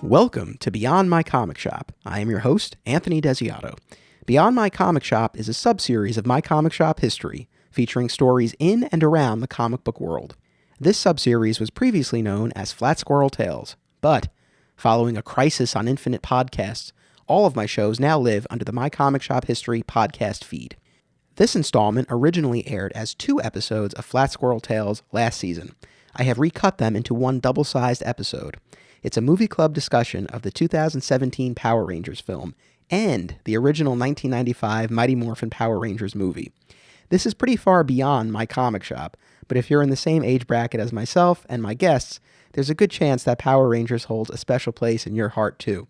Welcome to Beyond My Comic Shop. I am your host, Anthony Desiato. Beyond My Comic Shop is a sub-series of My Comic Shop history, featuring stories in and around the comic book world. This sub-series was previously known as Flat Squirrel Tales, but following a crisis on Infinite Podcasts, all of my shows now live under the My Comic Shop History podcast feed. This installment originally aired as 2 episodes of Flat Squirrel Tales last season. I have recut them into one double-sized episode. It's a movie club discussion of the 2017 Power Rangers film and the original 1995 Mighty Morphin Power Rangers movie. This is pretty far beyond My Comic Shop, but if you're in the same age bracket as myself and my guests, there's a good chance that Power Rangers holds a special place in your heart too.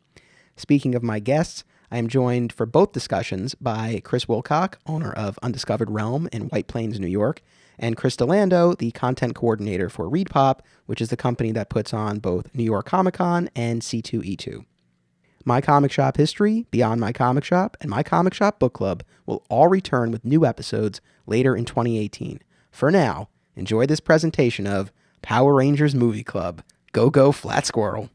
Speaking of my guests, I am joined for both discussions by Chris Wilcock, owner of Undiscovered Realm in White Plains, New York, and Chris Delando, the content coordinator for ReedPOP, which is the company that puts on both New York Comic Con and C2E2. My Comic Shop History, Beyond My Comic Shop, and My Comic Shop Book Club will all return with new episodes later in 2018. For now, enjoy this presentation of Power Rangers Movie Club. Go, go, Flat Squirrel.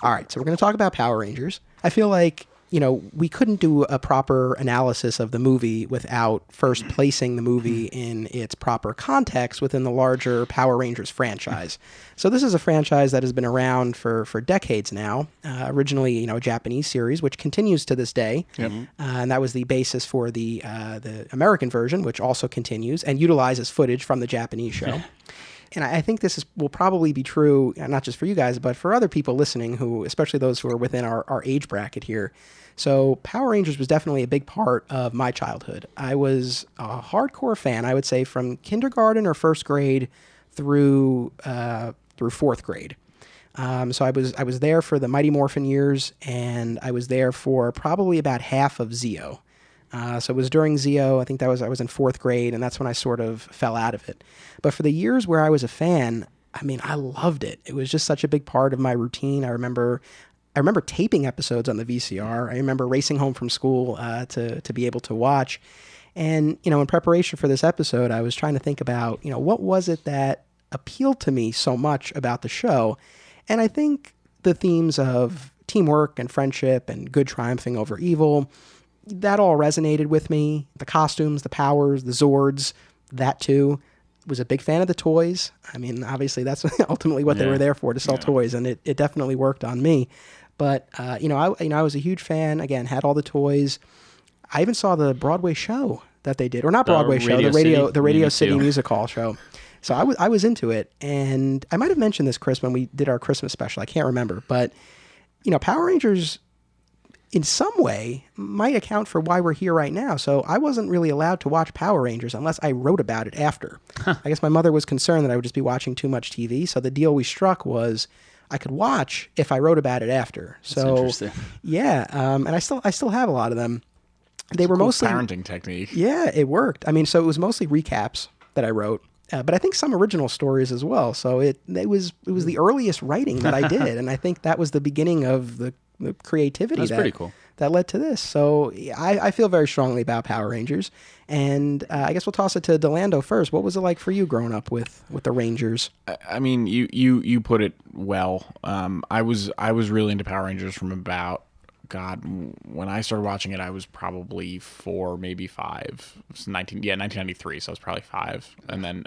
All right, so we're going to talk about Power Rangers. I feel like, we couldn't do a proper analysis of the movie without first placing the movie in its proper context within the larger Power Rangers franchise. So this is a franchise that has been around for decades now. Originally, a Japanese series, which continues to this day. Yep. And that was the basis for the American version, which also continues and utilizes footage from the Japanese show. And I think this will probably be true, not just for you guys, but for other people listening, who, especially those who are within our age bracket here. So Power Rangers was definitely a big part of my childhood. I was a hardcore fan, I would say, from kindergarten or first grade through 4th grade. So I was there for the Mighty Morphin years, and I was there for probably about half of Zeo. So it was during Zeo, I think I was in 4th grade, and that's when I sort of fell out of it. But for the years where I was a fan, I loved it. It was just such a big part of my routine. I remember taping episodes on the VCR. I remember racing home from school to be able to watch. And, in preparation for this episode, I was trying to think about, what was it that appealed to me so much about the show? And I think the themes of teamwork and friendship and good triumphing over evil, that all resonated with me. The costumes, the powers, the Zords, that too. Was a big fan of the toys. Obviously that's ultimately what they were there for, to sell toys, and it definitely worked on me. But I was a huge fan. Again, had all the toys. I even saw the Broadway show that they did, or not Broadway show, the Radio City Music Hall show. So I was into it, and I might have mentioned this, Chris, when we did our Christmas special. I can't remember, but Power Rangers, in some way, might account for why we're here right now. So I wasn't really allowed to watch Power Rangers unless I wrote about it after. I guess my mother was concerned that I would just be watching too much TV. So the deal we struck was I could watch if I wrote about it after. That's interesting. Yeah, and I still have a lot of them. They were cool mostly parenting technique. Yeah, it worked. So it was mostly recaps that I wrote. But I think some original stories as well. So it was the earliest writing that I did, and I think that was the beginning of the creativity pretty cool. That led to this. So I feel very strongly about Power Rangers, and I guess we'll toss it to Delando first. What was it like for you growing up with the Rangers? You put it well. I was really into Power Rangers from about, when I started watching it, I was probably 4, maybe 5. It was 1993, so I was probably 5. And then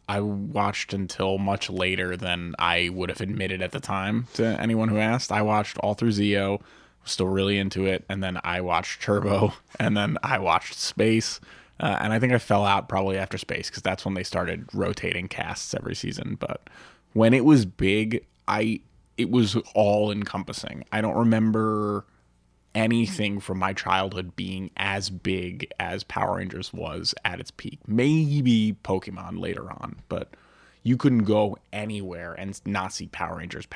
I watched until much later than I would have admitted at the time to anyone who asked. I watched all through Zeo, was still really into it, and then I watched Turbo, and then I watched Space, and I think I fell out probably after Space, because that's when they started rotating casts every season. But when it was big, it was all-encompassing. I don't remember anything from my childhood being as big as Power Rangers was at its peak. Maybe Pokemon later on, but you couldn't go anywhere and not see Power Rangers.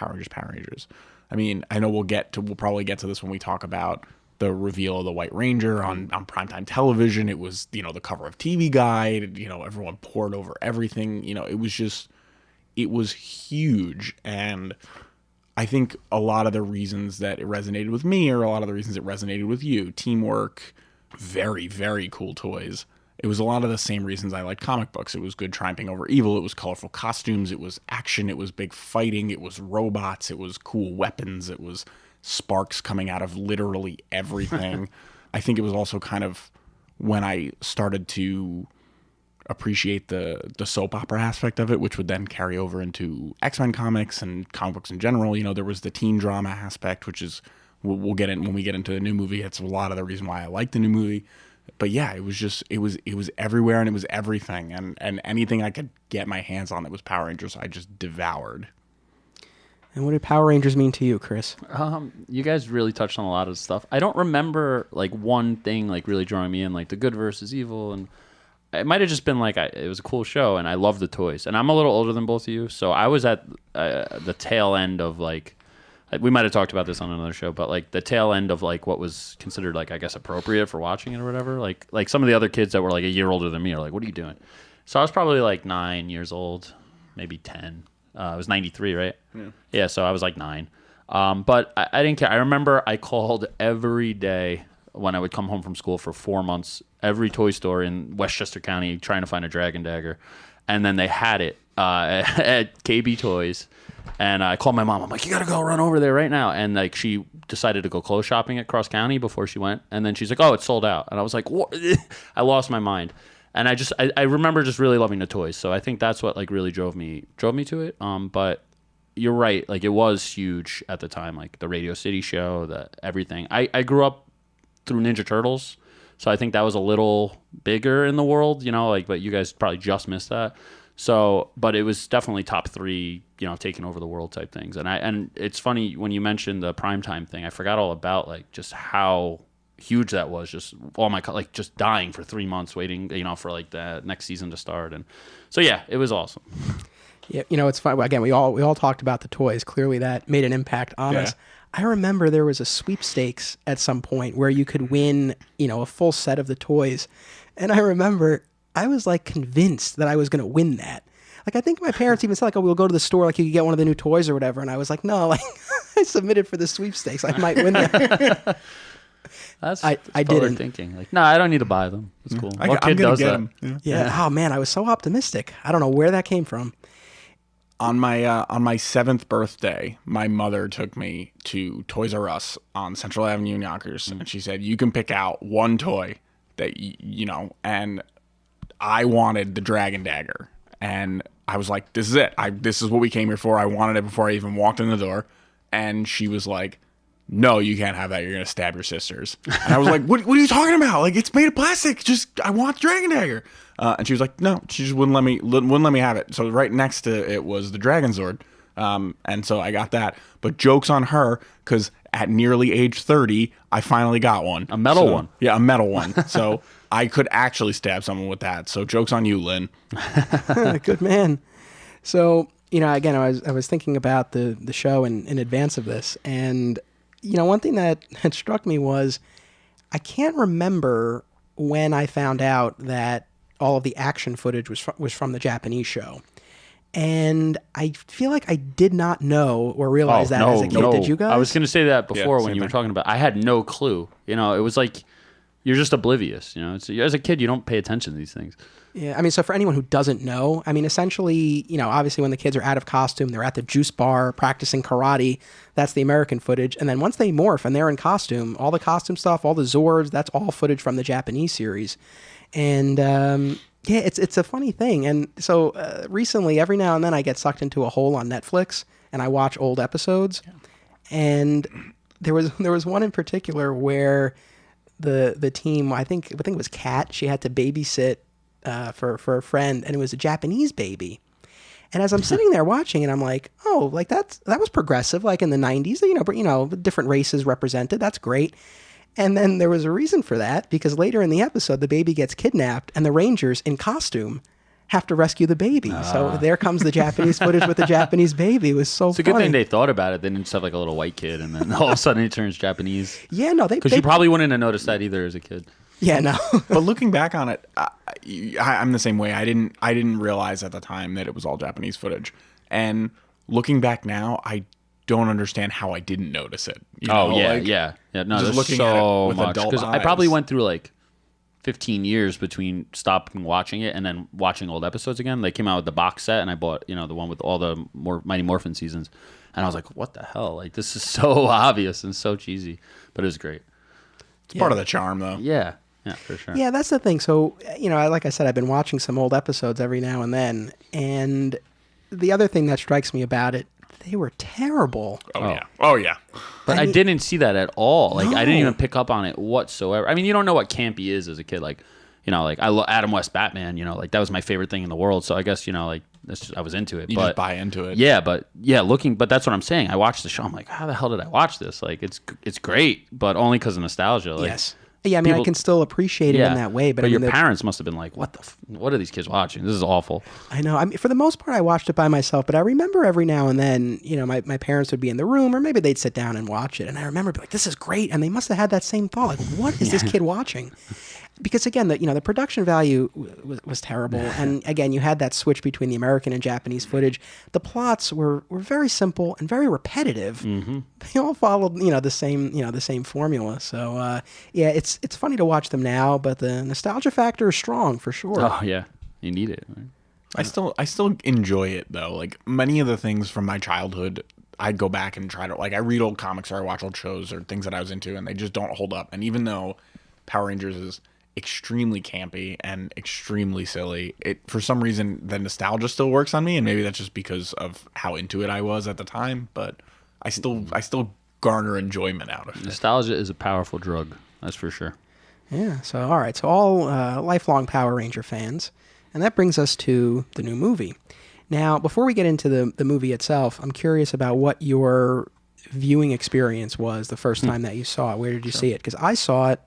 I know we'll probably get to this when we talk about the reveal of the White Ranger on primetime television. It was, the cover of TV Guide, everyone poured over everything. It was huge. And I think a lot of the reasons that it resonated with me are a lot of the reasons it resonated with you. Teamwork, very, very cool toys. it was a lot of the same reasons I like comic books. It was good triumphing over evil. It was colorful costumes. It was action. It was big fighting. It was robots. It was cool weapons. It was sparks coming out of literally everything. I think it was also kind of when I started to appreciate the soap opera aspect of it, which would then carry over into X-Men comics and comic books in general. You know, there was the teen drama aspect, which is we'll get in when we get into the new movie. It's a lot of the reason why I like the new movie. But yeah, it was just it was everywhere and it was everything, and anything I could get my hands on that was Power Rangers, I just devoured. And what did Power Rangers mean to you, Chris? You guys really touched on a lot of stuff. I don't remember like one thing like really drawing me in, like the good versus evil, and it might have just been like it was a cool show, and I love the toys. And I'm a little older than both of you, so I was at the tail end of like, we might have talked about this on another show, but like the tail end of like what was considered like, I guess, appropriate for watching it or whatever. Like some of the other kids that were like a year older than me are like, what are you doing? So I was probably like 9 years old, maybe 10. I was 93, right? Yeah, so I was like 9. But I didn't care. I remember I called every day when I would come home from school for 4 months, every toy store in Westchester County trying to find a Dragon Dagger. And then they had it at KB Toys. And I called my mom. I'm like, you got to go run over there right now. And like she decided to go clothes shopping at Cross County before she went. And then she's like, oh, it's sold out. And I was like, what? I lost my mind. And I remember just really loving the toys. So I think that's what like really drove me to it. But you're right. Like it was huge at the time, like the Radio City show, everything. I grew up through Ninja Turtles. So I think that was a little bigger in the world, you know, like, but you guys probably just missed that. So, but it was definitely top 3, you know, taking over the world type things. And it's funny when you mentioned the primetime thing, I forgot all about like just how huge that was. Just like just dying for 3 months waiting, you know, for like the next season to start. And so, yeah, it was awesome. Yeah, you know, it's fun. Again, we all talked about the toys. Clearly that made an impact on us. I remember there was a sweepstakes at some point where you could win, you know, a full set of the toys. And I remember I was like convinced that I was going to win that. Like, I think my parents even said like, oh, we'll go to the store, like you could get one of the new toys or whatever. And I was like, no, like I submitted for the sweepstakes. I might win that. I didn't thinking like, no, I don't need to buy them. It's cool. What kid does that? Yeah. Oh man, I was so optimistic. I don't know where that came from. On my 7th birthday, my mother took me to Toys R Us on Central Avenue in Yonkers, and she said, you can pick out one toy that, you know, and I wanted the Dragon Dagger. And I was like, this is it. This is what we came here for. I wanted it before I even walked in the door. And she was like, no, you can't have that. You're going to stab your sisters. And I was like, what are you talking about? Like, it's made of plastic. I want the Dragon Dagger. And she was like, no, she just wouldn't let me have it. So right next to it was the Dragon Zord. And so I got that. But joke's on her, because at nearly age 30, I finally got one. A metal one. Yeah, a metal one. So I could actually stab someone with that. So joke's on you, Lynn. Good man. So, you know, again, I was thinking about the show in advance of this. And, you know, one thing that had struck me was I can't remember when I found out that all of the action footage was from the Japanese show. And I feel like I did not know or realize that as a kid. Did you guys? I was going to say that before when you were talking about, I had no clue. You know, it was like, you're just oblivious. You know, as a kid, you don't pay attention to these things. Yeah, I mean, so for anyone who doesn't know, I mean, essentially, you know, obviously when the kids are out of costume, they're at the juice bar practicing karate. That's the American footage. And then once they morph and they're in costume, all the costume stuff, all the Zords, that's all footage from the Japanese series. And yeah, it's a funny thing. And so recently, every now and then I get sucked into a hole on Netflix and I watch old episodes. Yeah. And there was one in particular where the team, I think it was Kat, she had to babysit for a friend, and it was a Japanese baby. And as I'm sitting there watching it, I'm like, oh, like that was progressive, like in the 90s, you know, different races represented. That's great. And then there was a reason for that, because later in the episode, the baby gets kidnapped and the Rangers in costume have to rescue the baby. So there comes the Japanese footage with the Japanese baby. It was so funny. It's a good thing they thought about it. They didn't just have like a little white kid and then all of a sudden he turns Japanese. Yeah, no, because you probably wouldn't have noticed that either as a kid. Yeah, no. But looking back on it, I'm the same way. I didn't realize at the time that it was all Japanese footage. And looking back now, I don't understand how I didn't notice it. Yeah. No, just there's looking so at it with much. adult Because I eyes. probably went through like 15 years between stopping watching it and then watching old episodes again. They came out with the box set, and I bought, the one with all the Mighty Morphin seasons. And I was like, what the hell? Like, this is so obvious and so cheesy. But it was great. It's part of the charm, though. Yeah. Yeah, for sure. Yeah, that's the thing. So, like I said, I've been watching some old episodes every now and then. And the other thing that strikes me about it, they were terrible. Oh, yeah. But I didn't see that at all. Like, No. I didn't even pick up on it whatsoever. I mean, you don't know what campy is as a kid. Like, I love Adam West Batman, like that was my favorite thing in the world. So I guess, I was into it. You just buy into it. Yeah, but that's what I'm saying. I watched the show. I'm like, how the hell did I watch this? Like, it's great, but only because of nostalgia. Like, yes. Yeah, I mean, I can still appreciate it in that way. But I mean, your parents must have been like, what are these kids watching? This is awful. I know. I mean, for the most part, I watched it by myself, but I remember every now and then, my parents would be in the room, or maybe they'd sit down and watch it. And I remember being like, this is great. And they must have had that same thought. Like, what is this kid watching? Because again, the production value was terrible, and again, you had that switch between the American and Japanese footage. The plots were very simple and very repetitive. Mm-hmm. They all followed the same formula. So it's funny to watch them now, but the nostalgia factor is strong for sure. Oh yeah, you need it. Right? I still enjoy it though. Like many of the things from my childhood, I'd go back and try to I read old comics or I watch old shows or things that I was into, and they just don't hold up. And even though Power Rangers is extremely campy and extremely silly, it for some reason the nostalgia still works on me, and maybe that's just because of how into it I was at the time, but I still garner enjoyment out of it. Nostalgia is a powerful drug, that's for sure. Yeah, so all right, so all lifelong Power Ranger fans, and that brings us to the new movie. Now, before we get into the movie itself, I'm curious about what your viewing experience was the first time that you saw it. Where did you see it? Because I saw it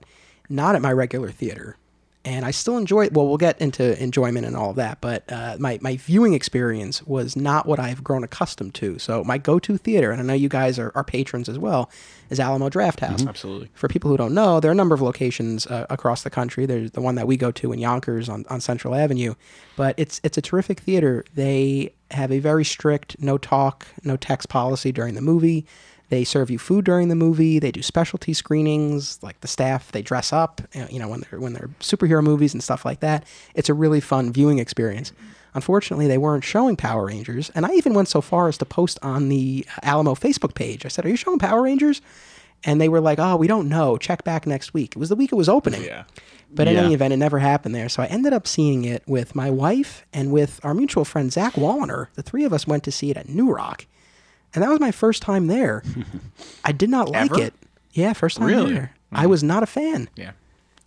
not at my regular theater, and I still enjoy it. Well, we'll get into enjoyment and all of that, but my viewing experience was not what I've grown accustomed to. So my go-to theater, and I know you guys are patrons as well, is Alamo Drafthouse. Mm-hmm. Absolutely. For people who don't know, there are a number of locations across the country. There's the one that we go to in Yonkers on Central Avenue, but it's a terrific theater. They have a very strict no talk, no text policy during the movie. They serve you food during the movie. They do specialty screenings, like the staff. They dress up, when they're superhero movies and stuff like that. It's a really fun viewing experience. Unfortunately, they weren't showing Power Rangers, and I even went so far as to post on the Alamo Facebook page. I said, "Are you showing Power Rangers?" And they were like, "Oh, we don't know. Check back next week." It was the week it was opening. Yeah. But in any event, it never happened there. So I ended up seeing it with my wife and with our mutual friend Zach Wallner. The three of us went to see it at New Rock. And that was my first time there. I did not like Ever? it. Yeah, first time Really? there. Mm-hmm. I was not a fan. Yeah.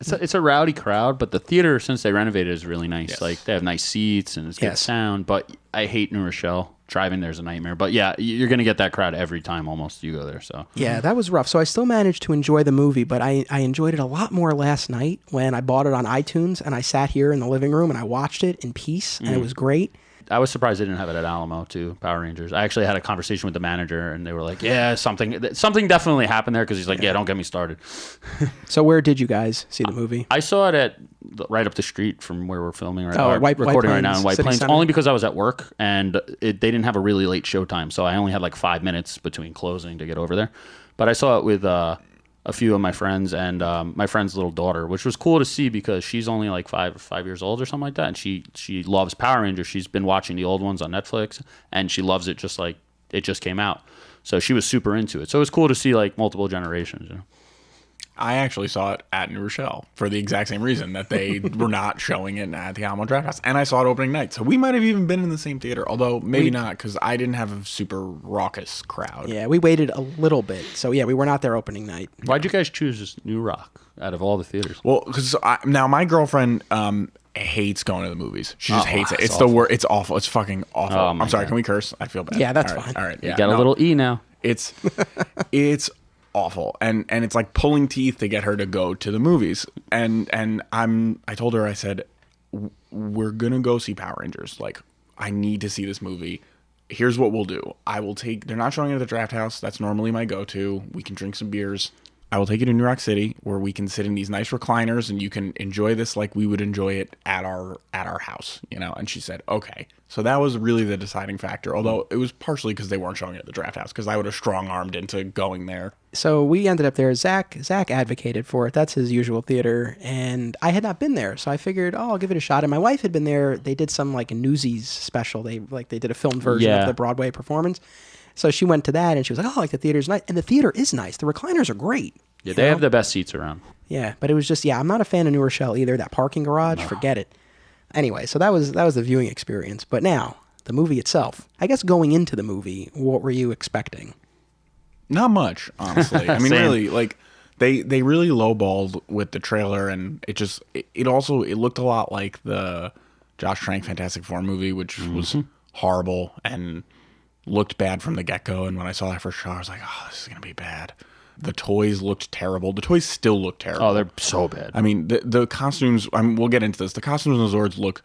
It's a rowdy crowd, but the theater, since they renovated, is really nice. Yes. Like, they have nice seats and it's good Yes. sound, but I hate New Rochelle. Driving there's a nightmare. But yeah, you're going to get that crowd every time almost you go there. So Yeah, that was rough. So I still managed to enjoy the movie, but I enjoyed it a lot more last night when I bought it on iTunes and I sat here in the living room and I watched it in peace, and it was great. I was surprised they didn't have it at Alamo too, Power Rangers. I actually had a conversation with the manager, and they were like, "Yeah, something definitely happened there." Because he's like, "Yeah, don't get me started." So where did you guys see the movie? I saw it at right up the street from where we're filming right Oh, now, White recording right now Plains in White City Plains. Center? Only because I was at work, and they didn't have a really late showtime, so I only had like 5 minutes between closing to get over there. But I saw it with a few of my friends and my friend's little daughter, which was cool to see because she's only like five years old or something like that, and she loves Power Rangers. She's been watching the old ones on Netflix, and she loves it just like it just came out. So she was super into it. So it was cool to see like multiple generations. I actually saw it at New Rochelle for the exact same reason that they were not showing it at the Alamo Drafthouse, and I saw it opening night. So we might have even been in the same theater, although maybe not because I didn't have a super raucous crowd. Yeah, we waited a little bit. So yeah, we were not there opening night. Why'd you guys choose New Rock out of all the theaters? Well, because now my girlfriend hates going to the movies. She just hates it. it's It's the worst. It's awful. It's fucking awful. Oh, my I'm sorry. God. Can we curse? I feel bad. Yeah, that's All right, fine. All right. Yeah. You got a no. little E now. It's awful, and it's like pulling teeth to get her to go to the movies. And I told her, I said, we're gonna go see Power Rangers. Like, I need to see this movie. Here's what we'll do. They're not showing it at the Draft House. That's normally my go-to. We can drink some beers. I will take you to New York City where we can sit in these nice recliners and you can enjoy this like we would enjoy it at our house, you know? And she said, okay. So that was really the deciding factor, although it was partially because they weren't showing it at the Draft House, because I would have strong-armed into going there. So we ended up there. Zach advocated for it. That's his usual theater, and I had not been there, so I figured, I'll give it a shot. And my wife had been there. They did some like a Newsies special. They did a filmed version of the Broadway performance. So she went to that, and she was like, "Oh, like the theater's nice." And the theater is nice. The recliners are great. Yeah, they have the best seats around. Yeah, but it was just, I'm not a fan of New Rochelle either. That parking garage, forget it. Anyway, so that was the viewing experience. But now, the movie itself. I guess going into the movie, what were you expecting? Not much, honestly. I mean, really, like they really lowballed with the trailer, and it looked a lot like the Josh Trank Fantastic Four movie, which was horrible and looked bad from the get-go. And when I saw that first trailer, I was like, oh, this is gonna be bad. The toys looked terrible. The toys still look terrible. Oh, they're so bad. I mean, the costumes, we'll get into this. The costumes in the Zords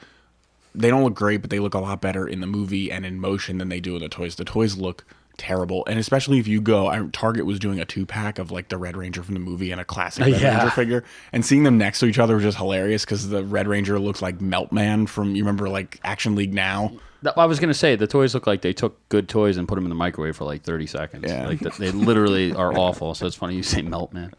they don't look great, but they look a lot better in the movie and in motion than they do in the toys. The toys look terrible. And especially if you go, Target was doing a 2-pack of like the Red Ranger from the movie and a classic Red Ranger figure. And seeing them next to each other was just hilarious because the Red Ranger looks like Meltman from, you remember like Action League Now? I was going to say, the toys look like they took good toys and put them in the microwave for like 30 seconds. Yeah. Like they literally are awful. So it's funny you say melt, man.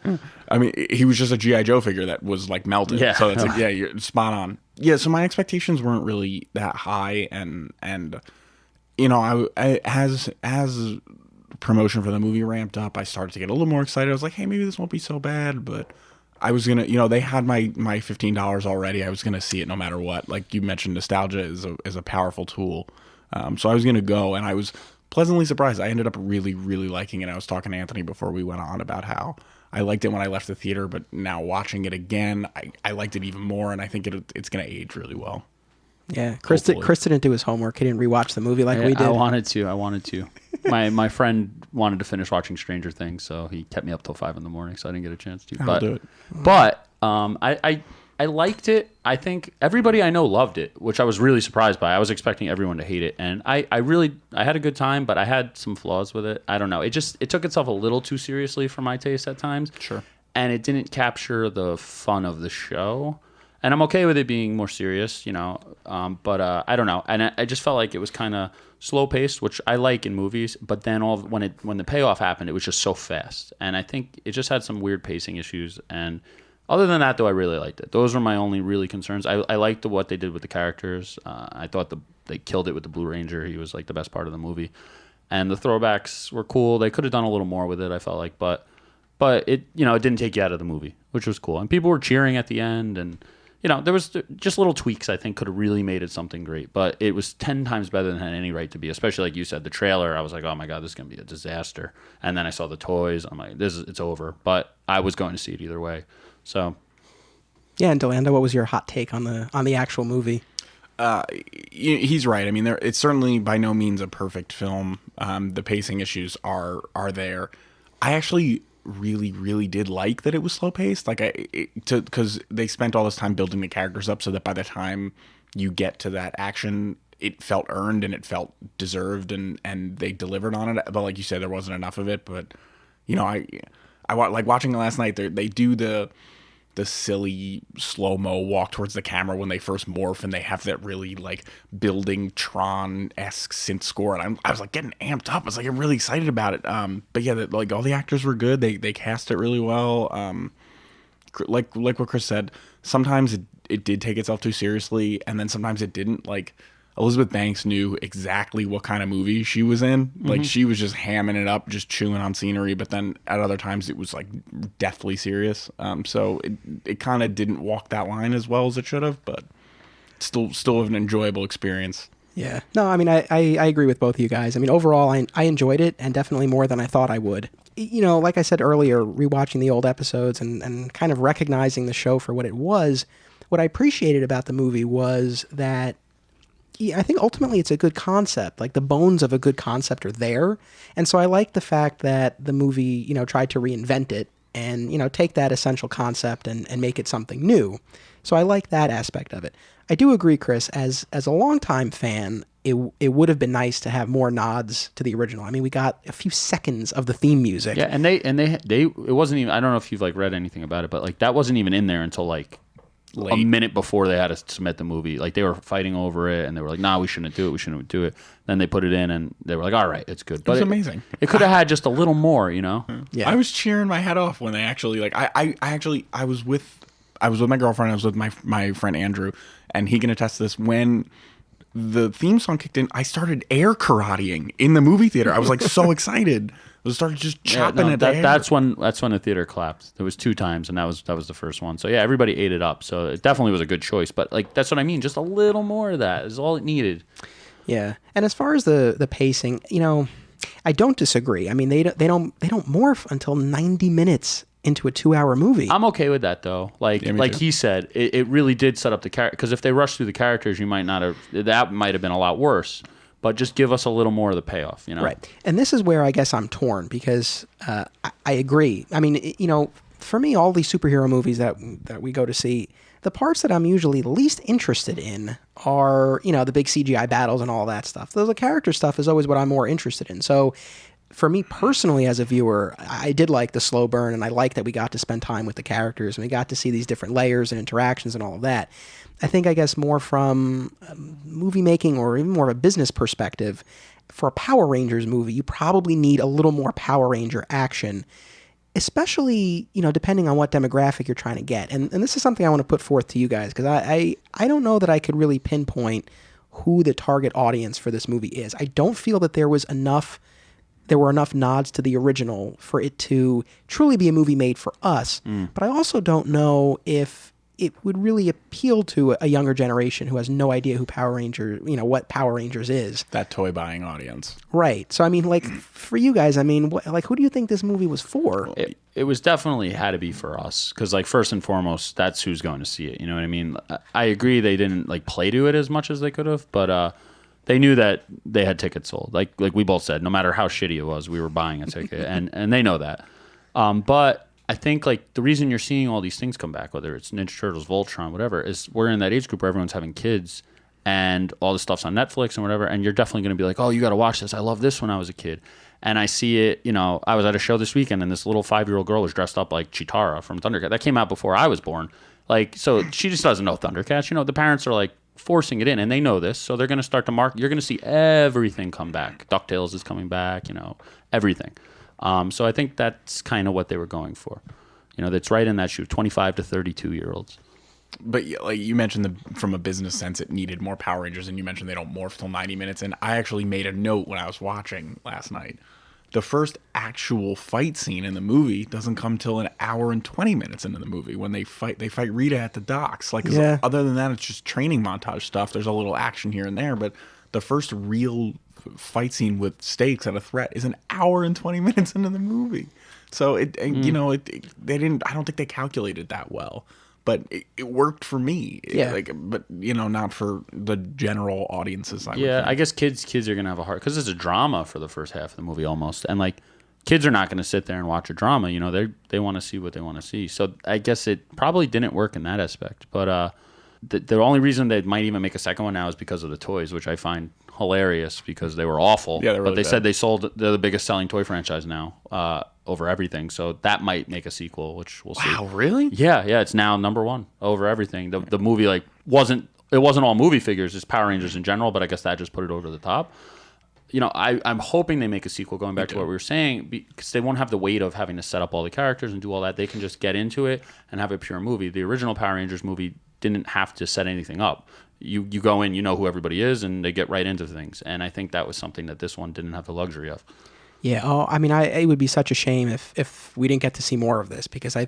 I mean, he was just a G.I. Joe figure that was like melted. Yeah. So it's like, yeah, you're spot on. Yeah, so my expectations weren't really that high. And you know, as promotion for the movie ramped up, I started to get a little more excited. I was like, hey, maybe this won't be so bad. But I was going to, you know, they had my $15 already. I was going to see it no matter what. Like you mentioned, nostalgia is a powerful tool. So I was going to go, and I was pleasantly surprised. I ended up really, really liking it. I was talking to Anthony before we went on about how I liked it when I left the theater, but now watching it again, I liked it even more, and I think it's going to age really well. Yeah, Chris didn't do his homework. He didn't rewatch the movie like we did. I wanted to. My friend wanted to finish watching Stranger Things, so he kept me up till 5 a.m, so I didn't get a chance to. I'll do it. But I liked it. I think everybody I know loved it, which I was really surprised by. I was expecting everyone to hate it, and I had a good time, but I had some flaws with it. I don't know. It took itself a little too seriously for my taste at times. Sure. And it didn't capture the fun of the show. And I'm okay with it being more serious, you know, but I don't know. And I just felt like it was kind of slow paced, which I like in movies. But then when the payoff happened, it was just so fast. And I think it just had some weird pacing issues. And other than that, though, I really liked it. Those were my only really concerns. I liked what they did with the characters. I thought they killed it with the Blue Ranger. He was like the best part of the movie. And the throwbacks were cool. They could have done a little more with it, I felt like. But it, you know, it didn't take you out of the movie, which was cool. And people were cheering at the end, and you know, there was just little tweaks I think could have really made it something great, but it was 10 times better than it had any right to be, especially like you said, the trailer. I was like, oh my God, this is going to be a disaster. And then I saw the toys. I'm like, it's over. But I was going to see it either way. So. Yeah, and Delanda, what was your hot take on the actual movie? He's right. I mean, it's certainly by no means a perfect film. The pacing issues are there. I actually really, really did like that it was slow paced. Like because they spent all this time building the characters up so that by the time you get to that action, it felt earned and it felt deserved, and they delivered on it. But like you said, there wasn't enough of it. But you know, I like watching it last night. They do the silly slow-mo walk towards the camera when they first morph, and they have that really like building Tron-esque synth score, and I was like getting amped up. I was like, I'm really excited about it. But yeah, like all the actors were good. They cast it really well. Like what Chris said, sometimes it did take itself too seriously, and then sometimes it didn't. Like Elizabeth Banks knew exactly what kind of movie she was in. Like she was just hamming it up, just chewing on scenery. But then at other times it was like deathly serious. So it kind of didn't walk that line as well as it should have, but still an enjoyable experience. Yeah. No, I mean, I agree with both of you guys. I mean, overall, I enjoyed it, and definitely more than I thought I would. You know, like I said earlier, rewatching the old episodes and kind of recognizing the show for what it was, what I appreciated about the movie was that I think ultimately it's a good concept. Like the bones of a good concept are there. And so I like the fact that the movie, you know, tried to reinvent it and, you know, take that essential concept and make it something new. So I like that aspect of it. I do agree, Chris, as a longtime fan, it would have been nice to have more nods to the original. I mean, we got a few seconds of the theme music. Yeah, and they it wasn't even, I don't know if you've like read anything about it, but like that wasn't even in there until like Late. a minute before they had to submit the movie. Like they were fighting over it and they were like, nah, we shouldn't do it. Then they put it in and they were like, all right, it's good. But It was amazing. It could have had just a little more, you know? Yeah. I was cheering my head off when they actually like. I was with my girlfriend. I was with my friend Andrew, and he can attest to this. When the theme song kicked in, I started air karateing in the movie theater. I was like so excited. I started just chopping at the air. That's when the theater clapped. There was 2 times, and that was the first one. So yeah, everybody ate it up. So it definitely was a good choice. But like that's what I mean. Just a little more of that is all it needed. Yeah, and as far as the pacing, you know, I don't disagree. I mean, they don't morph until 90 minutes into a 2-hour movie. I'm okay with that though. Like he said, it really did set up the character. Because if they rushed through the characters, you might not have. That might have been a lot worse. But just give us a little more of the payoff, you know? Right. And this is where I guess I'm torn because I agree. I mean, you know, for me, all these superhero movies that we go to see, the parts that I'm usually least interested in are, you know, the big CGI battles and all that stuff. The character stuff is always what I'm more interested in. So for me personally as a viewer, I did like the slow burn, and I like that we got to spend time with the characters and we got to see these different layers and interactions and all of that. I guess more from movie making or even more of a business perspective, for a Power Rangers movie, you probably need a little more Power Ranger action, especially, you know, depending on what demographic you're trying to get. And this is something I want to put forth to you guys, because I don't know that I could really pinpoint who the target audience for this movie is. I don't feel that there were enough nods to the original for it to truly be a movie made for us. But I also don't know if it would really appeal to a younger generation who has no idea who what Power Rangers is. That toy buying audience. Right. So, I mean, like, for you guys, I mean, who do you think this movie was for? It was definitely had to be for us. Because, like, first and foremost, that's who's going to see it. You know what I mean? I agree they didn't, like, play to it as much as they could have. But they knew that they had tickets sold. Like we both said, no matter how shitty it was, we were buying a ticket. and they know that. But I think like the reason you're seeing all these things come back, whether it's Ninja Turtles, Voltron, whatever, is we're in that age group where everyone's having kids and all this stuff's on Netflix and whatever, and you're definitely going to be like, oh, you got to watch this. I love this when I was a kid. And I see it, you know, I was at a show this weekend and this little 5-year-old girl was dressed up like Chitara from Thundercats. That came out before I was born. Like, so she just doesn't know Thundercats. You know, the parents are like forcing it in and they know this. So they're going to start to market. You're going to see everything come back. DuckTales is coming back, you know, everything. So I think that's kind of what they were going for. You know, that's right in that shoe, 25 to 32-year-olds. But like you mentioned, from a business sense, it needed more Power Rangers, and you mentioned they don't morph till 90 minutes. And I actually made a note when I was watching last night. The first actual fight scene in the movie doesn't come till an hour and 20 minutes into the movie when they fight Rita at the docks. Like, other than that, it's just training montage stuff. There's a little action here and there, but the first real fight scene with stakes and a threat is an hour and 20 minutes into the movie. So you know, they didn't. I don't think they calculated that well, but it worked for me. Yeah. But you know, not for the general audiences. I guess kids are gonna have a hard, because it's a drama for the first half of the movie almost, and like kids are not gonna sit there and watch a drama. You know, they want to see what they want to see. So I guess it probably didn't work in that aspect. But the only reason they might even make a second one now is because of the toys, which I find hilarious because they were awful. Yeah, but they said they're the biggest selling toy franchise now. Over everything, so that might make a sequel, which we'll see. Wow, really? Yeah, it's now #1 over everything. The movie like wasn't all movie figures, it's Power Rangers in general, but I guess that just put it over the top. You know, I'm hoping they make a sequel, going back to what we were saying, because they won't have the weight of having to set up all the characters and do all that. They can just get into it and have a pure movie. The original Power Rangers movie didn't have to set anything up. You go in, you know who everybody is, and they get right into things. And I think that was something that this one didn't have the luxury of. Yeah, I mean, it would be such a shame if we didn't get to see more of this, because I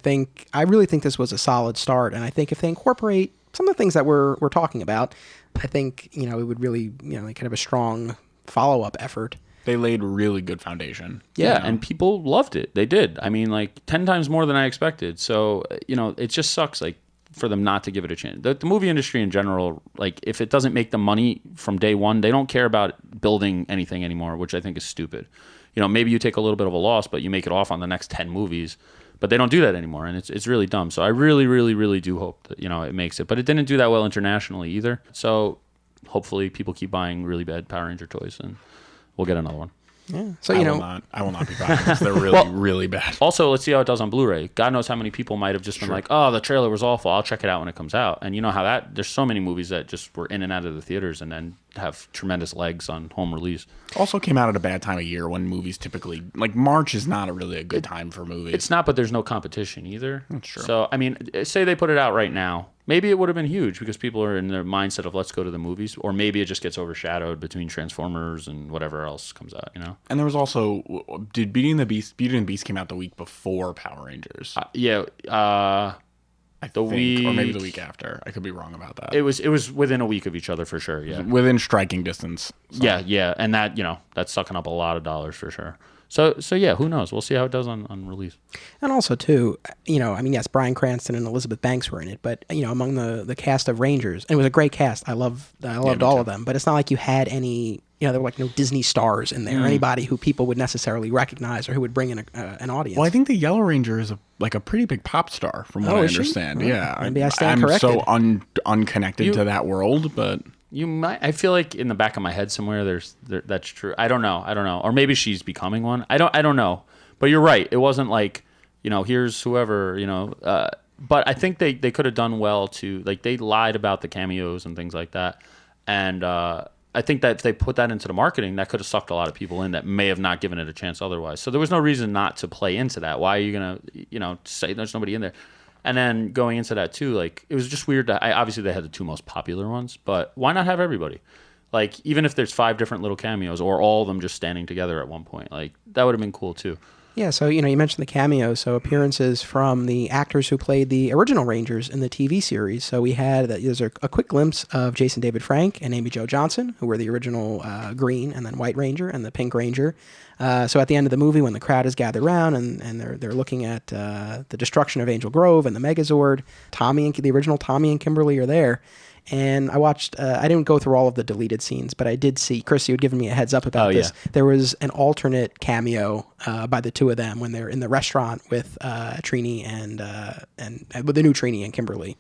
really think this was a solid start, and I think if they incorporate some of the things that we're talking about, I think, you know, it would really, you know, kind of a strong follow-up effort. They laid really good foundation. Yeah, and people loved it. They did. I mean, like 10 times more than I expected. So, you know, it just sucks, like, for them not to give it a chance. The movie industry in general, like, if it doesn't make the money from day one, they don't care about building anything anymore, which I think is stupid. You know, maybe you take a little bit of a loss, but you make it off on the next 10 movies. But they don't do that anymore, and it's really dumb. So I really, really, really do hope that, you know, it makes it. But it didn't do that well internationally either. So hopefully people keep buying really bad Power Ranger toys, and we'll get another one. Yeah. So I will not be buying this. They're really, really bad. Also, let's see how it does on Blu-ray. God knows how many people might have just been like, "Oh, the trailer was awful. I'll check it out when it comes out." And you know how there's so many movies that just were in and out of the theaters and then have tremendous legs on home release. Also came out at a bad time of year when movies typically, like March is not really a good time for movies. It's not, but there's no competition either. That's true. So, I mean, say they put it out right now. Maybe it would have been huge because people are in their mindset of let's go to the movies, or maybe it just gets overshadowed between Transformers and whatever else comes out, you know? And there was also, did Beauty and the Beast came out the week before Power Rangers? I think, or maybe the week after. I could be wrong about that. It was within a week of each other for sure, yeah. Within striking distance. So. Yeah, and that, that's sucking up a lot of dollars for sure. So yeah, who knows? We'll see how it does on release. And also, too, yes, Bryan Cranston and Elizabeth Banks were in it, but, among the cast of Rangers, and it was a great cast. I loved all of them, but it's not like you had any, there were like no Disney stars in there, or anybody who people would necessarily recognize or who would bring in an audience. Well, I think the Yellow Ranger is a pretty big pop star, from what I understand. Well, yeah. Maybe I stand corrected. I'm so unconnected to that world, but... You might. I feel like in the back of my head somewhere, that's true. I don't know, or maybe she's becoming one. I don't know. But you're right. It wasn't like, here's whoever, But I think they could have done well to, like, they lied about the cameos and things like that, and I think that if they put that into the marketing, that could have sucked a lot of people in that may have not given it a chance otherwise. So there was no reason not to play into that. Why are you gonna, say there's nobody in there? And then going into that too, like, it was just weird that obviously they had the two most popular ones, but why not have everybody? Like, even if there's 5 different little cameos or all of them just standing together at one point, like, that would have been cool too. Yeah, so, you mentioned the cameos, so appearances from the actors who played the original Rangers in the TV series. So we had, there's a quick glimpse of Jason David Frank and Amy Jo Johnson, who were the original Green and then White Ranger and the Pink Ranger. So at the end of the movie, when the crowd is gathered around and they're looking at the destruction of Angel Grove and the Megazord, the original Tommy and Kimberly are there. And I watched, I didn't go through all of the deleted scenes, but I did see, Chris, you had given me a heads up about this. Yeah. There was an alternate cameo by the two of them when they're in the restaurant with Trini and with the new Trini and Kimberly.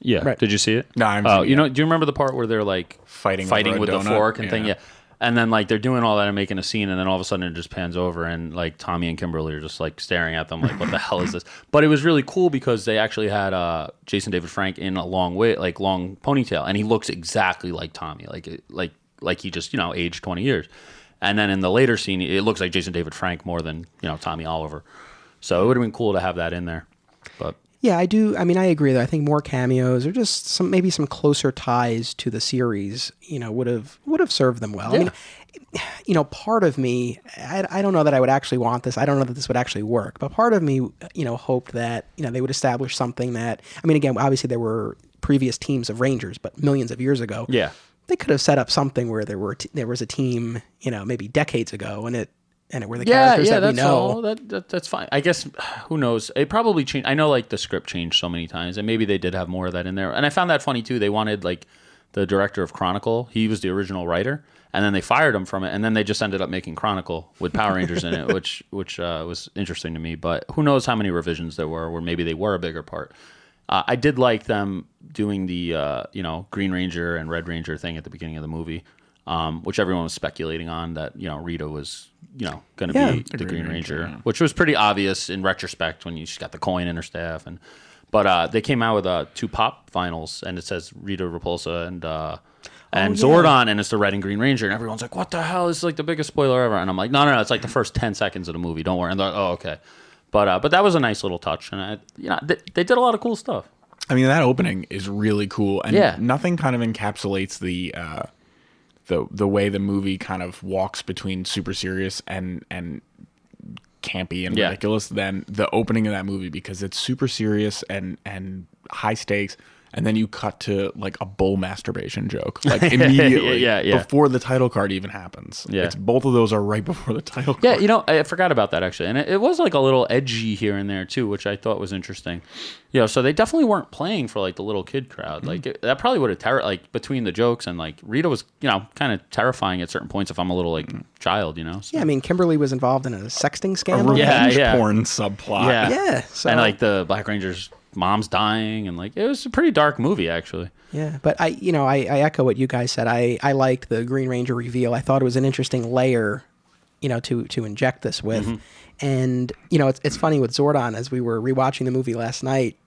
Yeah. Right. Did you see it? No, do you remember the part where they're like fighting with the fork and thing? Yeah. And then, like, they're doing all that and making a scene, and then all of a sudden it just pans over, and, like, Tommy and Kimberly are just, like, staring at them like, what the hell is this? But it was really cool because they actually had Jason David Frank in a long ponytail, and he looks exactly like Tommy, like he just, aged 20 years. And then in the later scene, it looks like Jason David Frank more than, Tommy Oliver. So it would have been cool to have that in there. But... Yeah, I do. I mean, I agree, though. I think more cameos or just maybe some closer ties to the series, would have served them well. Yeah. I mean, part of me, I don't know that I would actually want this. I don't know that this would actually work. But part of me, hoped that, they would establish something that, I mean, again, obviously there were previous teams of Rangers, but millions of years ago. Yeah. They could have set up something where there was a team, maybe decades ago, and it were the characters that we know. That's fine. I guess, who knows? It probably changed. I know, like, the script changed so many times, and maybe they did have more of that in there. And I found that funny, too. They wanted, like, the director of Chronicle. He was the original writer, and then they fired him from it, and then they just ended up making Chronicle with Power Rangers in it, which was interesting to me. But who knows how many revisions there were, where maybe they were a bigger part. I did like them doing the, Green Ranger and Red Ranger thing at the beginning of the movie. Which everyone was speculating on that, Rita was, going to be the Green Ranger, which was pretty obvious in retrospect when she's got the coin in her staff. But they came out with 2 pop vinyls, and it says Rita Repulsa and Zordon, and it's the Red and Green Ranger, and everyone's like, what the hell? This is like the biggest spoiler ever. And I'm like, no, it's like the first 10 seconds of the movie. Don't worry. And they're like, oh, okay. But that was a nice little touch, and they did a lot of cool stuff. I mean, that opening is really cool, and nothing kind of encapsulates the way the movie kind of walks between super serious and campy and ridiculous than the opening of that movie, because it's super serious and high stakes, and then you cut to like a bull masturbation joke, like immediately before the title card even happens. Yeah. It's both of those are right before the title card. Yeah, I forgot about that actually. And it was like a little edgy here and there too, which I thought was interesting. So they definitely weren't playing for like the little kid crowd. Like that probably would have like between the jokes, and like Rita was, kind of terrifying at certain points if I'm a little like child, So. Yeah, I mean, Kimberly was involved in a sexting scandal. A revenge porn subplot. Yeah. So. And like the Black Ranger's mom's dying, and like it was a pretty dark movie actually. Yeah, but I echo what you guys said. I liked the Green Ranger reveal. I thought it was an interesting layer, to inject this with. And, it's funny with Zordon, as we were rewatching the movie last night,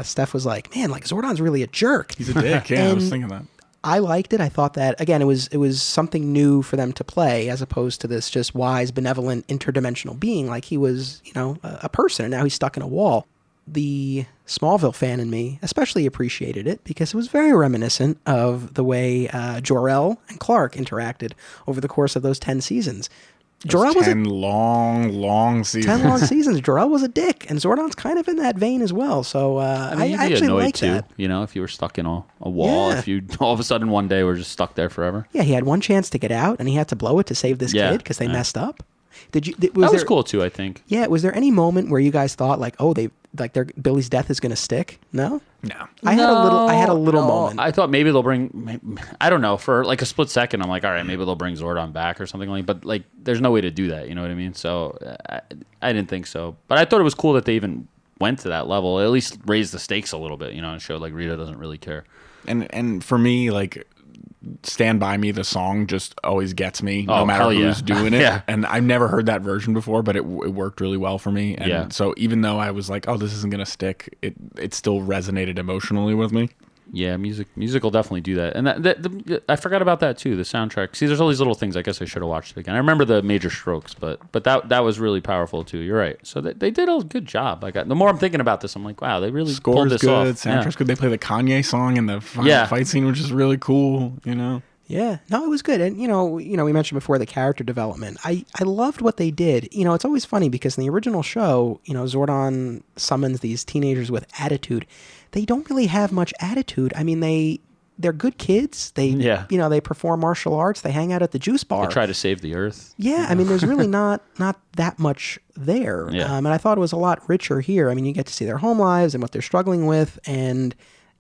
Steph was like, man, like Zordon's really a jerk. He's a dick. Yeah, I was thinking that. I liked it. I thought that, again, it was something new for them to play as opposed to this just wise, benevolent, interdimensional being. Like he was, a person, and now he's stuck in a wall. The Smallville fan in me especially appreciated it because it was very reminiscent of the way Jor-El and Clark interacted over the course of those 10 seasons. Jor-El was 10 long seasons. 10 long seasons. Jor-El was a dick, and Zordon's kind of in that vein as well. So I actually like that. If you were stuck in a wall, if you all of a sudden one day were just stuck there forever. Yeah, he had one chance to get out, and he had to blow it to save this kid because they messed up. That was cool too, I think. Yeah, was there any moment where you guys thought like, oh, Billy's death is going to stick? No. I had a little moment. I thought maybe they'll bring. I don't know, for like a split second. I'm like, all right, maybe they'll bring Zordon back or something like. But like, there's no way to do that. You know what I mean? So I didn't think so. But I thought it was cool that they even went to that level. At least raised the stakes a little bit. And showed like Rita doesn't really care. And for me, like, Stand By Me, the song just always gets me, no matter who's doing it. Yeah. And I've never heard that version before, but it worked really well for me. And so even though I was like, oh, this isn't going to stick, it still resonated emotionally with me. Yeah, music will definitely do that. And I forgot about that too, the soundtrack. See, there's all these little things. I guess I should have watched it again. I remember the major strokes, but that was really powerful too. You're right. So they did a good job. The more I'm thinking about this, I'm like, wow, they really pulled this good, off. Soundtrack's good. They play the Kanye song in the fight scene, which is really cool, Yeah, no, it was good. And, we mentioned before the character development. I loved what they did. It's always funny because in the original show, Zordon summons these teenagers with attitude. They don't really have much attitude. I mean, they're good kids. They, they perform martial arts. They hang out at the juice bar. They try to save the earth. Yeah, I mean, there's really not that much there. Yeah. And I thought it was a lot richer here. I mean, you get to see their home lives and what they're struggling with. And,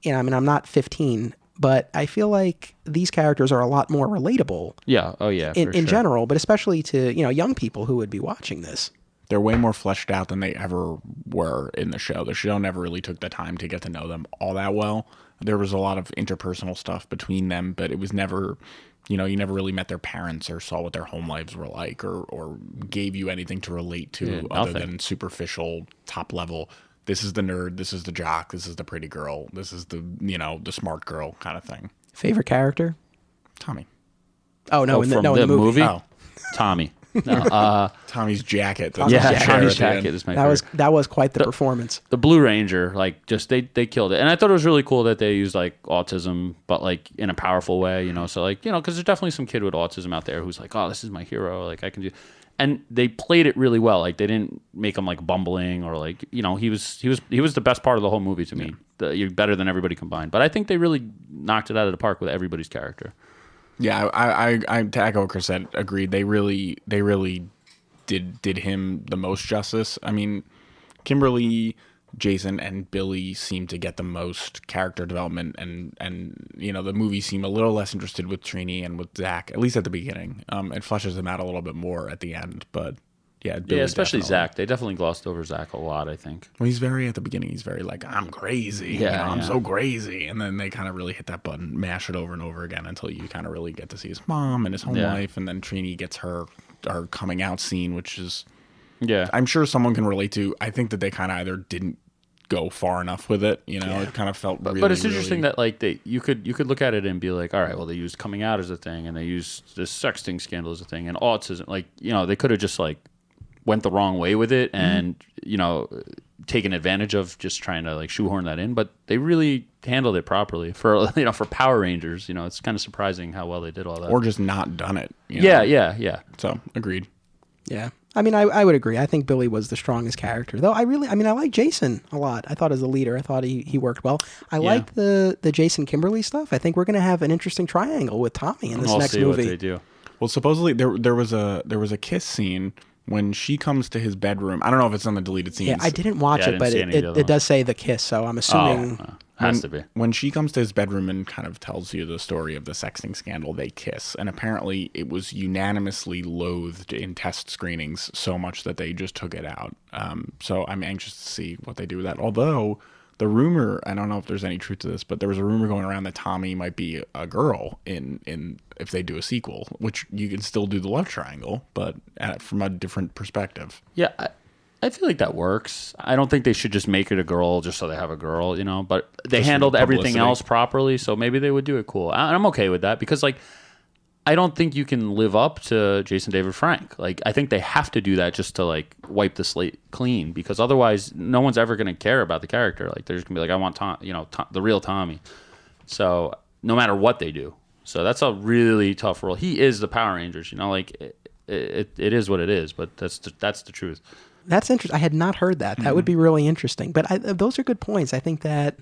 I'm not 15, but I feel like these characters are a lot more relatable. Yeah. Oh, yeah. In general, but especially to, young people who would be watching this. They're way more fleshed out than they ever were in the show. The show never really took the time to get to know them all that well. There was a lot of interpersonal stuff between them, but it was never, you never really met their parents or saw what their home lives were like or gave you anything to relate to other than superficial, top level. This is the nerd, this is the jock, this is the pretty girl, this is the, the smart girl kind of thing. Favorite character? Tommy. Oh, no, in the movie. Oh. Tommy. No, Tommy's jacket. Tommy's jacket is my favorite. That was quite the performance. The Blue Ranger, they killed it, and I thought it was really cool that they used autism, but in a powerful way, So because there's definitely some kid with autism out there who's like, oh, this is my hero, I can do. And they played it really well. They didn't make him bumbling or he was the best part of the whole movie to me. You're better than everybody combined. But I think they really knocked it out of the park with everybody's character. Yeah, I to echo what Chris said, agreed. They really did him the most justice. I mean, Kimberly, Jason, and Billy seem to get the most character development, and the movie seemed a little less interested with Trini and with Zach, at least at the beginning. It fleshes them out a little bit more at the end, but Billy, especially definitely. Zach. They definitely glossed over Zach a lot, I think. Well, he's very at the beginning. He's very I'm crazy. I'm so crazy, and then they kind of really hit that button, mash it over and over again until you kind of really get to see his mom and his home life, and then Trini gets her coming out scene, which is. Yeah, I'm sure someone can relate to. I think that they kind of either didn't go far enough with it. It kind of felt. But it's interesting that you could look at it and be like, all right, well, they used coming out as a thing, and they used this sexting scandal as a thing, and autism. They could have just went the wrong way with it, and taken advantage of just trying to shoehorn that in. But they really handled it properly for for Power Rangers. It's kind of surprising how well they did all that, or just not done it. Yeah. So agreed. Yeah. I mean, I would agree. I think Billy was the strongest character, though. I like Jason a lot. I thought as a leader, I thought he worked well. I like the Jason Kimberly stuff. I think we're going to have an interesting triangle with Tommy in this next movie. What they do. Well, supposedly there was a kiss scene when she comes to his bedroom. I don't know if it's on the deleted scenes. Yeah, I didn't watch it, but it does say the kiss, so I'm assuming. Has to be. When she comes to his bedroom and kind of tells you the story of the sexting scandal, they kiss. And apparently it was unanimously loathed in test screenings so much that they just took it out. So I'm anxious to see what they do with that. Although The rumor, I don't know if there's any truth to this, but there was a rumor going around that Tommy might be a girl in if they do a sequel, which you can still do the love triangle, but from a different perspective. Yeah, I feel like that works. I don't think they should just make it a girl just so they have a girl, you know. But they just handled everything else properly, so maybe they would do it cool. I'm okay with that because, like, I don't think you can live up to Jason David Frank. Like, I think they have to do that just to, like, wipe the slate clean because otherwise no one's ever going to care about the character. Like, they're just going to be like, I want the real Tommy. So no matter what they do. So that's a really tough role. He is the Power Rangers, you know, like it is what it is, but that's the truth. That's interesting. I had not heard that. That would be really interesting. But those are good points. I think that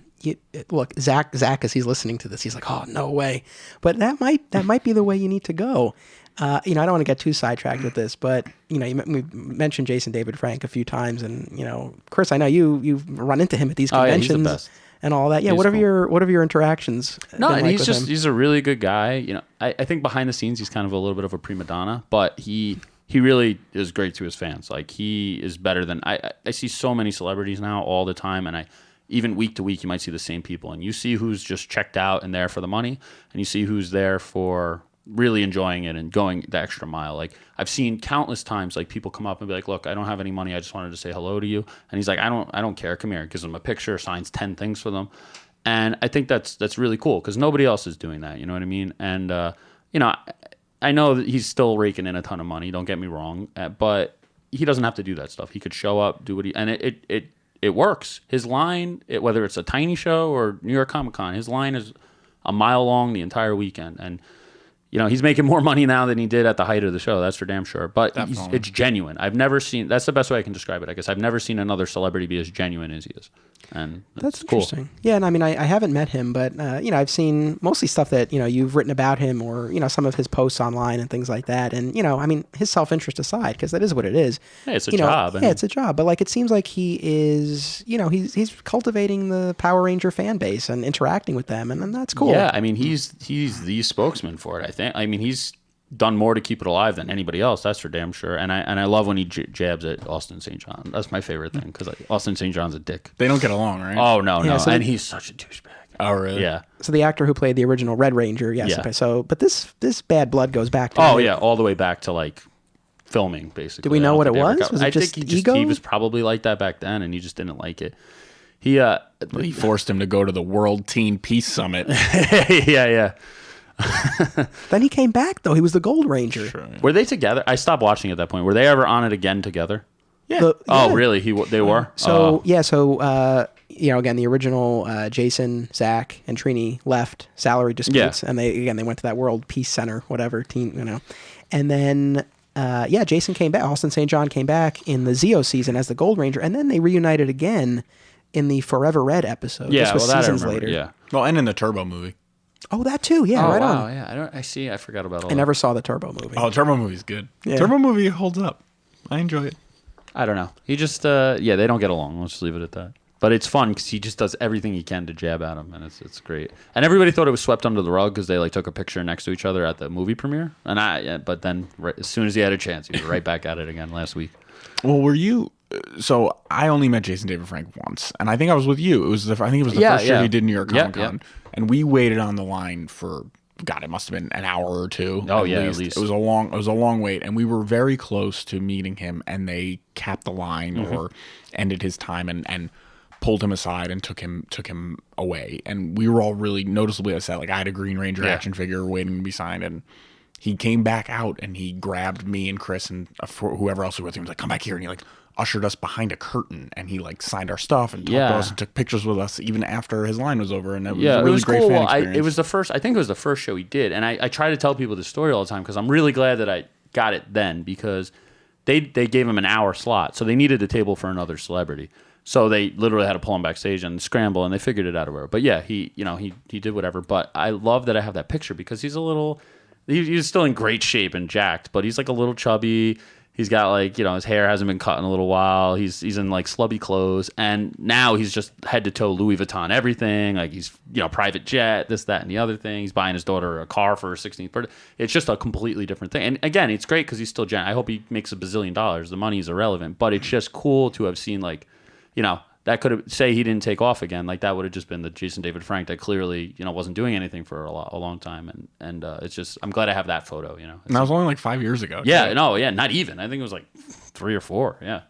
look, Zach, as he's listening to this, he's like, "Oh, no way!" But that might be the way you need to go. I don't want to get too sidetracked with this, but we mentioned Jason David Frank a few times, and Chris, I know you've run into him at these conventions. Oh, yeah, he's the best. And all that. Yeah, what have your interactions? No, and like he's a really good guy. I think behind the scenes he's kind of a little bit of a prima donna, but he really is great to his fans. Like, he is better than I see so many celebrities now all the time, and even week to week you might see the same people, and you see who's just checked out and there for the money, and you see who's there for really enjoying it and going the extra mile. Like, I've seen countless times, like, people come up and be like, "Look, I don't have any money. I just wanted to say hello to you." And he's like, I don't care. Come here. Gives them a picture, signs 10 things for them. And I think that's really cool because nobody else is doing that. You know what I mean? And, I know that he's still raking in a ton of money. Don't get me wrong. But he doesn't have to do that stuff. He could show up, do what and it works. His line, whether it's a tiny show or New York Comic Con, his line is a mile long the entire weekend. And, he's making more money now than he did at the height of the show. That's for damn sure. But it's genuine. I've never seen. That's the best way I can describe it. I guess I've never seen another celebrity be as genuine as he is, and that's cool. Interesting. Yeah, and I mean, I haven't met him, but I've seen mostly stuff that you've written about him, or some of his posts online and things like that. And I mean, his self-interest aside, because that is what it is. Hey, it's a job. Yeah, it's a job. But like, it seems like he is, he's cultivating the Power Ranger fan base and interacting with them, and that's cool. Yeah, I mean, he's the spokesman for it. I mean, he's done more to keep it alive than anybody else. That's for damn sure. And I love when he jabs at Austin St. John. That's my favorite thing because Austin St. John's a dick. They don't get along, right? Oh no, and he's such a douchebag. Oh really? Yeah. So the actor who played the original Red Ranger, yes. Yeah. Okay. So, but this bad blood goes back to. Oh yeah, all the way back to like filming, basically. Do we know what it was? Was it just ego? He was probably like that back then, and he just didn't like it. He forced him to go to the World Teen Peace Summit. yeah. Then he came back though. He was the Gold Ranger. Sure, yeah. Were they together? I stopped watching at that point. Were they ever on it again together? Yeah. Oh, really? They were. So again, the original Jason, Zach, and Trini left salary disputes, and they went to that World Peace Center, whatever team, and then Jason came back. Austin St. John came back in the Zeo season as the Gold Ranger, and then they reunited again in the Forever Red episode. Yeah, this was seasons later. Yeah. Well, and in the Turbo movie. Oh, that too. Yeah, right wow. on. Yeah, I forgot about all I never saw the Turbo movie. Oh, Turbo movie's good. Yeah. Turbo movie holds up. I enjoy it. I don't know. He just, they don't get along. Let's just leave it at that. But it's fun because he just does everything he can to jab at him, and it's great. And everybody thought it was swept under the rug because they took a picture next to each other at the movie premiere. But then as soon as he had a chance, he was right back at it again last week. Well, were you? So I only met Jason David Frank once, and I think I was with you. I think it was the first year he did New York Comic Con, and we waited on the line for. God, it must have been an hour or two. Oh yeah, at least it was a long wait, and we were very close to meeting him, and they capped the line or ended his time and pulled him aside and took him away, and we were all really noticeably upset. Like, I had a Green Ranger action figure waiting to be signed, and he came back out and he grabbed me and Chris and whoever else was with him. He was like, "Come back here," and he ushered us behind a curtain, and he signed our stuff and talked to us and took pictures with us even after his line was over, and it was a really great cool. fan experience. It was the first. I think it was the first show he did, and I try to tell people this story all the time because I'm really glad that I got it then because they gave him an hour slot, so they needed a table for another celebrity, so they literally had to pull him backstage and scramble, and they figured it out or whatever. But yeah, he did whatever. But I love that I have that picture because he's he's still in great shape and jacked, but he's a little chubby. He's got his hair hasn't been cut in a little while. He's in slubby clothes, and now he's just head to toe Louis Vuitton everything. He's private jet, this, that, and the other thing. He's buying his daughter a car for her 16th birthday. It's just a completely different thing. And again, it's great because he's still I hope he makes $1 bazillion. The money is irrelevant, but it's just cool to have seen that that could have say he didn't take off again. Like that would have just been the Jason David Frank that clearly wasn't doing anything for a long time. And it's just I'm glad I have that photo. And that was only like 5 years ago. Yeah, not even. I think it was like 3 or 4. Yeah,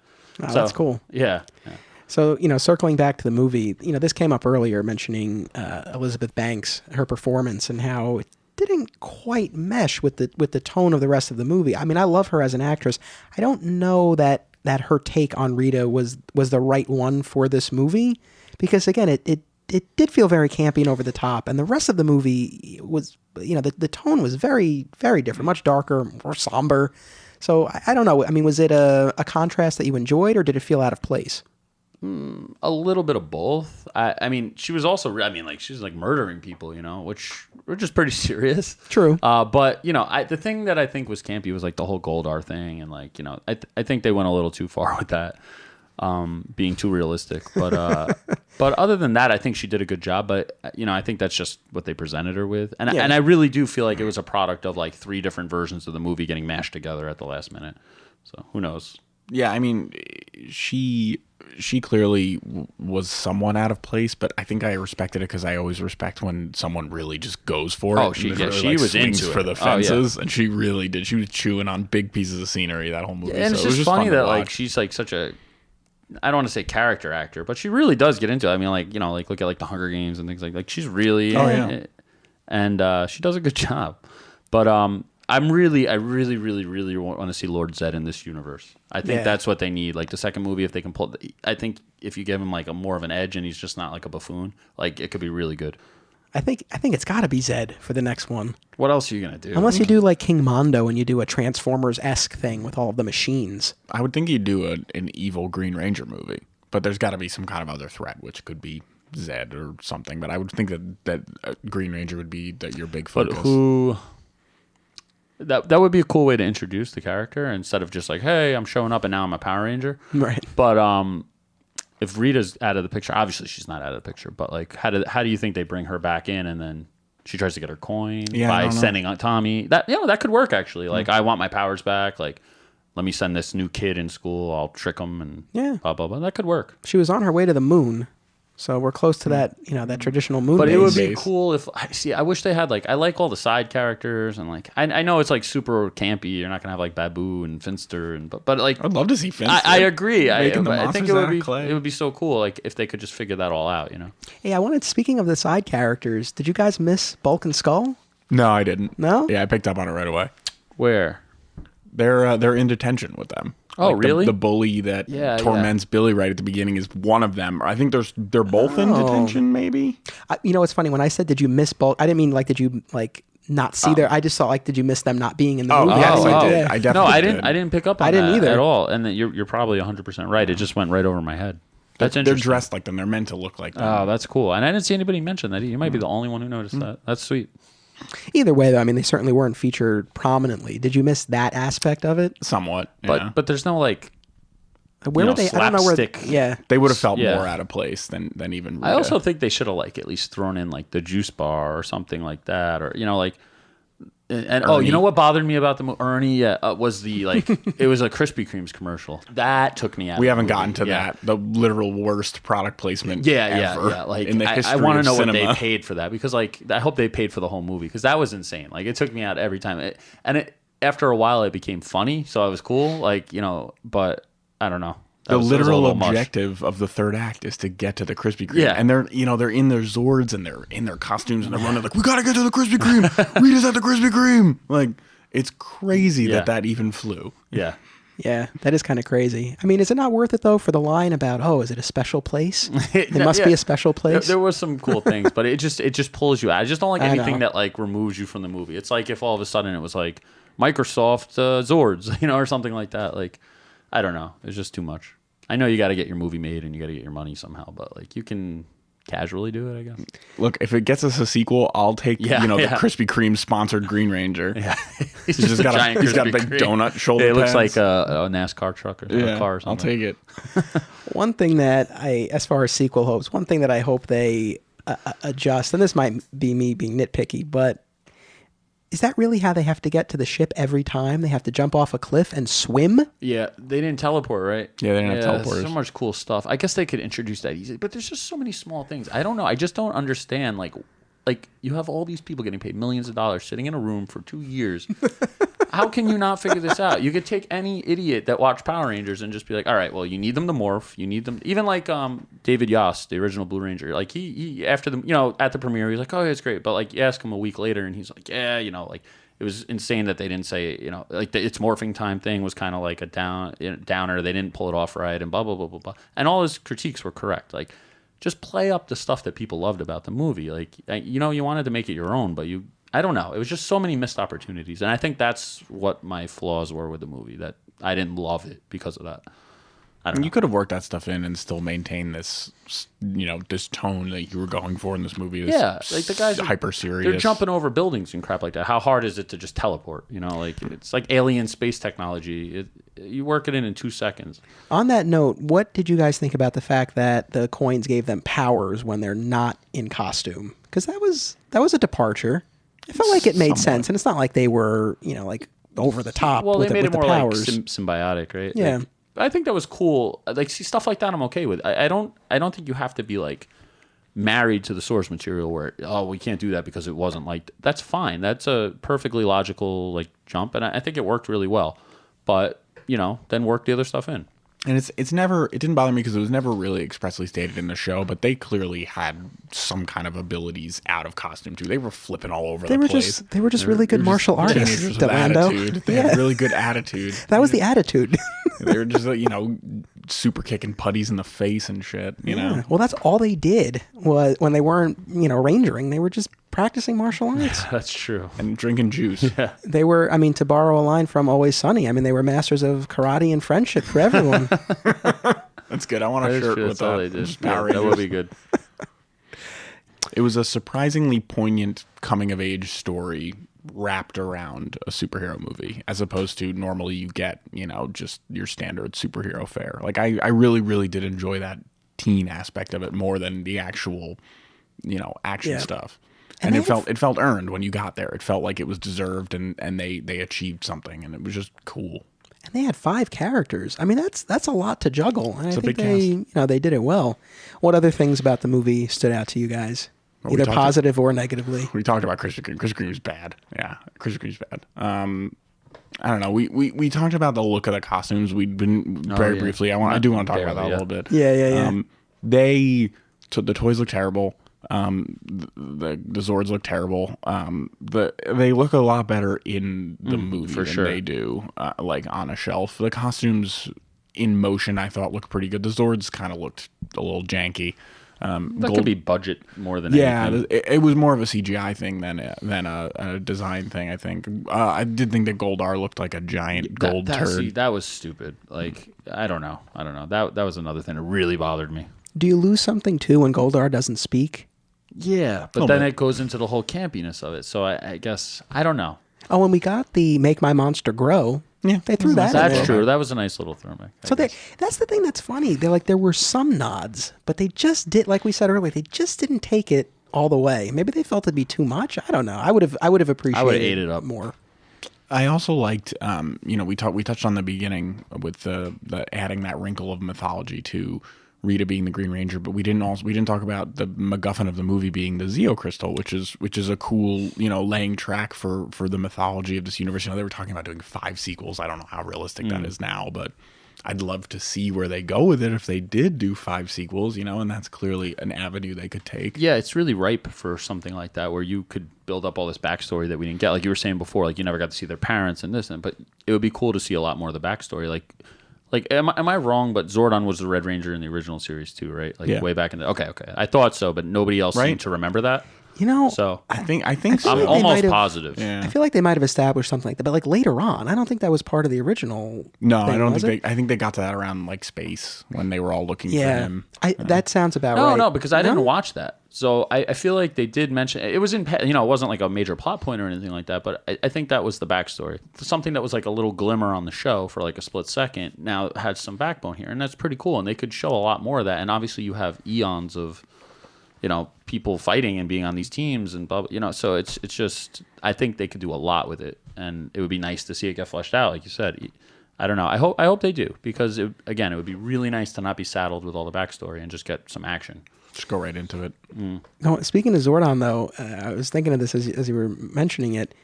oh, that's cool. Yeah. So, circling back to the movie, this came up earlier, mentioning Elizabeth Banks, her performance, and how it didn't quite mesh with the tone of the rest of the movie. I mean, I love her as an actress. I don't know that her take on Rita was the right one for this movie, because again, it did feel very campy and over the top, and the rest of the movie was, the tone was very, very different, much darker, more somber. So I don't know. I mean, was it a contrast that you enjoyed, or did it feel out of place? A little bit of both. I mean, she was also, she was like murdering people, which is pretty serious. True. But, the thing that I think was campy was like the whole Goldar thing. And like, I think they went a little too far with that, being too realistic. But but other than that, I think she did a good job. But, I think that's just what they presented her with. And, and I really do feel like it was a product of like 3 different versions of the movie getting mashed together at the last minute. So who knows? Yeah, I mean, she clearly was somewhat out of place, but I think I respected it because I always respect when someone really just goes for it. Oh, she was into for the fences, and she really did. She was chewing on big pieces of scenery that whole movie. And so it's just funny that like watch. she's like such a, I don't want to say character actor, but she really does get into it. I mean, like look at like the Hunger Games and things like she's really, and she does a good job. But I really want to see Lord Zed in this universe. I think that's what they need. Like the second movie, if they can pull, I think if you give him like a more of an edge and he's just not like a buffoon, like it could be really good. I think it's got to be Zed for the next one. What else are you gonna do? Unless you do like King Mondo and you do a Transformers-esque thing with all of the machines. I would think you'd do an evil Green Ranger movie, but there's got to be some kind of other threat, which could be Zed or something. But I would think that Green Ranger would be your big focus. But who? That would be a cool way to introduce the character instead of just like, hey, I'm showing up and now I'm a Power Ranger. Right. But if Rita's out of the picture, obviously she's not out of the picture. But like, how do you think they bring her back in and then she tries to get her coin by sending on Tommy? That could work actually. Like, I want my powers back. Like, let me send this new kid in school. I'll trick him and blah blah blah. That could work. She was on her way to the moon. So we're close to that, that traditional moon. But it would be cool if I wish they had like I like all the side characters and like I know it's like super campy. You're not gonna have like Babu and Finster and but like I'd love to see Finster. I agree. I think it would be so cool like if they could just figure that all out. Hey, speaking of the side characters, did you guys miss Bulk and Skull? No, I didn't. No? Yeah, I picked up on it right away. Where? They're in detention with them. Oh, like really? The bully that torments Billy right at the beginning is one of them. I think they're both in detention, maybe. It's funny when I said, "Did you miss Bulk?" I didn't mean like, "Did you like not see there?" I just saw like, "Did you miss them not being in the movie?" Yes, I did. Yeah. I definitely did. I didn't pick up on I didn't that either at all. And you're probably 100% right. It just went right over my head. That's interesting. They're dressed like them. They're meant to look like them. Oh, that's cool. And I didn't see anybody mention that. You might be the only one who noticed that. That's sweet. Either way, though, I mean, they certainly weren't featured prominently. Did you miss that aspect of it? Somewhat, yeah. But there's no like. Where were they? I don't know where. Yeah, they would have felt more out of place than even. Rita. I also think they should have like at least thrown in like the juice bar or something like that, or like. And you know what bothered me about the Ernie? Was the like it was a Krispy Kreme's commercial that took me out. We haven't gotten to that. The literal worst product placement. Yeah. Like in the history I want to know cinema. what they paid for that because like I hope they paid for the whole movie because that was insane. Like it took me out every time. After a while it became funny, so I was cool. Like but I don't know. The literal objective of the third act is to get to the Krispy Kreme. Yeah. And they're in their Zords and they're in their costumes and they're running like, we gotta get to the Krispy Kreme. Rita's at the Krispy Kreme. Like, it's crazy that even flew. Yeah. Yeah, that is kind of crazy. I mean, is it not worth it though for the line about, is it a special place? It must be a special place. There was some cool things, but it just pulls you out. I just don't like anything that like removes you from the movie. It's like if all of a sudden it was like Microsoft Zords, or something like that. Like, I don't know. It's just too much. I know you got to get your movie made and you got to get your money somehow, but like you can casually do it, I guess. Look, if it gets us a sequel, I'll take the Krispy Kreme sponsored Green Ranger. Yeah, he's got the donut shoulder. It looks pads. like a NASCAR truck or a car or something. I'll take it. One thing that as far as sequel hopes, one thing that I hope they adjust, and this might be me being nitpicky, but is that really how they have to get to the ship every time? They have to jump off a cliff and swim? Yeah, they didn't teleport, right? Yeah, they didn't have teleporters. So much cool stuff. I guess they could introduce that easily, but there's just so many small things. I don't know. I just don't understand. Like you have all these people getting paid millions of dollars sitting in a room for 2 years. How can you not figure this out? You could take any idiot that watched Power Rangers and just be like, all right, well, you need them to morph. You need them. Even like David Yost, the original Blue Ranger. Like he after the, at the premiere, he's like, oh, yeah, it's great. But like you ask him a week later and he's like, yeah, like it was insane that they didn't say, like it's morphing time thing was kind of like a downer. They didn't pull it off right and blah, blah, blah, blah, blah. And all his critiques were correct. Like, just play up the stuff that people loved about the movie. Like, you wanted to make it your own, but I don't know. It was just so many missed opportunities. And I think that's what my flaws were with the movie, that I didn't love it because of that. I don't know. You could have worked that stuff in and still maintain this, this tone that you were going for in this movie. Like the guys hyper serious. They're jumping over buildings and crap like that. How hard is it to just teleport? Like it's like alien space technology. You work it in 2 seconds. On that note, what did you guys think about the fact that the coins gave them powers when they're not in costume? Because that was a departure. It felt like it made sense, and it's not like they were, like over the top. Well, with they made it the more powers. like symbiotic, right? Yeah. Like, I think that was cool. Like, see, stuff like that I'm okay with. I don't think you have to be like married to the source material where we can't do that because it wasn't like that's fine. That's a perfectly logical like jump, and I think it worked really well. But then work the other stuff in. And it didn't bother me because it was never really expressly stated in the show, but they clearly had some kind of abilities out of costume too. They were flipping all over the place. They were just really good martial artists. Teenagers with attitude. They had really good attitude. That was the attitude. They were just super kicking putties in the face and shit. You know. Well, that's all they did was when they weren't rangering. They were just practicing martial arts. That's true. And drinking juice. Yeah. They were, to borrow a line from Always Sunny, they were masters of karate and friendship for everyone. That's good. I want a shirt with all that. They did. That would be good. It was a surprisingly poignant coming-of-age story wrapped around a superhero movie, as opposed to normally you get, just your standard superhero fare. Like, I really, really did enjoy that teen aspect of it more than the actual, action stuff. And it felt earned when you got there. It felt like it was deserved, and they achieved something, and it was just cool. And they had 5 characters. That's a lot to juggle. And it's I think they did it well. What other things about the movie stood out to you guys? Well, either positive or negatively? We talked about Krispy Kreme. Krispy Kreme's bad. Yeah, Krispy Kreme's bad. I don't know. We talked about the look of the costumes. We'd been very briefly. I do want to talk about that a little bit. Yeah. The toys look terrible. The Zords look terrible. They look a lot better in the movie than they do like on a shelf. The costumes in motion I thought looked pretty good. The Zords kind of looked a little janky. That could be budget more than anything. It was more of a CGI thing than a design thing, I think. I did think that Goldar looked like a giant gold turd. See, that was stupid. Like, I don't know. That was another thing that really bothered me. Do you lose something too when Goldar doesn't speak? Yeah, but then it goes into the whole campiness of it. So I guess, I don't know. Oh, when we got the Make My Monster Grow, they threw that in there. That's true. That was a nice little throwback. So that's the thing that's funny. There were some nods, but they just did, like we said earlier, they just didn't take it all the way. Maybe they felt it'd be too much. I don't know. I would have appreciated. I would have ate it up more. I also liked, we touched on the beginning with the adding that wrinkle of mythology to Rita being the Green Ranger, but we didn't talk about the MacGuffin of the movie being the Zeo Crystal, which is a cool, laying track for the mythology of this universe. They were talking about doing 5 sequels. I don't know how realistic that is now, but I'd love to see where they go with it if they did do 5 sequels, and that's clearly an avenue they could take. Yeah, it's really ripe for something like that where you could build up all this backstory that we didn't get. Like you were saying before, like you never got to see their parents and this, but it would be cool to see a lot more of the backstory. Like, am I wrong? But Zordon was the Red Ranger in the original series too, right? Like way back in the. Okay. I thought so, but nobody else seemed to remember that. So I think so. I'm almost positive. Yeah. I feel like they might have established something like that, but like later on, I don't think that was part of the original. No, thing, I don't think I think they got to that around like space when they were all looking for him. That sounds about right. No, because I didn't watch that. So I feel like they did mention it was in it wasn't like a major plot point or anything like that, but I think that was the backstory. Something that was like a little glimmer on the show for like a split second now had some backbone here, and that's pretty cool. And they could show a lot more of that. And obviously you have eons of people fighting and being on these teams and blah, so it's just, I think they could do a lot with it, and it would be nice to see it get fleshed out, like you said. I don't know. I hope they do, because it would be really nice to not be saddled with all the backstory and just get some action. Just go right into it. No, speaking of Zordon, though, I was thinking of this as you were mentioning it,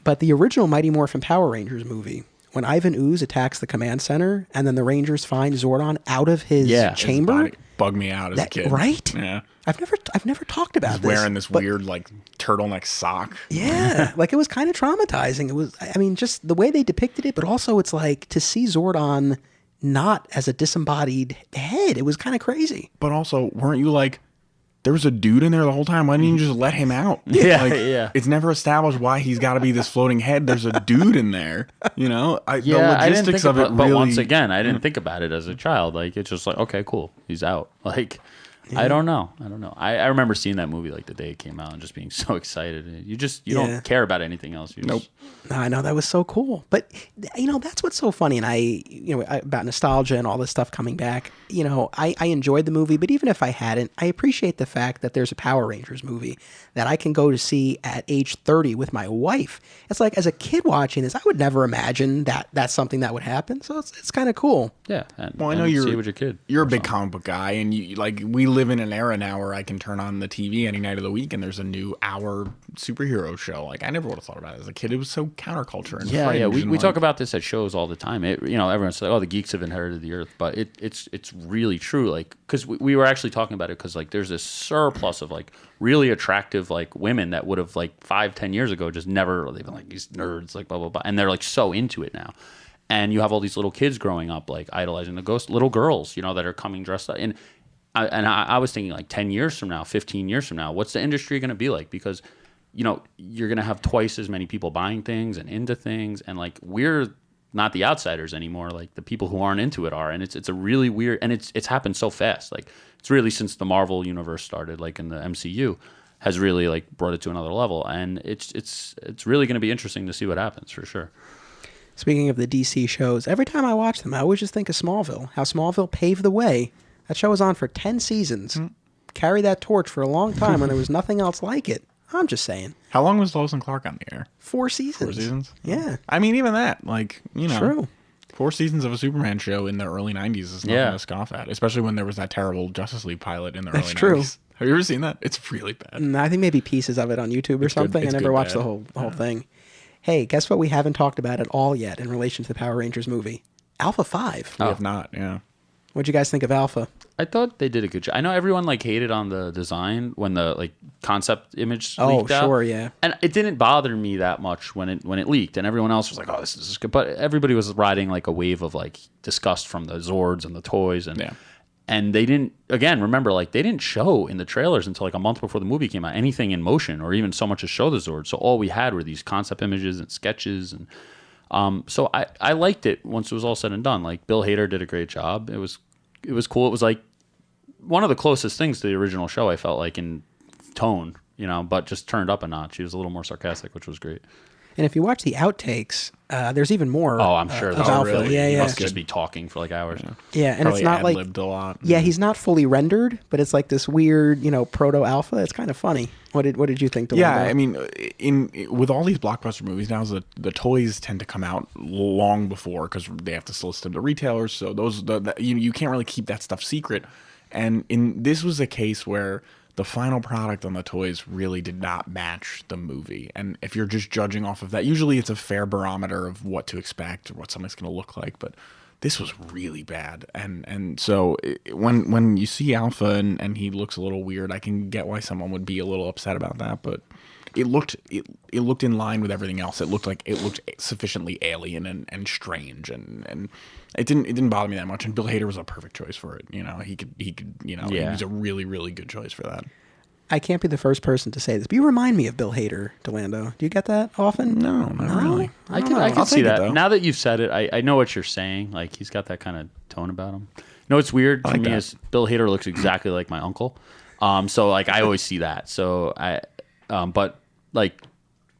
but the original Mighty Morphin Power Rangers movie, when Ivan Ooze attacks the command center and then the Rangers find Zordon out of his chamber, bugged me out as a kid. Right? Yeah. I've never talked about this. Wearing this weird like turtleneck sock. Yeah, like it was kind of traumatizing. It was, I mean, just the way they depicted it, but also it's like to see Zordon not as a disembodied head. It was kind of crazy. But also, weren't you like, there was a dude in there the whole time? Why didn't you just let him out? Yeah, like, it's never established why he's got to be this floating head. There's a dude in there, the logistics of it really... But once again, I didn't think about it as a child. Like, it's just like, okay, cool, he's out. Like, I don't know. I remember seeing that movie like the day it came out and just being so excited. You don't care about anything else. Nope. No, I know, that was so cool. But, that's what's so funny. And about nostalgia and all this stuff coming back, I enjoyed the movie, but even if I hadn't, I appreciate the fact that there's a Power Rangers movie that I can go to see at age 30 with my wife. It's like, as a kid watching this, I would never imagine that that's something that would happen. So it's kind of cool. Yeah. Well, I know see it with your kid. You're a big comic book guy, and we live in an era now where I can turn on the TV any night of the week and there's a new hour superhero show. Like, I never would have thought about it as a kid. It was so counterculture and fringe. We talk about this at shows all the time. Everyone's like, oh, the geeks have inherited the earth, but it's really true. Like, because we were actually talking about it, because like there's this surplus of like really attractive like women that would have like 5-10 years ago just never, they've been like these nerds, like blah blah blah, and they're like so into it now. And you have all these little kids growing up like idolizing the ghost, little girls, that are coming dressed up. And I was thinking like 10 years from now, 15 years from now, what's the industry going to be like? Because, you're going to have twice as many people buying things and into things. And like, we're not the outsiders anymore. Like, the people who aren't into it are. And it's a really weird, and it's happened so fast. Like, it's really since the Marvel universe started, like in the MCU, has really like brought it to another level. And it's really going to be interesting to see what happens, for sure. Speaking of the DC shows, every time I watch them, I always just think of Smallville, how Smallville paved the way. That show was on for 10 seasons. Carried that torch for a long time when there was nothing else like it. I'm just saying. How long was Lois and Clark on the air? 4 seasons. 4 seasons? Yeah. I mean, even that, like, True. 4 seasons of a Superman show in the early 90s is nothing to scoff at, especially when there was that terrible Justice League pilot in the early 90s. That's true. Have you ever seen that? It's really bad. I think maybe pieces of it on YouTube or something. I never watched the whole thing. Hey, guess what we haven't talked about at all yet in relation to the Power Rangers movie? Alpha 5. We have not, yeah. What'd you guys think of Alpha? I thought they did a good job. I know everyone like hated on the design when the like concept image leaked out. Oh, sure, yeah. And it didn't bother me that much when it leaked, and everyone else was like, "Oh, this is good." But everybody was riding like a wave of like disgust from the Zords and the toys, and they didn't. Again, remember, like they didn't show in the trailers until like a month before the movie came out anything in motion or even so much as show the Zords. So all we had were these concept images and sketches, and so I liked it once it was all said and done. Like Bill Hader did a great job. It was cool. It was like one of the closest things to the original show, I felt like, in tone, but just turned up a notch. He was a little more sarcastic, which was great. And if you watch the outtakes, there's even more. Oh, I'm sure. Of Alpha. Really? Yeah, He yeah. must just be talking for like hours. Yeah, and Probably it's not like ad-libbed a lot. Yeah, he's not fully rendered, but it's like this weird, proto alpha. It's kind of funny. What did you think? Yeah, I mean, with all these blockbuster movies now, the toys tend to come out long before because they have to solicit them to retailers. So you can't really keep that stuff secret. And this was a case where the final product on the toys really did not match the movie. And if you're just judging off of that, usually it's a fair barometer of what to expect or what something's going to look like. But this was really bad. And so when you see Alpha and he looks a little weird, I can get why someone would be a little upset about that. But it looked in line with everything else. It looked sufficiently alien and strange, and it didn't bother me that much. And Bill Hader was a perfect choice for it. He could he was a really, really good choice for that. I can't be the first person to say this, but you remind me of Bill Hader, Delando. Do you get that often? No, not really. I can see that. Now that you've said it, I know what you're saying. Like, he's got that kind of tone about him. What's weird to me is Bill Hader looks exactly like my uncle. So like I always see that. So but like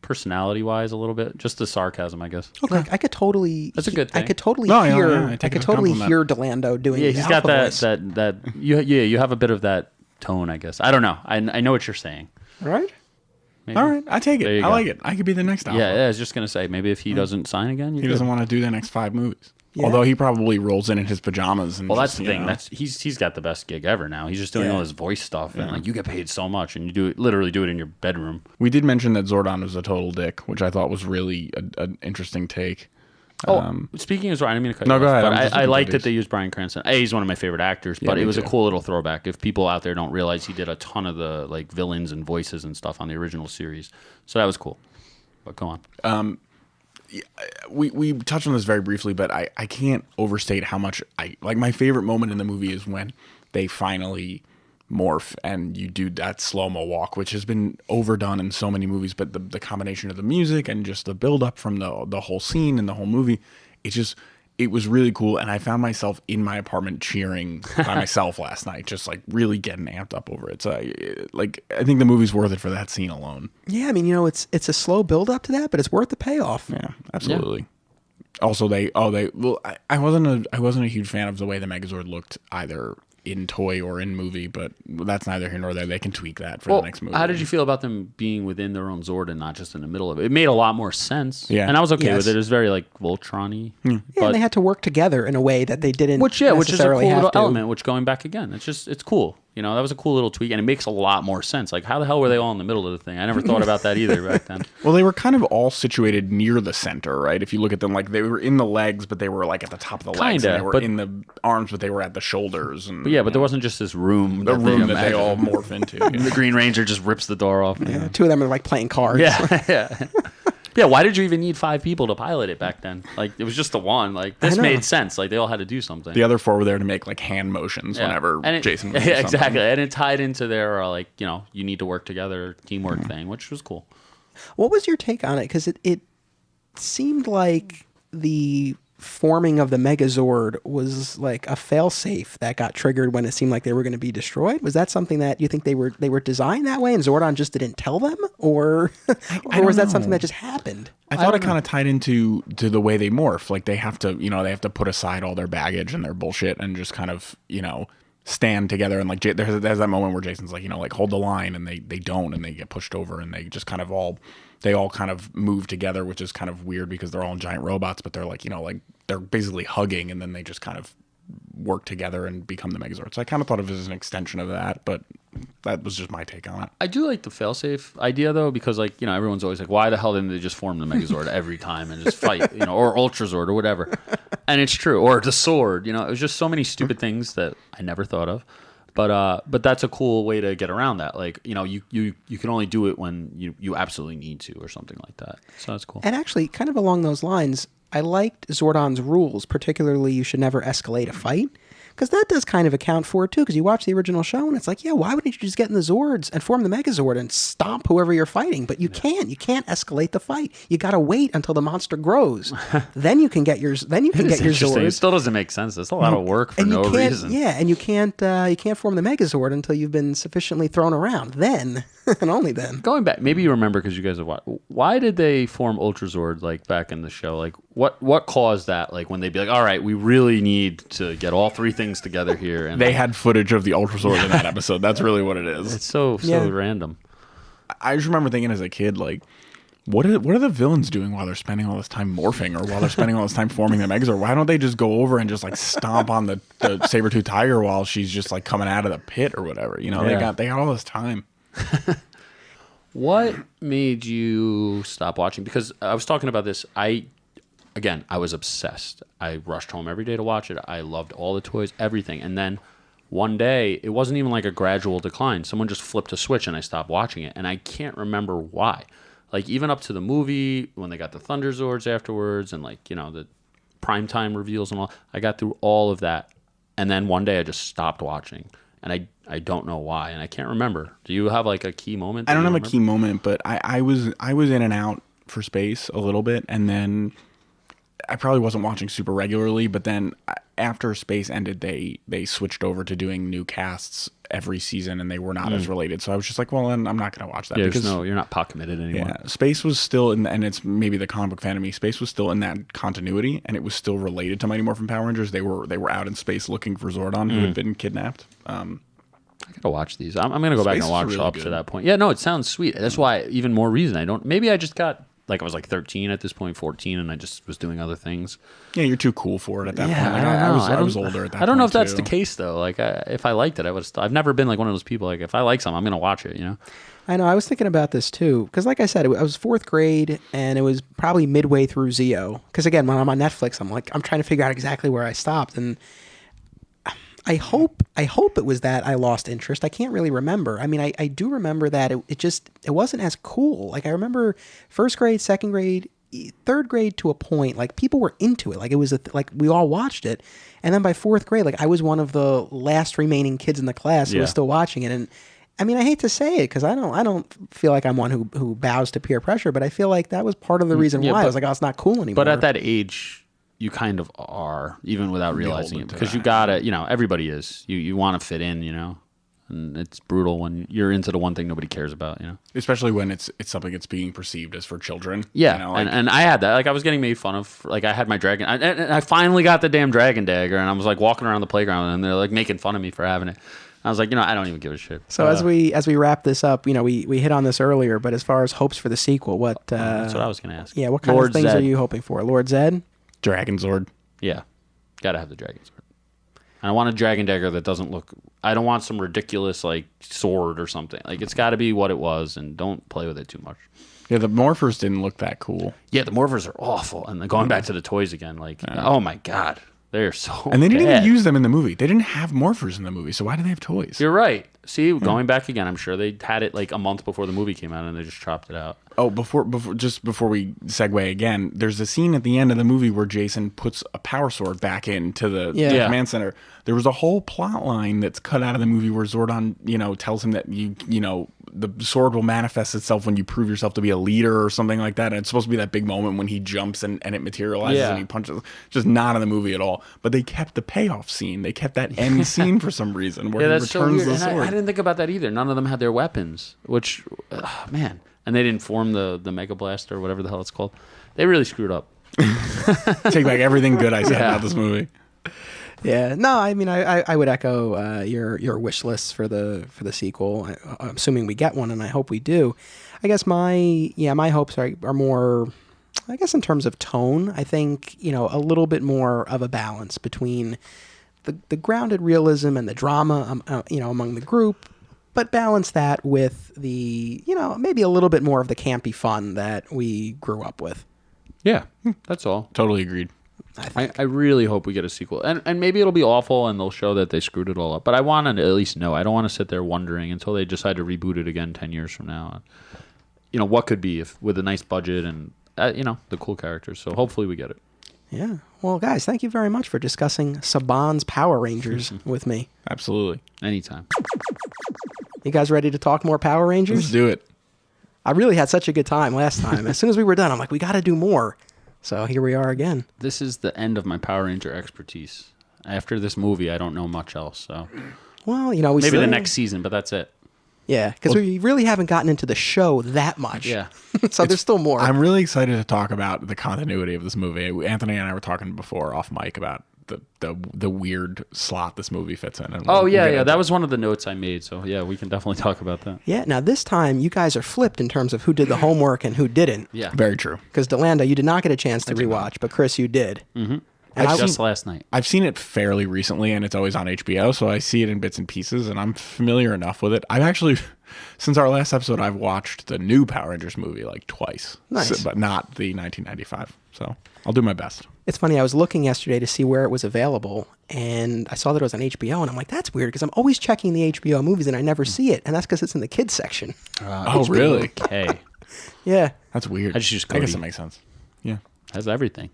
personality-wise, a little bit, just the sarcasm, I guess. Okay. Like I could totally. That's a good thing. I could totally hear. I could totally hear Delando doing. Yeah, he's got that. You have a bit of that tone, I guess. I don't know. I know what you're saying. Right? Maybe. All right, I take it. I go. like it. I could be the next Alpha. Yeah, I was just going to say, maybe if he doesn't sign again, He doesn't want to do the next 5 movies. Yeah. Although he probably rolls in his pajamas. And Well, that's just, the you thing. know. That's he's got the best gig ever now. He's just doing Yeah. all his voice stuff, and like you get paid so much, and you literally do it in your bedroom. We did mention that Zordon was a total dick, which I thought was really an interesting take. Speaking of Zordon, I didn't mean to cut No, you go off, ahead. I'm but just I looking like for that these. they used Bryan Cranston. He's one of my favorite actors, but me it was a too. cool little throwback. If people out there don't realize, he did a ton of the like villains and voices and stuff on the original series, so that was cool. But go on. We touched on this very briefly, but I can't overstate how much I like. My favorite moment in the movie is when they finally morph and you do that slow-mo walk, which has been overdone in so many movies, but the combination of the music and just the build-up from the whole scene and the whole movie, it was really cool. And I found myself in my apartment cheering by myself last night, just like really getting amped up over it. So I think the movie's worth it for that scene alone. Yeah, I mean, it's a slow build up to that, but it's worth the payoff. Yeah, absolutely. Also, I wasn't a huge fan of the way the Megazord looked either in toy or in movie, but that's neither here nor there. They can tweak that for the next movie. How did you feel about them being within their own Zord and not just in the middle of it? It made a lot more sense. Yeah. And I was okay Yes. with it. It was very like Voltron-y. Yeah, and they had to work together in a way that they didn't Which is a cool necessarily have little to. element, which going back again, it's cool. You know, that was a cool little tweak, and it makes a lot more sense. Like, how the hell were they all in the middle of the thing? I never thought about that either back then. Well, they were kind of all situated near the center, right? If you look at them, like they were in the legs, but they were like at the top of the legs. Kinda, And they were but- in the arms, but they were at the shoulders. And But yeah, but there wasn't just this room. the room that they imagine. all morph into. The Yeah. Green Ranger just rips the door off. Yeah, two of them are like playing cards. Yeah, yeah. Yeah, why did you even need 5 people to pilot it back then? Like, it was just the one. Like, this know. made sense. Like, they all had to do something. The other 4 were there to make like hand motions Yeah. whenever And it- Jason was yeah, doing something. exactly. And it tied into their, like, you know, you need to work together, teamwork thing, which was cool. What was your take on it? Because it seemed like the forming of the Megazord was like a failsafe that got triggered when it seemed like they were going to be destroyed. Was that something that you think they were designed that way and Zordon just didn't tell them, or or was that something that just happened? I thought it kind of tied into the way they morph. Like they have to put aside all their baggage and their bullshit and just kind of, stand together. And like there's that moment where Jason's like, like hold the line, and they don't, and they get pushed over, and they just kind of all kind of move together, which is kind of weird because they're all giant robots, but they're like, like they're basically hugging, and then they just kind of work together and become the Megazord. So I kind of thought of it as an extension of that, but that was just my take on it. I do like the failsafe idea, though, because, like, everyone's always like, why the hell didn't they just form the Megazord every time and just fight, or Ultrazord or whatever? And it's true. Or the sword, it was just so many stupid things that I never thought of. But that's a cool way to get around that. Like, you can only do it when you absolutely need to or something like that. So that's cool. And actually, kind of along those lines, I liked Zordon's rules, particularly you should never escalate a fight. Because that does kind of account for it, too. Because you watch the original show, and it's like, yeah, why wouldn't you just get in the Zords and form the Megazord and stomp whoever you're fighting? But you can't. You can't escalate the fight. You got to wait until the monster grows. Then you can get your Interesting. It Zords. still doesn't make sense. It's a lot of work for And no you can't, reason. yeah, and you can't form the Megazord until you've been sufficiently thrown around. Then, and only then. Going back, maybe you remember because you guys have watched. Why did they form Ultrazord like back in the show? Like, what caused that? Like when they'd be like, all right, we really need to get all 3 things together here. And They had footage of the Ultrazord in that episode. That's really what it is. it's so Yeah. random. I just remember thinking as a kid, like, what are the villains doing while they're spending all this time morphing, or while they're spending all this time forming the Megazord? Why don't they just go over and just like stomp on the saber-tooth tiger while she's just like coming out of the pit or whatever? They got all this time. What made you stop watching? Because I was talking about this. I was obsessed. I rushed home every day to watch it. I loved all the toys, everything. And then one day, it wasn't even like a gradual decline. Someone just flipped a switch and I stopped watching it. And I can't remember why. Like, even up to the movie, when they got the Thunder Zords afterwards and, like, the primetime reveals and all, I got through all of that. And then one day I just stopped watching. And I don't know why, and I can't remember. Do you have like a key moment? I don't have a key moment, but I was in and out for space a little bit, and then I probably wasn't watching super regularly. But then after space ended, they switched over to doing new casts every season, and they were not as related. So I was just like, well, then I'm not going to watch that. Yeah, because you're not pot committed anymore. Yeah, space was still in, and it's maybe the comic book fan of me. Space was still in that continuity, and it was still related to Mighty Morphin Power Rangers. They were out in space looking for Zordon, who had been kidnapped. I gotta watch these. I'm gonna go back and watch up to that point. Yeah, no, it sounds sweet. That's why even more reason I don't. Maybe I just got like I was like 13 at this point, 14, and I just was doing other things. Yeah, you're too cool for it at that point. Like, I don't know. I was older at that point. I don't know if that's the case though. Like if I liked it, I would. I've never been like one of those people. Like if I like something, I'm gonna watch it. You know. I know. I was thinking about this too because, like I said, I was 4th grade, and it was probably midway through Zeo. Because again, when I'm on Netflix, I'm trying to figure out exactly where I stopped, and I hope it was that I lost interest. I can't really remember. I mean, I do remember that it wasn't as cool. Like I remember 1st grade, 2nd grade, 3rd grade to a point. Like people were into it. Like it was like we all watched it, and then by 4th grade, like I was one of the last remaining kids in the class who was still watching it. And I mean, I hate to say it because I don't feel like I'm one who bows to peer pressure, but I feel like that was part of the reason why I was like, oh, it's not cool anymore. But at that age, you kind of are, even without realizing it, because you gotta, everybody is. You want to fit in, and it's brutal when you're into the one thing nobody cares about, Especially when it's something that's being perceived as for children. Yeah, and I had that. Like I was getting made fun of. Like I had my dragon. And I finally got the damn dragon dagger, and I was like walking around the playground, and they're like making fun of me for having it. I was like, I don't even give a shit. So as we wrap this up, we hit on this earlier, but as far as hopes for the sequel, what? That's what I was going to ask. Yeah, what kind of things are you hoping for? Lord Zed? Dragon Zord. Yeah, gotta have the dragon sword. And I want a dragon dagger that doesn't look. I don't want some ridiculous like sword or something. Like it's got to be what it was, and don't play with it too much. Yeah, the morphers didn't look that cool. Yeah, the morphers are awful. And then going back to the toys again, like oh my god. They're so And they didn't bad. even use them in the movie. They didn't have morphers in the movie, so why do they have toys? You're right. See, going back again, I'm sure they had it like a month before the movie came out, and they just chopped it out. Oh, before we segue again, there's a scene at the end of the movie where Jason puts a power sword back into the command center. There was a whole plot line that's cut out of the movie where Zordon, tells him that the sword will manifest itself when you prove yourself to be a leader or something like that. And it's supposed to be that big moment when he jumps and it materializes and he punches. Just not in the movie at all. But they kept the payoff scene. They kept that end scene for some reason where he returns the sword. I didn't think about that either. None of them had their weapons, which, man. And they didn't form the Mega Blaster or whatever the hell it's called. They really screwed up. Take back everything good I said about this movie. Yeah, no, I mean, I would echo your wish list for the sequel. I'm assuming we get one, and I hope we do. I guess my hopes are more, I guess in terms of tone. I think a little bit more of a balance between the grounded realism and the drama, among the group, but balance that with the maybe a little bit more of the campy fun that we grew up with. Yeah, that's all. Totally agreed. I really hope we get a sequel. And maybe it'll be awful and they'll show that they screwed it all up. But I want to at least know. I don't want to sit there wondering until they decide to reboot it again 10 years from now. What could be if with a nice budget and, the cool characters. So hopefully we get it. Yeah. Well, guys, thank you very much for discussing Saban's Power Rangers with me. Absolutely. Anytime. You guys ready to talk more Power Rangers? Let's do it. I really had such a good time last time. As soon as we were done, I'm like, we got to do more. So here we are again. This is the end of my Power Ranger expertise. After this movie, I don't know much else. So, well, we maybe still, the next season, but that's it. Yeah, because we really haven't gotten into the show that much. Yeah, so there's still more. I'm really excited to talk about the continuity of this movie. Anthony and I were talking before off mic about the weird slot this movie fits in. And we'll that was one of the notes I made. So yeah, we can definitely talk about that. Yeah. Now this time you guys are flipped in terms of who did the homework and who didn't. Yeah, very true. Because Delanda, you did not get a chance to rewatch, but Chris, you did. Mm-hmm. And just last night. I've seen it fairly recently, and it's always on HBO, so I see it in bits and pieces, and I'm familiar enough with it. I've actually, since our last episode, I've watched the new Power Rangers movie like twice. Nice. But not the 1995. So I'll do my best. It's funny, I was looking yesterday to see where it was available, and I saw that it was on HBO, and I'm like, that's weird, because I'm always checking the HBO movies, and I never see it, and that's because it's in the kids section. Oh, really? Okay. Yeah. That's weird. I guess that makes sense. Yeah. Has everything.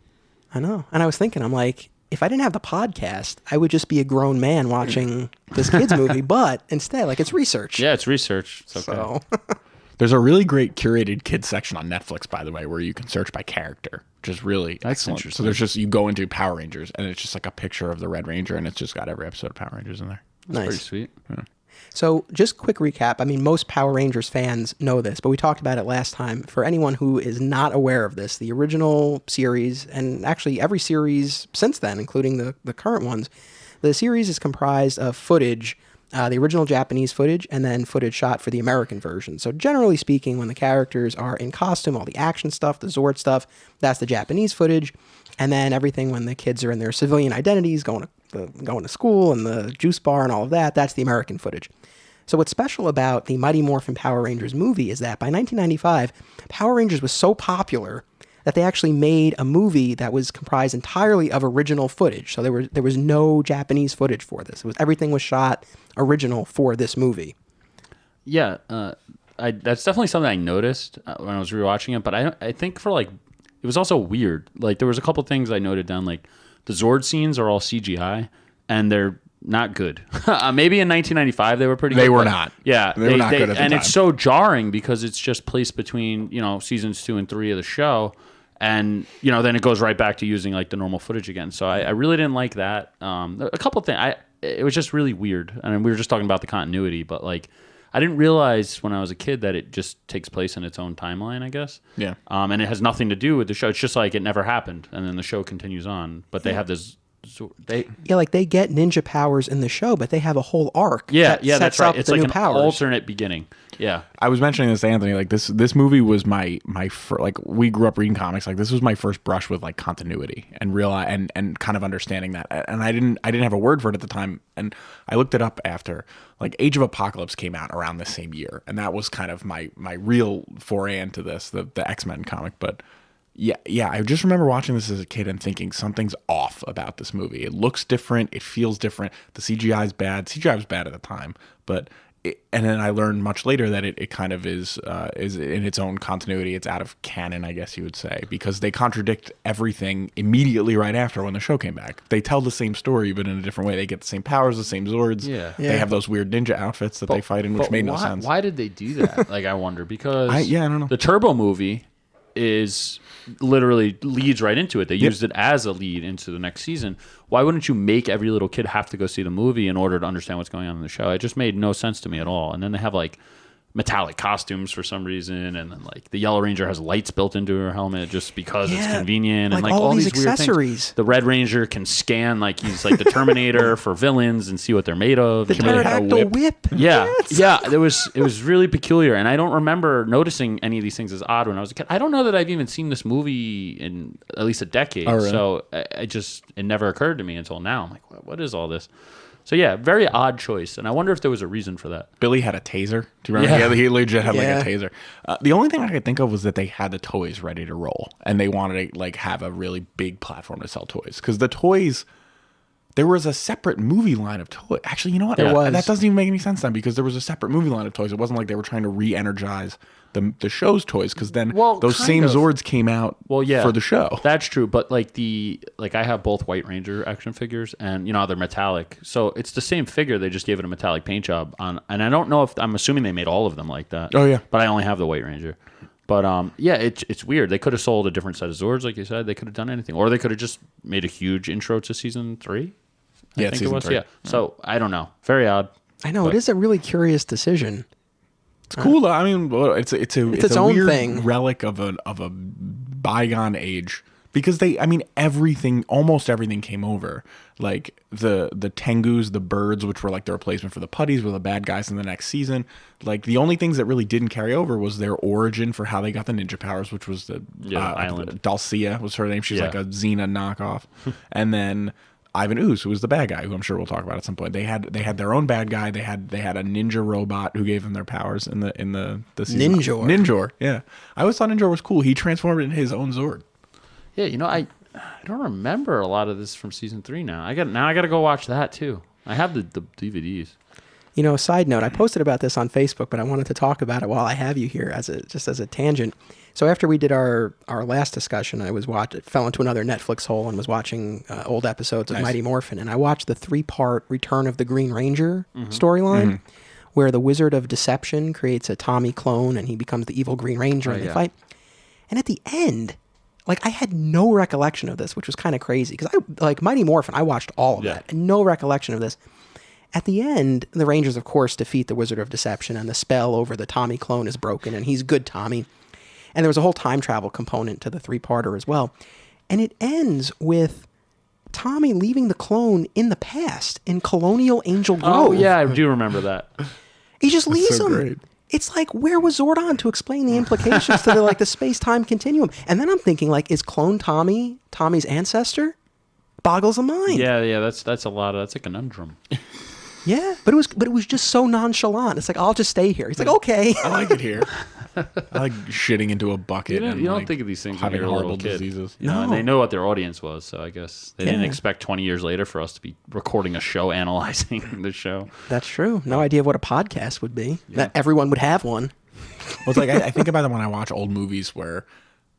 I know. And I was thinking, I'm like, if I didn't have the podcast, I would just be a grown man watching this kids movie, but instead, like, it's research. Yeah, it's research. It's okay. So. There's a really great curated kids section on Netflix, by the way, where you can search by character, which is really excellent. So there's just, you go into Power Rangers, and it's just like a picture of the Red Ranger, and it's just got every episode of Power Rangers in there. That's nice. Pretty sweet. Yeah. So just quick recap. I mean, most Power Rangers fans know this, but we talked about it last time. For anyone who is not aware of this, the original series, and actually every series since then, including the current ones, the series is comprised of footage the original Japanese footage, and then footage shot for the American version. So generally speaking, when the characters are in costume, all the action stuff, the Zord stuff, that's the Japanese footage. And then everything when the kids are in their civilian identities, going to school and the juice bar and all of that, that's the American footage. So what's special about the Mighty Morphin Power Rangers movie is that by 1995, Power Rangers was so popular that they actually made a movie that was comprised entirely of original footage. So there was no Japanese footage for this. Everything was shot original for this movie. Yeah, that's definitely something I noticed when I was rewatching it. But I think for like, it was also weird. Like there was a couple things I noted down. Like the Zord scenes are all CGI, and they're not good. Maybe in 1995 they were pretty good. They were not. Yeah. They were not good at the and time. it's so jarring because it's just placed between, seasons 2 and 3 of the show. And, then it goes right back to using like the normal footage again. So I really didn't like that. A couple things. It was just really weird. I mean, we were just talking about the continuity, but like, I didn't realize when I was a kid that it just takes place in its own timeline, I guess. Yeah. And it has nothing to do with the show. It's just like it never happened. And then the show continues on. But they have this... they get ninja powers in the show, but they have a whole arc. That's right. It's like an powers. alternate beginning. Yeah, I was mentioning this to Anthony. Like this movie was my like we grew up reading comics. Like this was my first brush with like continuity and and kind of understanding that. And I didn't have a word for it at the time. And I looked it up after. Like Age of Apocalypse came out around the same year, and that was kind of my real foray into this, the X-Men comic. But yeah, I just remember watching this as a kid and thinking something's off about this movie. It looks different. It feels different. The CGI is bad. CGI was bad at the time, but and then I learned much later that it kind of is in its own continuity. It's out of canon, I guess you would say, because they contradict everything immediately right after when the show came back. They tell the same story, but in a different way. They get the same powers, the same Zords. Yeah. They have those weird ninja outfits that they fight in, which made no sense. Why did they do that? Like, I wonder, because I don't know. The Turbo movie is literally leads right into it. They used it as a lead into the next season. Why wouldn't you make every little kid have to go see the movie in order to understand what's going on in the show? It just made no sense to me at all. And then they have like metallic costumes for some reason, and then like the Yellow Ranger has lights built into her helmet just because it's convenient, and like all these accessories. Weird things. The Red Ranger can scan like he's like the Terminator for villains and see what they're made of. The pterodactyl whip. Yeah. It was really peculiar, and I don't remember noticing any of these things as odd when I was a kid. I don't know that I've even seen this movie in at least a decade. Oh, really? So it never occurred to me until now. I'm like, what is all this? So yeah, very odd choice, and I wonder if there was a reason for that. Billy had a taser. Do you remember? Yeah. He legit had like a taser. The only thing I could think of was that they had the toys ready to roll, and they wanted to like have a really big platform to sell toys, because the toys. There was a separate movie line of toys. Actually, you know what? That doesn't even make any sense then, because there was a separate movie line of toys. It wasn't like they were trying to re-energize the show's toys, because then those same Zords came out for the show. That's true, but like I have both White Ranger action figures, and they're metallic, so it's the same figure. They just gave it a metallic paint job on, and I don't know if I'm assuming they made all of them like that. Oh yeah, but I only have the White Ranger. But it's weird. They could have sold a different set of Zords, like you said. They could have done anything, or they could have just made a huge intro to season 3. I think it was. 3. Yeah. So I don't know. Very odd. I know, it is a really curious decision. It's cool though. I mean, it's its a own weird thing. relic of a bygone age, because almost everything came over. Like the Tengus, the birds, which were like the replacement for the putties, were the bad guys in the next season. Like the only things that really didn't carry over was their origin for how they got the ninja powers, which was the island. Dulcia was her name. She's like a Xena knockoff, and then Ivan Ooze, who was the bad guy, who I'm sure we'll talk about at some point. They had their own bad guy. They had a ninja robot who gave them their powers in the season. Ninjor. Yeah, I always thought Ninjor was cool. He transformed into his own Zord. Yeah, I don't remember a lot of this from season 3 now. I got to go watch that too. I have the DVDs. Side note, I posted about this on Facebook, but I wanted to talk about it while I have you here as a tangent. So after we did our last discussion, I fell into another Netflix hole and was watching old episodes of Mighty Morphin, and I watched the 3-part Return of the Green Ranger storyline, where the Wizard of Deception creates a Tommy clone and he becomes the evil Green Ranger and they fight. And at the end, like, I had no recollection of this, which was kind of crazy, because Mighty Morphin, I watched all of that, and no recollection of this. At the end, the Rangers, of course, defeat the Wizard of Deception, and the spell over the Tommy clone is broken, and he's good Tommy. And there was a whole time travel component to the 3-parter as well. And it ends with Tommy leaving the clone in the past in Colonial Angel Grove. Oh yeah, I do remember that. He just leaves so him. great. It's like, where was Zordon to explain the implications to the space-time continuum? And then I'm thinking, like, is clone Tommy's ancestor? Boggles the mind. Yeah, that's a conundrum. Yeah, but it was just so nonchalant. It's like, I'll just stay here. He's like, okay. I like it here. I like shitting into a bucket. You don't like, think of these things when having you're a little horrible kid. diseases. You know, and No. they know what their audience was, so I guess they didn't expect 20 years later for us to be recording a show analyzing the show. That's true. No idea what a podcast would be. That everyone would have one. Well, it's like I think about it when I watch old movies where,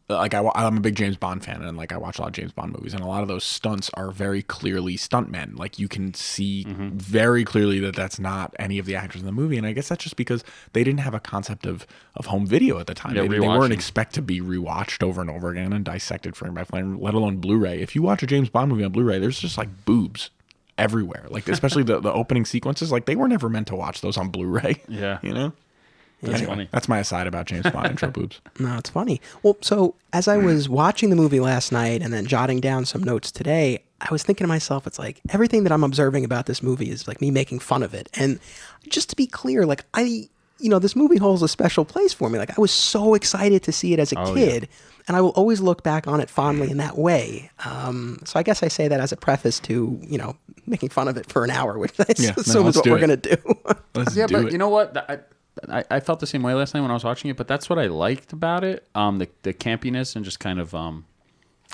like, I'm a big James Bond fan, and like I watch a lot of James Bond movies, and a lot of those stunts are very clearly stuntmen. Like you can see very clearly that that's not any of the actors in the movie, and I guess that's just because they didn't have a concept of home video at the time. Yeah, they weren't expect to be rewatched over and over again and dissected frame by frame, let alone Blu-ray. If you watch a James Bond movie on Blu-ray, there's just like boobs everywhere. Like especially the opening sequences, like they were never meant to watch those on Blu-ray. Yeah. You know. That's funny. That's my aside about James Bond intro boobs. No, it's funny. Well, so as I was watching the movie last night and then jotting down some notes today, I was thinking to myself, it's like everything that I'm observing about this movie is like me making fun of it. And just to be clear, like this movie holds a special place for me. Like I was so excited to see it as a kid. And I will always look back on it fondly in that way. So I guess I say that as a preface to, making fun of it for an hour, which I assume is what we're going to do. Let's Yeah, do but it. you know what? I felt the same way last night when I was watching it, but that's what I liked about it. The campiness and just kind of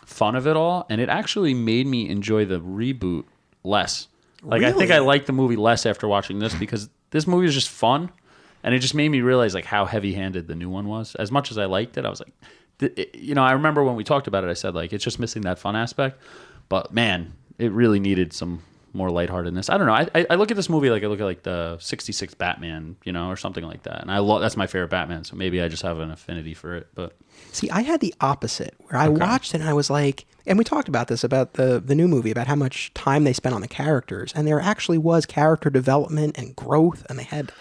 fun of it all. And it actually made me enjoy the reboot less. Like, I think I liked the movie less after watching this because this movie was just fun. And it just made me realize like how heavy-handed the new one was. As much as I liked it, I was like, I remember when we talked about it, I said like, it's just missing that fun aspect. But man, it really needed some more lightheartedness. I don't know. I look at this movie like I look at like the 66 Batman, or something like that. And that's my favorite Batman. So maybe I just have an affinity for it. But see, I had the opposite where I watched it and I was like, and we talked about this, about the new movie, about how much time they spent on the characters. And there actually was character development and growth. And they had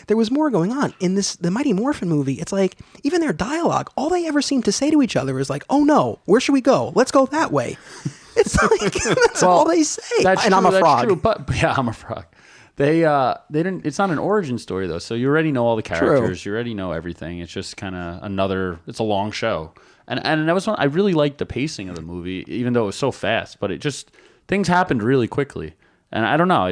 there was more going on in the Mighty Morphin movie. It's like, even their dialogue, all they ever seem to say to each other is like, oh no, where should we go? Let's go that way. It's like, that's all they say. That's and true, I'm a frog. True, but yeah, I'm a frog. They didn't. It's not an origin story though, so you already know all the characters. True. You already know everything. It's just kind of another. It's a long show, and that was one. I really liked the pacing of the movie, even though it was so fast. But it just things happened really quickly, and I don't know.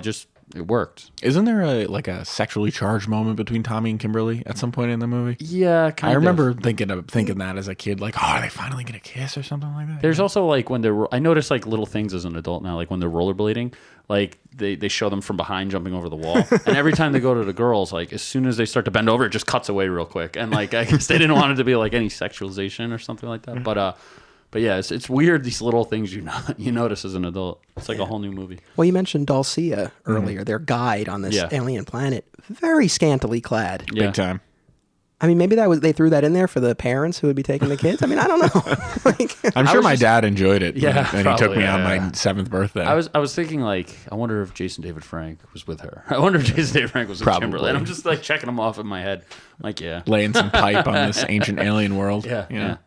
It worked. Isn't there a sexually charged moment between Tommy and Kimberly at some point in the movie? Yeah, kind I of. remember thinking that as a kid, like, oh, are they finally gonna kiss or something like that? There's also like when they're. I notice like little things as an adult now, like when they're rollerblading, like they show them from behind jumping over the wall, and every time they go to the girls, like as soon as they start to bend over, it just cuts away real quick, and like I guess they didn't want it to be like any sexualization or something like that, But yeah, it's weird, these little things you notice as an adult. It's like a whole new movie. Well, you mentioned Dulcia earlier, their guide on this alien planet. Very scantily clad. Yeah. Big time. I mean, maybe they threw that in there for the parents who would be taking the kids. I mean, I don't know. I'm sure my dad enjoyed it. Yeah, and he took probably, me on yeah. my 7th birthday. I was thinking like, I wonder if Jason David Frank was with her. I wonder if Jason David Frank was with Probably. Kimberly. And I'm just like checking them off in my head. I'm like, yeah. laying some pipe on this ancient alien world. Yeah, you know?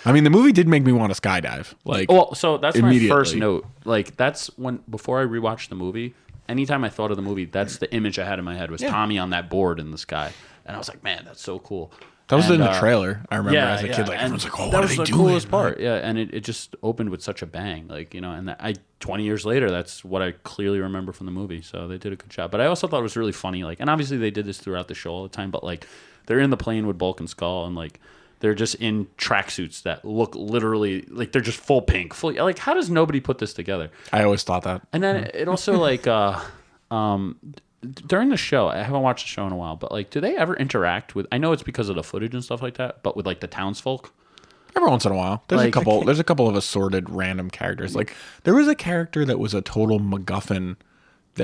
I mean, the movie did make me want to skydive. Like, Well, so that's my immediately. first note. Like that's before I rewatched the movie, anytime I thought of the movie, that's the image I had in my head was Tommy on that board in the sky. And I was like, man, that's so cool. that was And, in the trailer. I remember as a kid, like and everyone's like, "Oh, that what are was they the doing?" coolest part. Yeah, and it just opened with such a bang, like and 20 years later, that's what I clearly remember from the movie. So they did a good job. But I also thought it was really funny, like, and obviously they did this throughout the show all the time. But like, they're in the plane with Bulk and Skull, and like, they're just in tracksuits that look literally like they're just full pink, fully. Like, how does nobody put this together? I always thought that. And then it also like during the show, I haven't watched the show in a while, but like, do they ever interact with? I know it's because of the footage and stuff like that, but with like the townsfolk. Every once in a while, there's Like- a couple. There's a couple of assorted random characters. Like there was a character that was a total MacGuffin,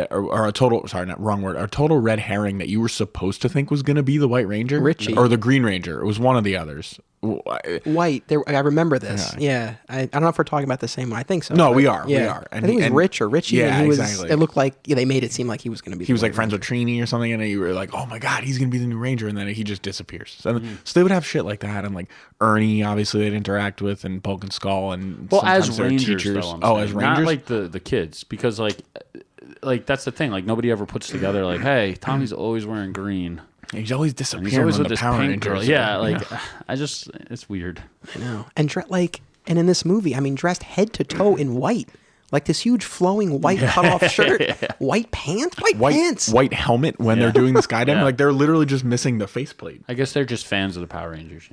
or a total. Sorry, not wrong word. A total red herring that you were supposed to think was going to be the White Ranger, Richie. or the Green Ranger. It was one of the others. White. I remember this. Yeah. I don't know if we're talking about the same one. I think so. No, but we are. Yeah. We are. And I think it was Rich or Richie. Yeah, and he was, exactly. It looked like they made it seem like he was going to be. He was like friends with Trini or something, and you were like, "Oh my god, he's gonna be the new Ranger," and then he just disappears. So they would have shit like that, and like Ernie, obviously they'd interact with, and Bulk and Skull, and as sometimes their Rangers, teachers. though, As Rangers, not like the kids, because like that's the thing. Like nobody ever puts together like, hey, Tommy's always wearing green. he's always And disappearing. he's always on with the this Power pink girl. Rangers. Yeah, like it's weird. I know. And and in this movie, I mean, dressed head to toe in white. Like this huge flowing white cutoff shirt, white pants, white helmet when they're doing the skydiving. Like they're literally just missing the faceplate. I guess they're just fans of the Power Rangers.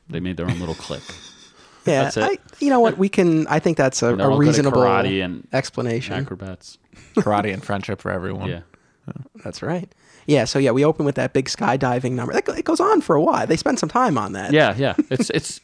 They made their own little clique. Yeah, That's it. you know what? I think that's a reasonable karate and explanation. Acrobats. Karate and friendship for everyone. Yeah. That's right. Yeah, so we open with that big skydiving number. It goes on for a while. They spend some time on that. Yeah. It's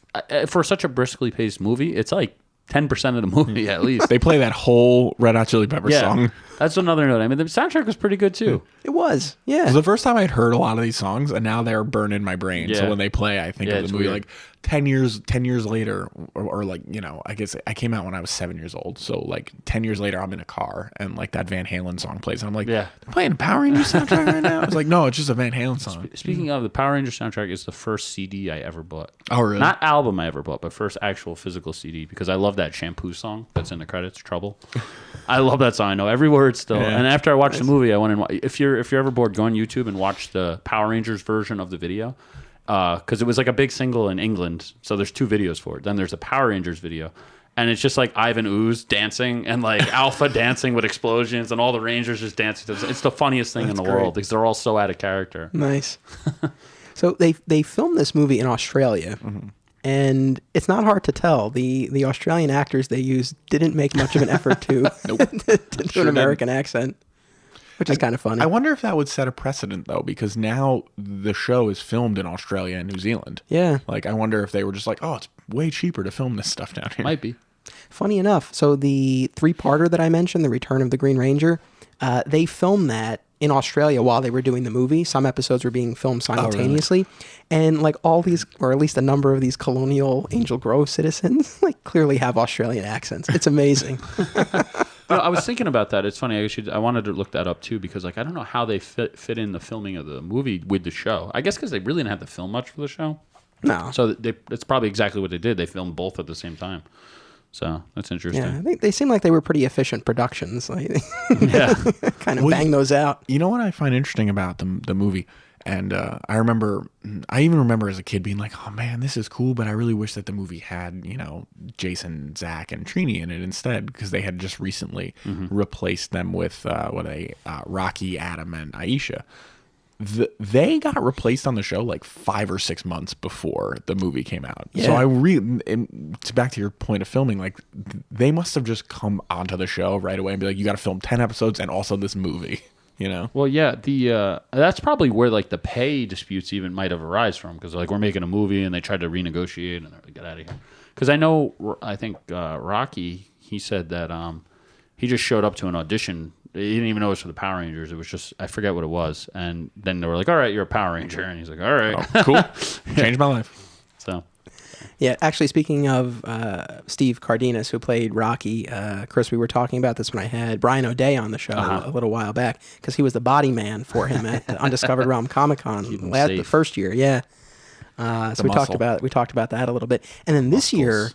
for such a briskly paced movie. It's like 10% of the movie at least. They play that whole Red Hot Chili Peppers song. That's another note. I mean, the soundtrack was pretty good too. It was. Yeah. It was the first time I'd heard a lot of these songs, and now they're burned in my brain. Yeah. So when they play, I think of the movie weird. like 10 years later, or like, I guess I came out when I was 7 years old. So like 10 years later, I'm in a car and like that Van Halen song plays. And I'm like, they're playing Power Rangers soundtrack right now? I was like, no, it's just a Van Halen song. Speaking of, the Power Rangers soundtrack is the first CD I ever bought. Oh, really? Not album I ever bought, but first actual physical CD, because I love that shampoo song that's in the credits, Trouble. I love that song. I know every word still. Yeah. And after I watched the movie, I went and if you're ever bored, go on YouTube and watch the Power Rangers version of the video. Because it was like a big single in England, so there's 2 videos for it. Then there's a Power Rangers video, and it's just like Ivan Ooze dancing and like Alpha dancing with explosions and all the Rangers just dancing. It's the funniest thing in the world because they're all so out of character. Nice. So they filmed this movie in Australia, and it's not hard to tell. The Australian actors they used didn't make much of an effort to, to do an American accent. Which is kind of funny. I wonder if that would set a precedent, though, because now the show is filmed in Australia and New Zealand. Yeah. Like, I wonder if they were just like, oh, it's way cheaper to film this stuff down here. Might be. Funny enough, so the 3-parter that I mentioned, The Return of the Green Ranger, they filmed that in Australia while they were doing the movie. Some episodes were being filmed simultaneously. Oh, really? And like all these, or at least a number of these colonial Angel Grove citizens, like clearly have Australian accents. It's amazing. I was thinking about that. It's funny. I wanted to look that up too, because like I don't know how they fit in the filming of the movie with the show. I guess because they really didn't have to film much for the show. No. So that's probably exactly what they did. They filmed both at the same time. So that's interesting. Yeah, they seem like they were pretty efficient productions. Like, yeah. kind of bang those out. You know what I find interesting about the movie? And I even remember as a kid being like, oh man, this is cool, but I really wish that the movie had, Jason, Zach, and Trini in it instead, because they had just recently replaced them with Rocky, Adam, and Aisha. They got replaced on the show like 5 or 6 months before the movie came out. Yeah. So back to your point of filming, like they must have just come onto the show right away and be like, you got to film 10 episodes and also this movie. Well, yeah, that's probably where like the pay disputes even might have arisen from, because like we're making a movie and they tried to renegotiate and they're like, get out of here. Because I think Rocky, he said that he just showed up to an audition. He didn't even know it was for the Power Rangers. It was just, I forget what it was. And then they were like, all right, you're a Power Ranger. And he's like, all right. Oh, cool. Changed my life. So. Yeah, actually, speaking of Steve Cardenas, who played Rocky, Chris, we were talking about this when I had Brian O'Day on the show a little while back, because he was the body man for him at the Undiscovered Realm Comic-Con the first year. Yeah, so we talked about that a little bit, and then this year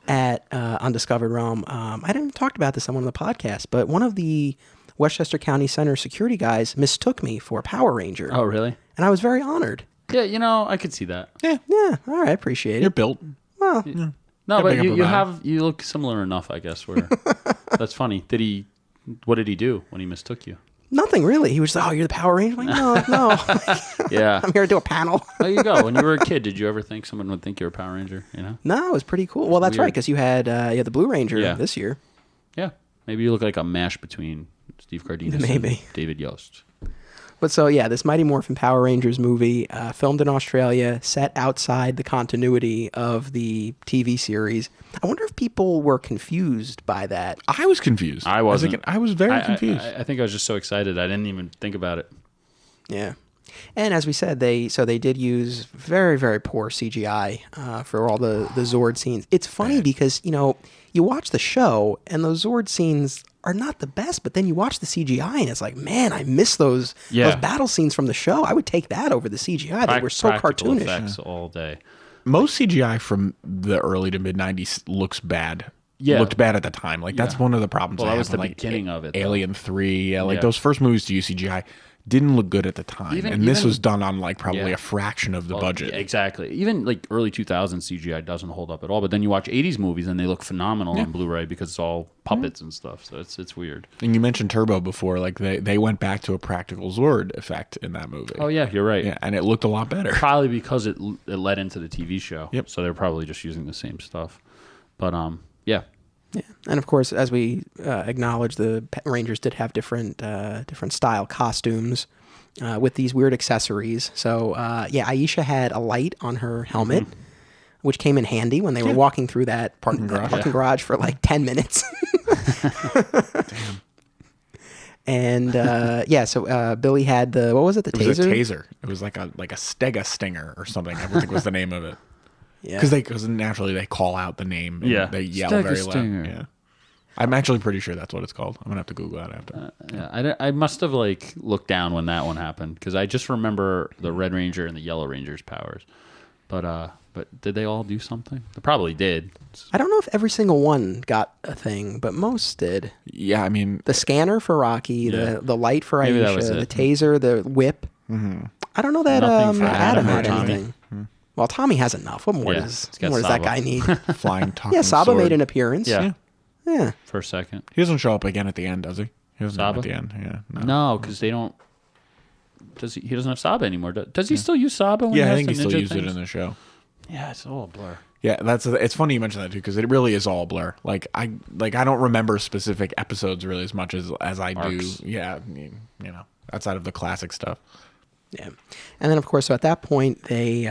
at Undiscovered Realm, I didn't talk about this on one of the podcasts, but one of the Westchester County Center security guys mistook me for a Power Ranger. Oh, really? And I was very honored. Yeah, I could see that. Yeah. All right, appreciate it. You're built. Well, no, but you look similar enough, I guess. Where that's funny. What did he do when he mistook you? Nothing really. He was just, oh, you're the Power Ranger? I'm like, no. Yeah. I'm here to do a panel. There you go. When you were a kid, did you ever think someone would think you were a Power Ranger? No, it was pretty cool. Well, that's right, because you had the Blue Ranger this year. Yeah. Maybe you look like a mash between Steve Cardenas and David Yost. But so, yeah, this Mighty Morphin Power Rangers movie, filmed in Australia, set outside the continuity of the TV series. I wonder if people were confused by that. I was confused. I wasn't. I was very confused. I think I was just so excited I didn't even think about it. Yeah. And as we said, they did use very, very poor CGI for all the Zord scenes. It's funny because, you watch the show and those Zord scenes are not the best, but then you watch the CGI and it's like, man, I miss those battle scenes from the show. I would take that over the CGI. They were so cartoonish. Effects all day. Most CGI from the early to mid 90s looks bad. Yeah. Looked bad at the time. Like that's one of the problems. Well, I that have was the with, beginning of it. Alien 3, those first movies to use CGI didn't look good at the time. This was done on like probably a fraction of the budget. Yeah, exactly. Even like early 2000s CGI doesn't hold up at all. But then you watch 80s movies and they look phenomenal on Blu-ray because it's all puppets and stuff. So it's weird. And you mentioned Turbo before. Like they went back to a practical Zord effect in that movie. Oh yeah, you're right. Yeah, and it looked a lot better. Probably because it led into the TV show. Yep. So they're probably just using the same stuff. But yeah. Yeah, and of course, as we acknowledged, the Rangers did have different style costumes with these weird accessories. So Aisha had a light on her helmet, which came in handy when they were walking through that parking garage for like 10 minutes. Damn. And so Billy had the taser? It was a taser. It was like a Stega Stinger or something. I think was the name of it. Yeah, because naturally they call out the name. And they yell very loud. Yeah, I'm actually pretty sure that's what it's called. I'm gonna have to Google that after. I must have like looked down when that one happened because I just remember the Red Ranger and the Yellow Ranger's powers. But did they all do something? They probably did. I don't know if every single one got a thing, but most did. Yeah, I mean the scanner for Rocky, the light for Aisha, the taser, the whip. Mm-hmm. I don't know that Adam had Tommy. anything. Well, Tommy has enough. What more does that guy need? Flying talking Yeah, Saba sword. made an appearance. Yeah. For a second. He doesn't show up again at the end, does he? He doesn't Saba? at the end. Yeah. No, because they don't. He doesn't have Saba anymore. Does he still use Saba? When I he think he has the still ninja used it things? in the show. Yeah, it's all a blur. Yeah, it's funny you mention that too because it really is all a blur. Like I don't remember specific episodes really as much as I Arcs. do. Yeah, outside of the classic stuff. Yeah, and then of course, so at that point, they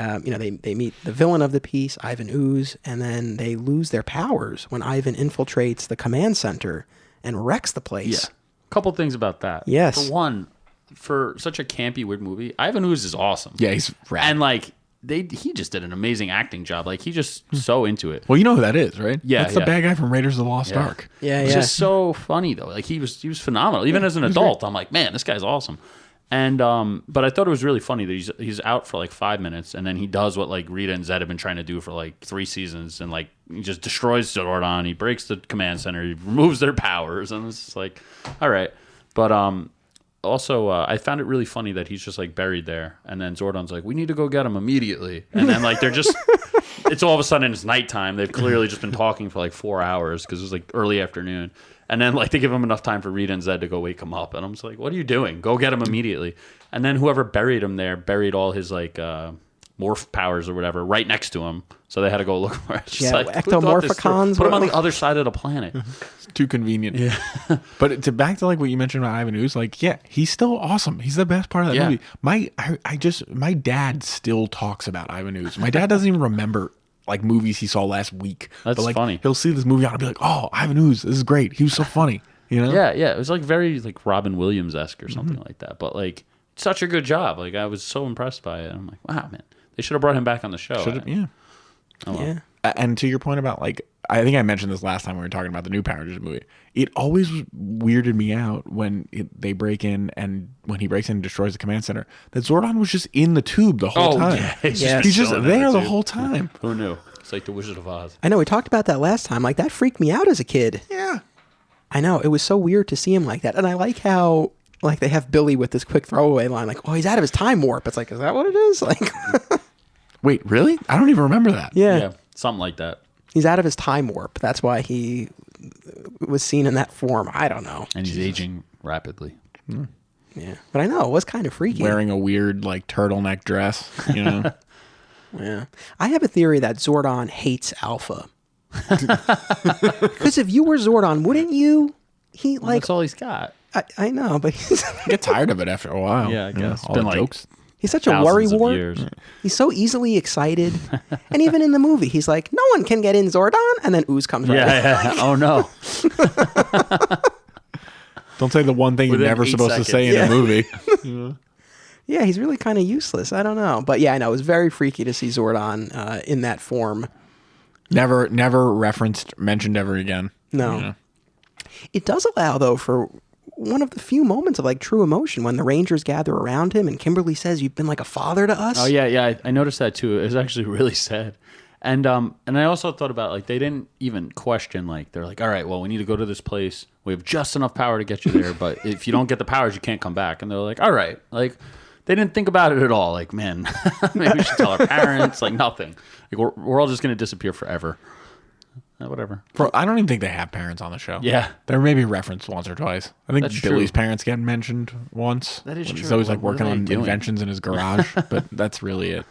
they meet the villain of the piece, Ivan Ooze, and then they lose their powers when Ivan infiltrates the command center and wrecks the place. Yeah. Couple things about that. Yes. For one, for such a campy, weird movie, Ivan Ooze is awesome. Yeah, he's rad. And like he just did an amazing acting job. Like he just so into it. Well, you know who that is, right? Yeah, that's the bad guy from Raiders of the Lost Ark. Yeah, It's just so funny though. Like he was phenomenal. Even as an adult, I'm like, man, this guy's awesome. And but I thought it was really funny that he's out for like 5 minutes and then he does what like Rita and Zed have been trying to do for like 3 seasons and like he just destroys Zordon, he breaks the command center, he removes their powers, and it's just like, all right. But also I found it really funny that he's just like buried there and then Zordon's like, we need to go get him immediately. And then like they're just it's all of a sudden it's nighttime. They've clearly just been talking for like 4 hours because it was like early afternoon. And then, like, they give him enough time for Rita and Zed to go wake him up. And I'm just like, what are you doing? Go get him immediately. And then whoever buried him there buried all his, like, morph powers or whatever right next to him. So they had to go look for it. Just like, ectomorphicons. Put him on the other side of the planet. It's too convenient. Yeah. But back to, like, what you mentioned about Ivan Ooze, like, yeah, he's still awesome. He's the best part of that movie. My dad still talks about Ivan Ooze. My dad doesn't even remember like movies he saw last week. That's but, like, funny. He'll see this movie on and be like, "Oh, Ivan Ooze, this is great. He was so funny." You know? Yeah. It was like very like Robin Williams-esque or something like that. But like such a good job. Like I was so impressed by it. I'm like, wow, man, they should have brought him back on the show. Yeah. Oh, well. Yeah. And to your point about like, I think I mentioned this last time we were talking about the new Power Rangers movie. It always weirded me out when they break in and when he breaks in and destroys the command center that Zordon was just in the tube the whole time. Yeah, he's just there the whole time. Who knew? It's like the Wizard of Oz. I know we talked about that last time. Like that freaked me out as a kid. Yeah. I know it was so weird to see him like that, and I like how like they have Billy with this quick throwaway line, like, "Oh, he's out of his time warp." It's like, is that what it is? Like, wait, really? I don't even remember that. yeah, Something like that. he's out of his time warp. That's why he was seen in that form. I don't know. And he's aging rapidly. Yeah, but I know it was kind of freaky. Wearing a weird like turtleneck dress, you know. Yeah, I have a theory that Zordon hates Alpha. Because if you were Zordon, wouldn't you? He like That's all he's got. I know, but he's I get tired of it after a while. Yeah, I you know, guess. all Been the like- jokes. he's such a Thousands of worrywart. years. He's so easily excited, and even in the movie, he's like, "No one can get in Zordon," and then Ooze comes right. in. Yeah. Oh no. Don't say the one thing you're Within never 8 supposed to say seconds. in a movie. Yeah, he's really kind of useless. I don't know. But yeah, I know. It was very freaky to see Zordon in that form. Never mentioned ever again. No. You know? It does allow, though, for one of the few moments of like true emotion when the Rangers gather around him and Kimberly says, "You've been like a father to us." Oh yeah. I noticed that too. It was actually really sad. And I also thought about, like, they didn't even question, like, they're like, all right, well, we need to go to this place. We have just enough power to get you there, but if you don't get the powers, you can't come back. And they're like, all right. Like, they didn't think about it at all. Like, man, maybe we should tell our parents. Like, nothing. Like, we're all just going to disappear forever. Whatever. Bro, I don't even think they have parents on the show. Yeah. They're maybe referenced once or twice. I think That's Billy's true. parents get mentioned once. That is true. He's always like What are working they on doing? inventions in his garage, but that's really it.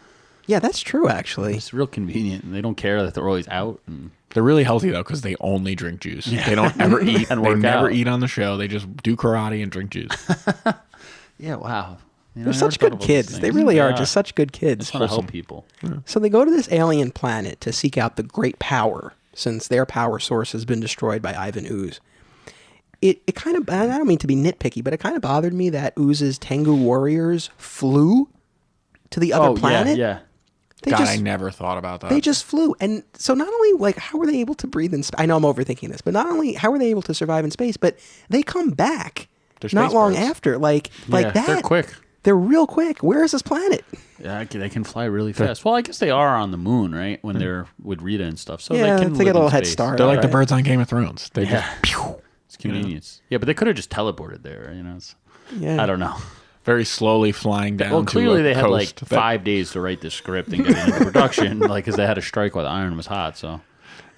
Yeah, that's true, actually. It's real convenient, and they don't care that they're always out. And They're really healthy though because they only drink juice. They don't ever eat. And They work never out. eat on the show. They just do karate and drink juice. yeah, wow. You know, They're I such never thought good about these kids. They things. really are Yeah. just such good kids. Just want to help people. So they go to this alien planet to seek out the great power, since their power source has been destroyed by Ivan Ooze. It kind of, I don't mean to be nitpicky, but it kind of bothered me that Ooze's Tengu warriors flew to the other planet. Yeah. They God, just, I never thought about that. They just flew. And so not only, like, how were they able to breathe in space? I know I'm overthinking this, but not only how were they able to survive in space, but they come back They're not space long birds. after. Like Yeah, that. they're quick. They're real quick. Where is this planet? Yeah, they can fly really fast. Well, I guess they are on the moon, right? When they're with Rita and stuff. So Yeah, they can they get live a in little head space. start. They're like the Right. birds on Game of Thrones. They Yeah. just pew, It's convenience. Yeah, but they could have just teleported there. You know, Yeah. I don't know. very slowly flying down. Well, clearly to a they had like coast that- 5 days to write this script and get it into production, like because they had to strike while the iron was hot. So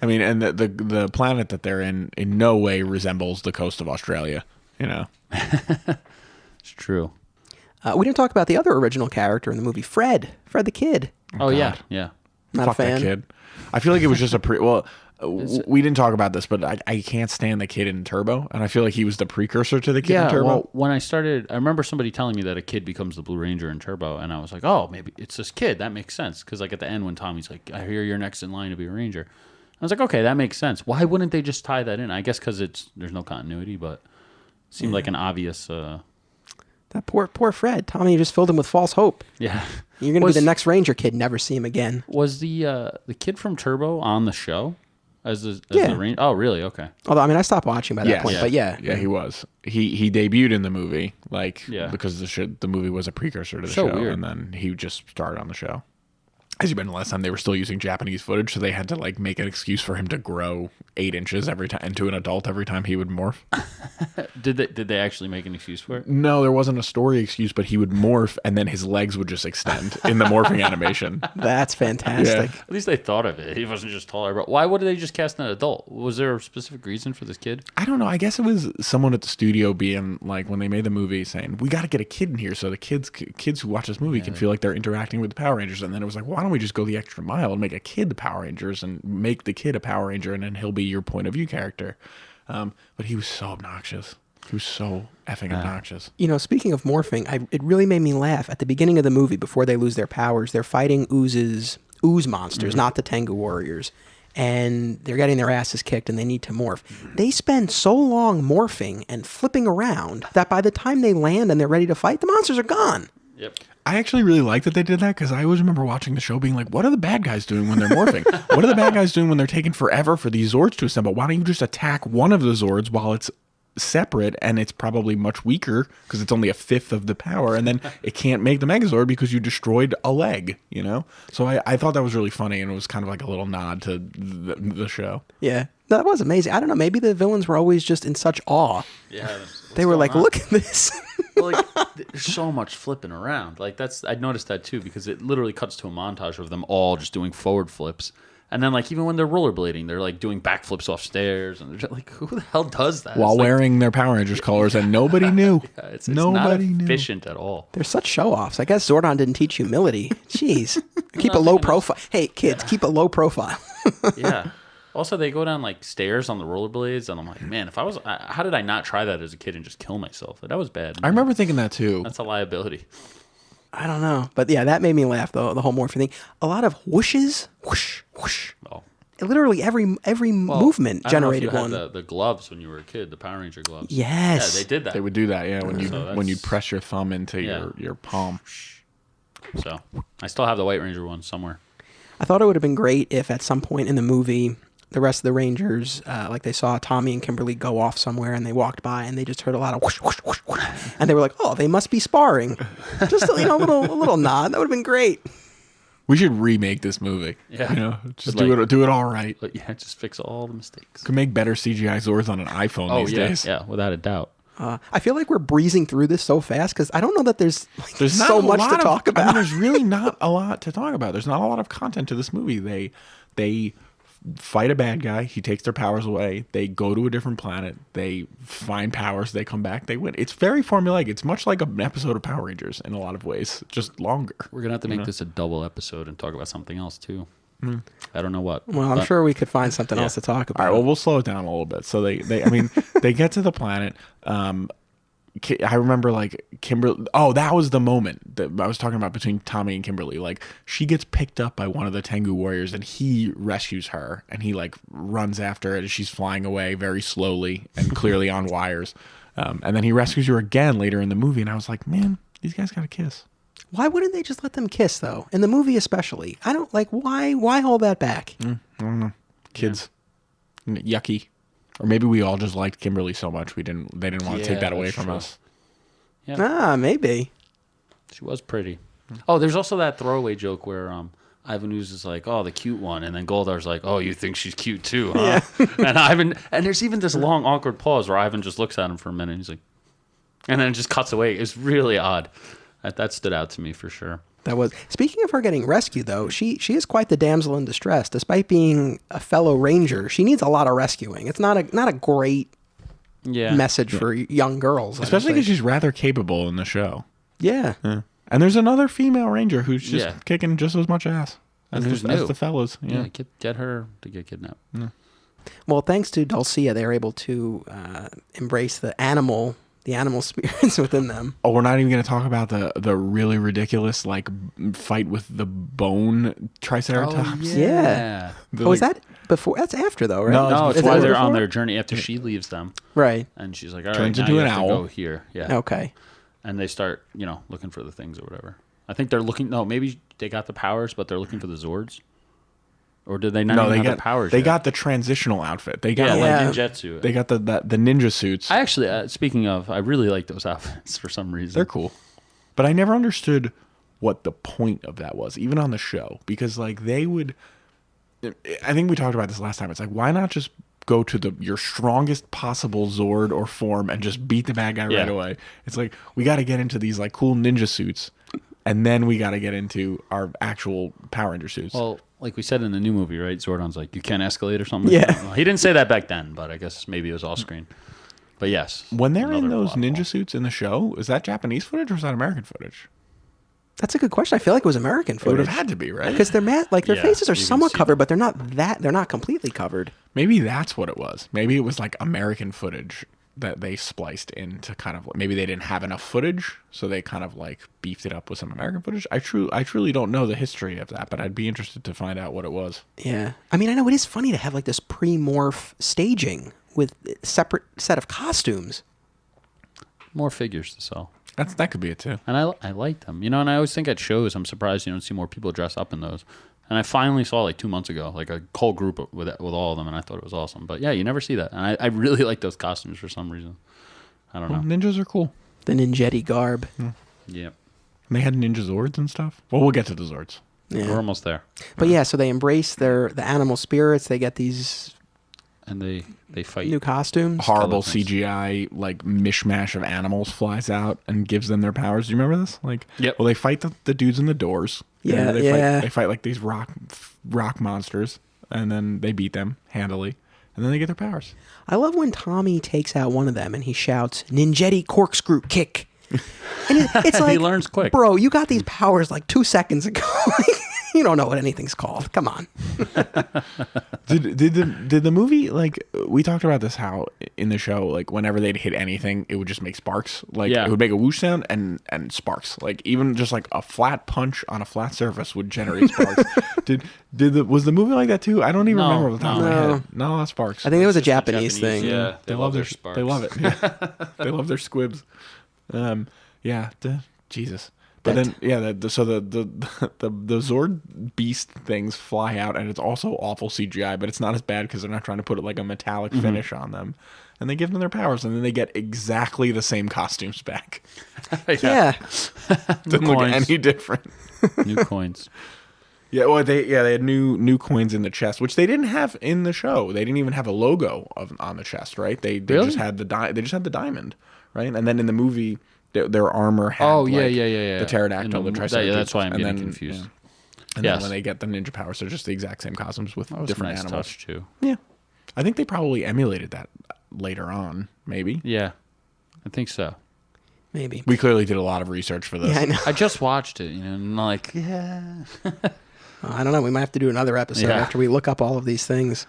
I mean, and the planet that they're in no way resembles the coast of Australia. You know, it's true. We didn't talk about the other original character in the movie, Fred the kid. Oh yeah, God. yeah. Not fuck a fan. that kid. I feel like it was just we didn't talk about this, but I can't stand the kid in Turbo, and I feel like he was the precursor to the kid in Yeah, Turbo. well, when I started, I remember somebody telling me that a kid becomes the Blue Ranger in Turbo, and I was like, oh, maybe it's this kid. That makes sense. Because like at the end when Tommy's like, I hear you're next in line to be a Ranger. I was like, okay, that makes sense. Why wouldn't they just tie that in? I guess because there's no continuity, but it seemed like an obvious... That poor Fred. Tommy just filled him with false hope. yeah. You're going to be the next Ranger kid, never see him again. Was the kid from Turbo on the show? As the Yeah. Ranger? Oh, really? Okay. Although, I mean, I stopped watching by that Yes. point, but yeah. Yeah, he was. He debuted in the movie, like, Yeah. because the movie was a precursor to the So show, weird. and then he just started on the show. As you mentioned last time, they were still using Japanese footage, so they had to like make an excuse for him to grow 8 inches every time into an adult every time he would morph. Did they actually make an excuse for it? No, there wasn't a story excuse, but he would morph, and then his legs would just extend in the morphing animation. That's fantastic. Yeah. At least they thought of it. He wasn't just taller. But why would they just cast an adult? Was there a specific reason for this kid? I don't know. I guess it was someone at the studio being like, when they made the movie, saying, we got to get a kid in here so the kids who watch this movie can feel like they're interacting with the Power Rangers. And then it was like, why don't we just go the extra mile and make a kid the Power Rangers and make the kid a Power Ranger, and then he'll be your point of view character. But he was so obnoxious. He was so effing obnoxious. You know, speaking of morphing, it really made me laugh. At the beginning of the movie, before they lose their powers, they're fighting ooze monsters, not the Tengu warriors. And they're getting their asses kicked and they need to morph. They spend so long morphing and flipping around that by the time they land and they're ready to fight, the monsters are gone. Yep. I actually really like that they did that, because I always remember watching the show being like, what are the bad guys doing when they're morphing? What are the bad guys doing when they're taking forever for these Zords to assemble? Why don't you just attack one of the Zords while it's separate, and it's probably much weaker because it's only a fifth of the power, and then it can't make the Megazord because you destroyed a leg, you know? So I thought that was really funny, and it was kind of like a little nod to the show. Yeah. No, that was amazing. I don't know. Maybe the villains were always just in such awe. Yeah. They were like, look at this. Well, like, there's so much flipping around. Like I noticed that too, because it literally cuts to a montage of them all just doing forward flips. And then, like, even when they're rollerblading, they're like doing backflips off stairs, and they're just like, "Who the hell does that?" While It's like, wearing their Power Rangers colors, and nobody knew. it's Nobody not knew. efficient at all. They're such show-offs. I guess Zordon didn't teach humility. Jeez. Keep a low profile. Hey, kids, keep a low profile. Yeah. Also, they go down like stairs on the rollerblades, and I'm like, man, if I was, how did I not try that as a kid and just kill myself? That was bad. I remember thinking that too. That's a liability. I don't know. But yeah, that made me laugh, though, the whole morphing thing. A lot of whooshes. Whoosh, whoosh. Oh, literally every movement I don't know if generated you one. had the gloves when you were a kid, the Power Ranger gloves. Yes. Yeah, they did that. They would do that, yeah, So when you press your thumb into Yeah. your palm. So I still have the White Ranger one somewhere. I thought it would have been great if at some point in the movie, the rest of the Rangers, like they saw Tommy and Kimberly go off somewhere and they walked by and they just heard a lot of whoosh, whoosh, whoosh, whoosh. And they were like, oh, they must be sparring. Just a little nod. That would have been great. We should remake this movie. Yeah. You know, just But do it all right. But yeah, just fix all the mistakes. Could make better CGI Zords on an iPhone these days. Yeah, without a doubt. I feel like we're breezing through this so fast because I don't know that there's There's not so a much lot to talk about. I mean, there's really not a lot to talk about. There's not a lot of content to this movie. They fight a bad guy. He takes their powers away. They go to a different planet. They find powers. They come back. They win. It's very formulaic. It's much like an episode of Power Rangers in a lot of ways, just longer. We're going to have to make this a double episode and talk about something else, too. I don't know what. Well, I'm sure we could find something else to talk about. All right, well, we'll slow it down a little bit. So they they get to the planet. I remember like Kimberly. Oh, that was the moment that I was talking about between Tommy and Kimberly. Like she gets picked up by one of the Tengu warriors, and he rescues her, and he like runs after her as she's flying away very slowly and clearly on wires. And then he rescues her again later in the movie, and I was like, man, these guys got to kiss. Why wouldn't they just let them kiss though? In the movie, especially, I don't like. Why hold that back? I don't know, kids, yucky. Or maybe we all just liked Kimberly so much they didn't want to take that away that's from true. us. Yeah. Maybe. She was pretty. Oh, there's also that throwaway joke where Ivan Ooze is like, oh, the cute one. And then Goldar's like, oh, you think she's cute too, huh? Yeah. and there's even this long, awkward pause where Ivan just looks at him for a minute. And he's like, and then it just cuts away. It's really odd. That stood out to me for sure. That was. Speaking of her getting rescued, though, she is quite the damsel in distress. Despite being a fellow ranger, she needs a lot of rescuing. It's not a great message for young girls, Especially because she's rather capable in the show. Yeah. And there's another female ranger who's just kicking just as much ass as the fellas. Yeah, get her to get kidnapped. Well, thanks to Dulcia, they're able to embrace the animal spirits within them. Oh, we're not even going to talk about the really ridiculous like fight with the bone triceratops. Yeah. Is that before? That's after though, right? No, it's Is while that they're before? on their journey after she leaves them. Right. And she's like, all right, Turns now into you an have owl. to go here. Yeah. Okay. And they start, looking for the things or whatever. I think they're looking. No, maybe they got the powers, but they're looking for the Zords. Or did they not even have the powers? They yet? got the transitional outfit. They got like ninjutsu. They got the ninja suits. I actually, speaking of, I really like those outfits for some reason. They're cool, but I never understood what the point of that was, even on the show, because like they would. I think we talked about this last time. It's like, why not just go to your strongest possible Zord or form and just beat the bad guy right away? It's like we got to get into these like cool ninja suits, and then we got to get into our actual Power Ranger suits. Well, like we said in the new movie, right? Zordon's like, you can't escalate or something. Yeah. Well, he didn't say that back then, but I guess maybe it was off screen. But yes. When they're in those ninja suits in the show, is that Japanese footage or is that American footage? That's a good question. I feel like it was American It footage. would have had to be, right? Because their faces are you can somewhat see covered, but they're not completely covered. Maybe that's what it was. Maybe it was like American footage that they spliced in to kind of, maybe they didn't have enough footage, so they kind of like beefed it up with some American footage. I truly don't know the history of that, but I'd be interested to find out what it was. Yeah. I mean, I know it is funny to have like this pre-morph staging with a separate set of costumes. More figures to sell. That could be it too. And I like them. And I always think at shows, I'm surprised you don't see more people dress up in those. And I finally saw like 2 months ago, like a whole group with all of them, and I thought it was awesome. But yeah, you never see that. And I really like those costumes for some reason. I don't know. Ninjas are cool. The ninjetti garb. Yeah. And they had ninja Zords and stuff. Well, we'll get to the Zords. Yeah. We're almost there. But yeah, so they embrace the animal spirits. They get these And they fight. new costumes. Horrible Skeletons. CGI, like mishmash of animals flies out and gives them their powers. Do you remember this? Like, Yep. Well, they fight the dudes in the doors. Yeah, they yeah. They fight like these rock monsters, and then they beat them handily, and then they get their powers. I love when Tommy takes out one of them and he shouts, "Ninjetti corkscrew kick." And it's like, He learns quick. Bro, you got these powers like 2 seconds ago. You don't know what anything's called. Come on. Did the movie, like, we talked about this, how in the show, like, whenever they'd hit anything, it would just make sparks. Like, it would make a whoosh sound and sparks. Like, even just like a flat punch on a flat surface would generate sparks. Was the movie like that too? I don't even remember off the top of my head. Not a lot of sparks. I think it was a Japanese thing. Yeah, they love their sparks. They love it. Yeah. They love their squibs. Jesus. But then, so the Zord beast things fly out, and it's also awful CGI, but it's not as bad because they're not trying to put like a metallic finish on them. And they give them their powers, and then they get exactly the same costumes back. Yeah. Doesn't look any different. New coins. Yeah, well, they had new coins in the chest, which they didn't have in the show. They didn't even have a logo on the chest, right? They really? just had the diamond, right? And then in the movie, their armor had the pterodactyl, the triceratops. Yeah, that's why I'm getting confused. Yeah. And then when they get the ninja powers, they're just the exact same costumes with different animals. Touch too. Yeah, I think they probably emulated that later on, maybe. Yeah, I think so. Maybe. We clearly did a lot of research for this. Yeah, I know. I just watched it, and I'm like, I don't know. We might have to do another episode after we look up all of these things.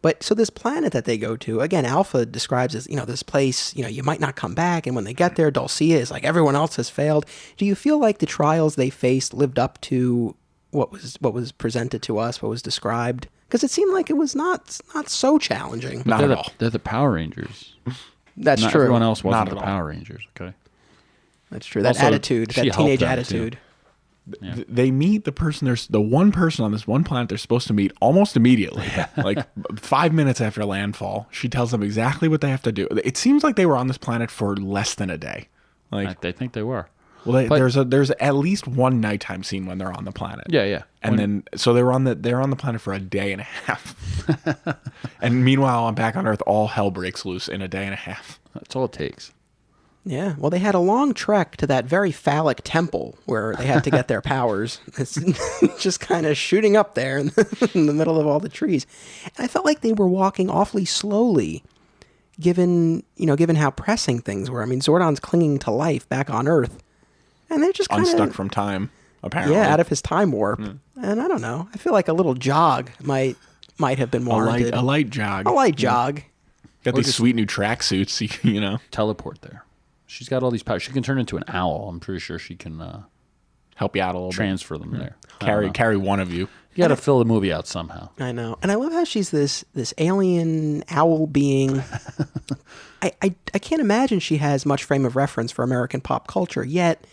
But so this planet that they go to, again, Alpha describes as, this place, you might not come back. And when they get there, Dulcia is like, everyone else has failed. Do you feel like the trials they faced lived up to what was presented to us, what was described? Because it seemed like it was not so challenging. Not at all. They're the Power Rangers. That's Not true. Everyone else wasn't Not the at all. Power Rangers, okay? That's true. That Also, attitude, she that helped teenage them, attitude. too. Yeah. They meet the person. There's the one person on this one planet they're supposed to meet almost immediately. Like 5 minutes after landfall, she tells them exactly what they have to do. It seems like they were on this planet for less than a day. Like They think they were. Well, there's at least one nighttime scene when they're on the planet. Yeah. And then so they're on the planet for a day and a half. And meanwhile, back on Earth, all hell breaks loose in a day and a half. That's all it takes. Yeah, well, they had a long trek to that very phallic temple where they had to get their powers. It's just kind of shooting up there in the middle of all the trees. And I felt like they were walking awfully slowly, given how pressing things were. I mean, Zordon's clinging to life back on Earth, and they're just kind of unstuck from time, apparently. Yeah, out of his time warp. And I don't know. I feel like a little jog might have been warranted. A light jog. A light jog. Got these sweet new tracksuits, Teleport there. She's got all these powers. She can turn into an owl. I'm pretty sure she can help you out a little transfer them there. Carry one of you. You got to fill the movie out somehow. I know. And I love how she's this alien owl being. I can't imagine she has much frame of reference for American pop culture. Yet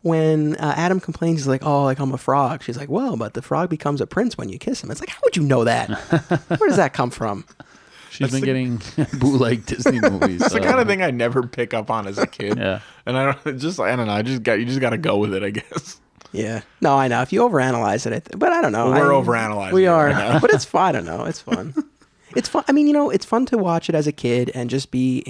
when Adam complains, he's like, oh, like I'm a frog. She's like, well, but the frog becomes a prince when you kiss him. It's like, how would you know that? Where does that come from? She's been getting bootleg Disney movies. It's the kind of thing I never pick up on as a kid. Yeah. And I don't know. You just got to go with it, I guess. Yeah. No, I know. If you overanalyze it, but I don't know. Well, we're overanalyzing. We are. Right But it's fun. I don't know. It's fun. It's fun. I mean, it's fun to watch it as a kid and just be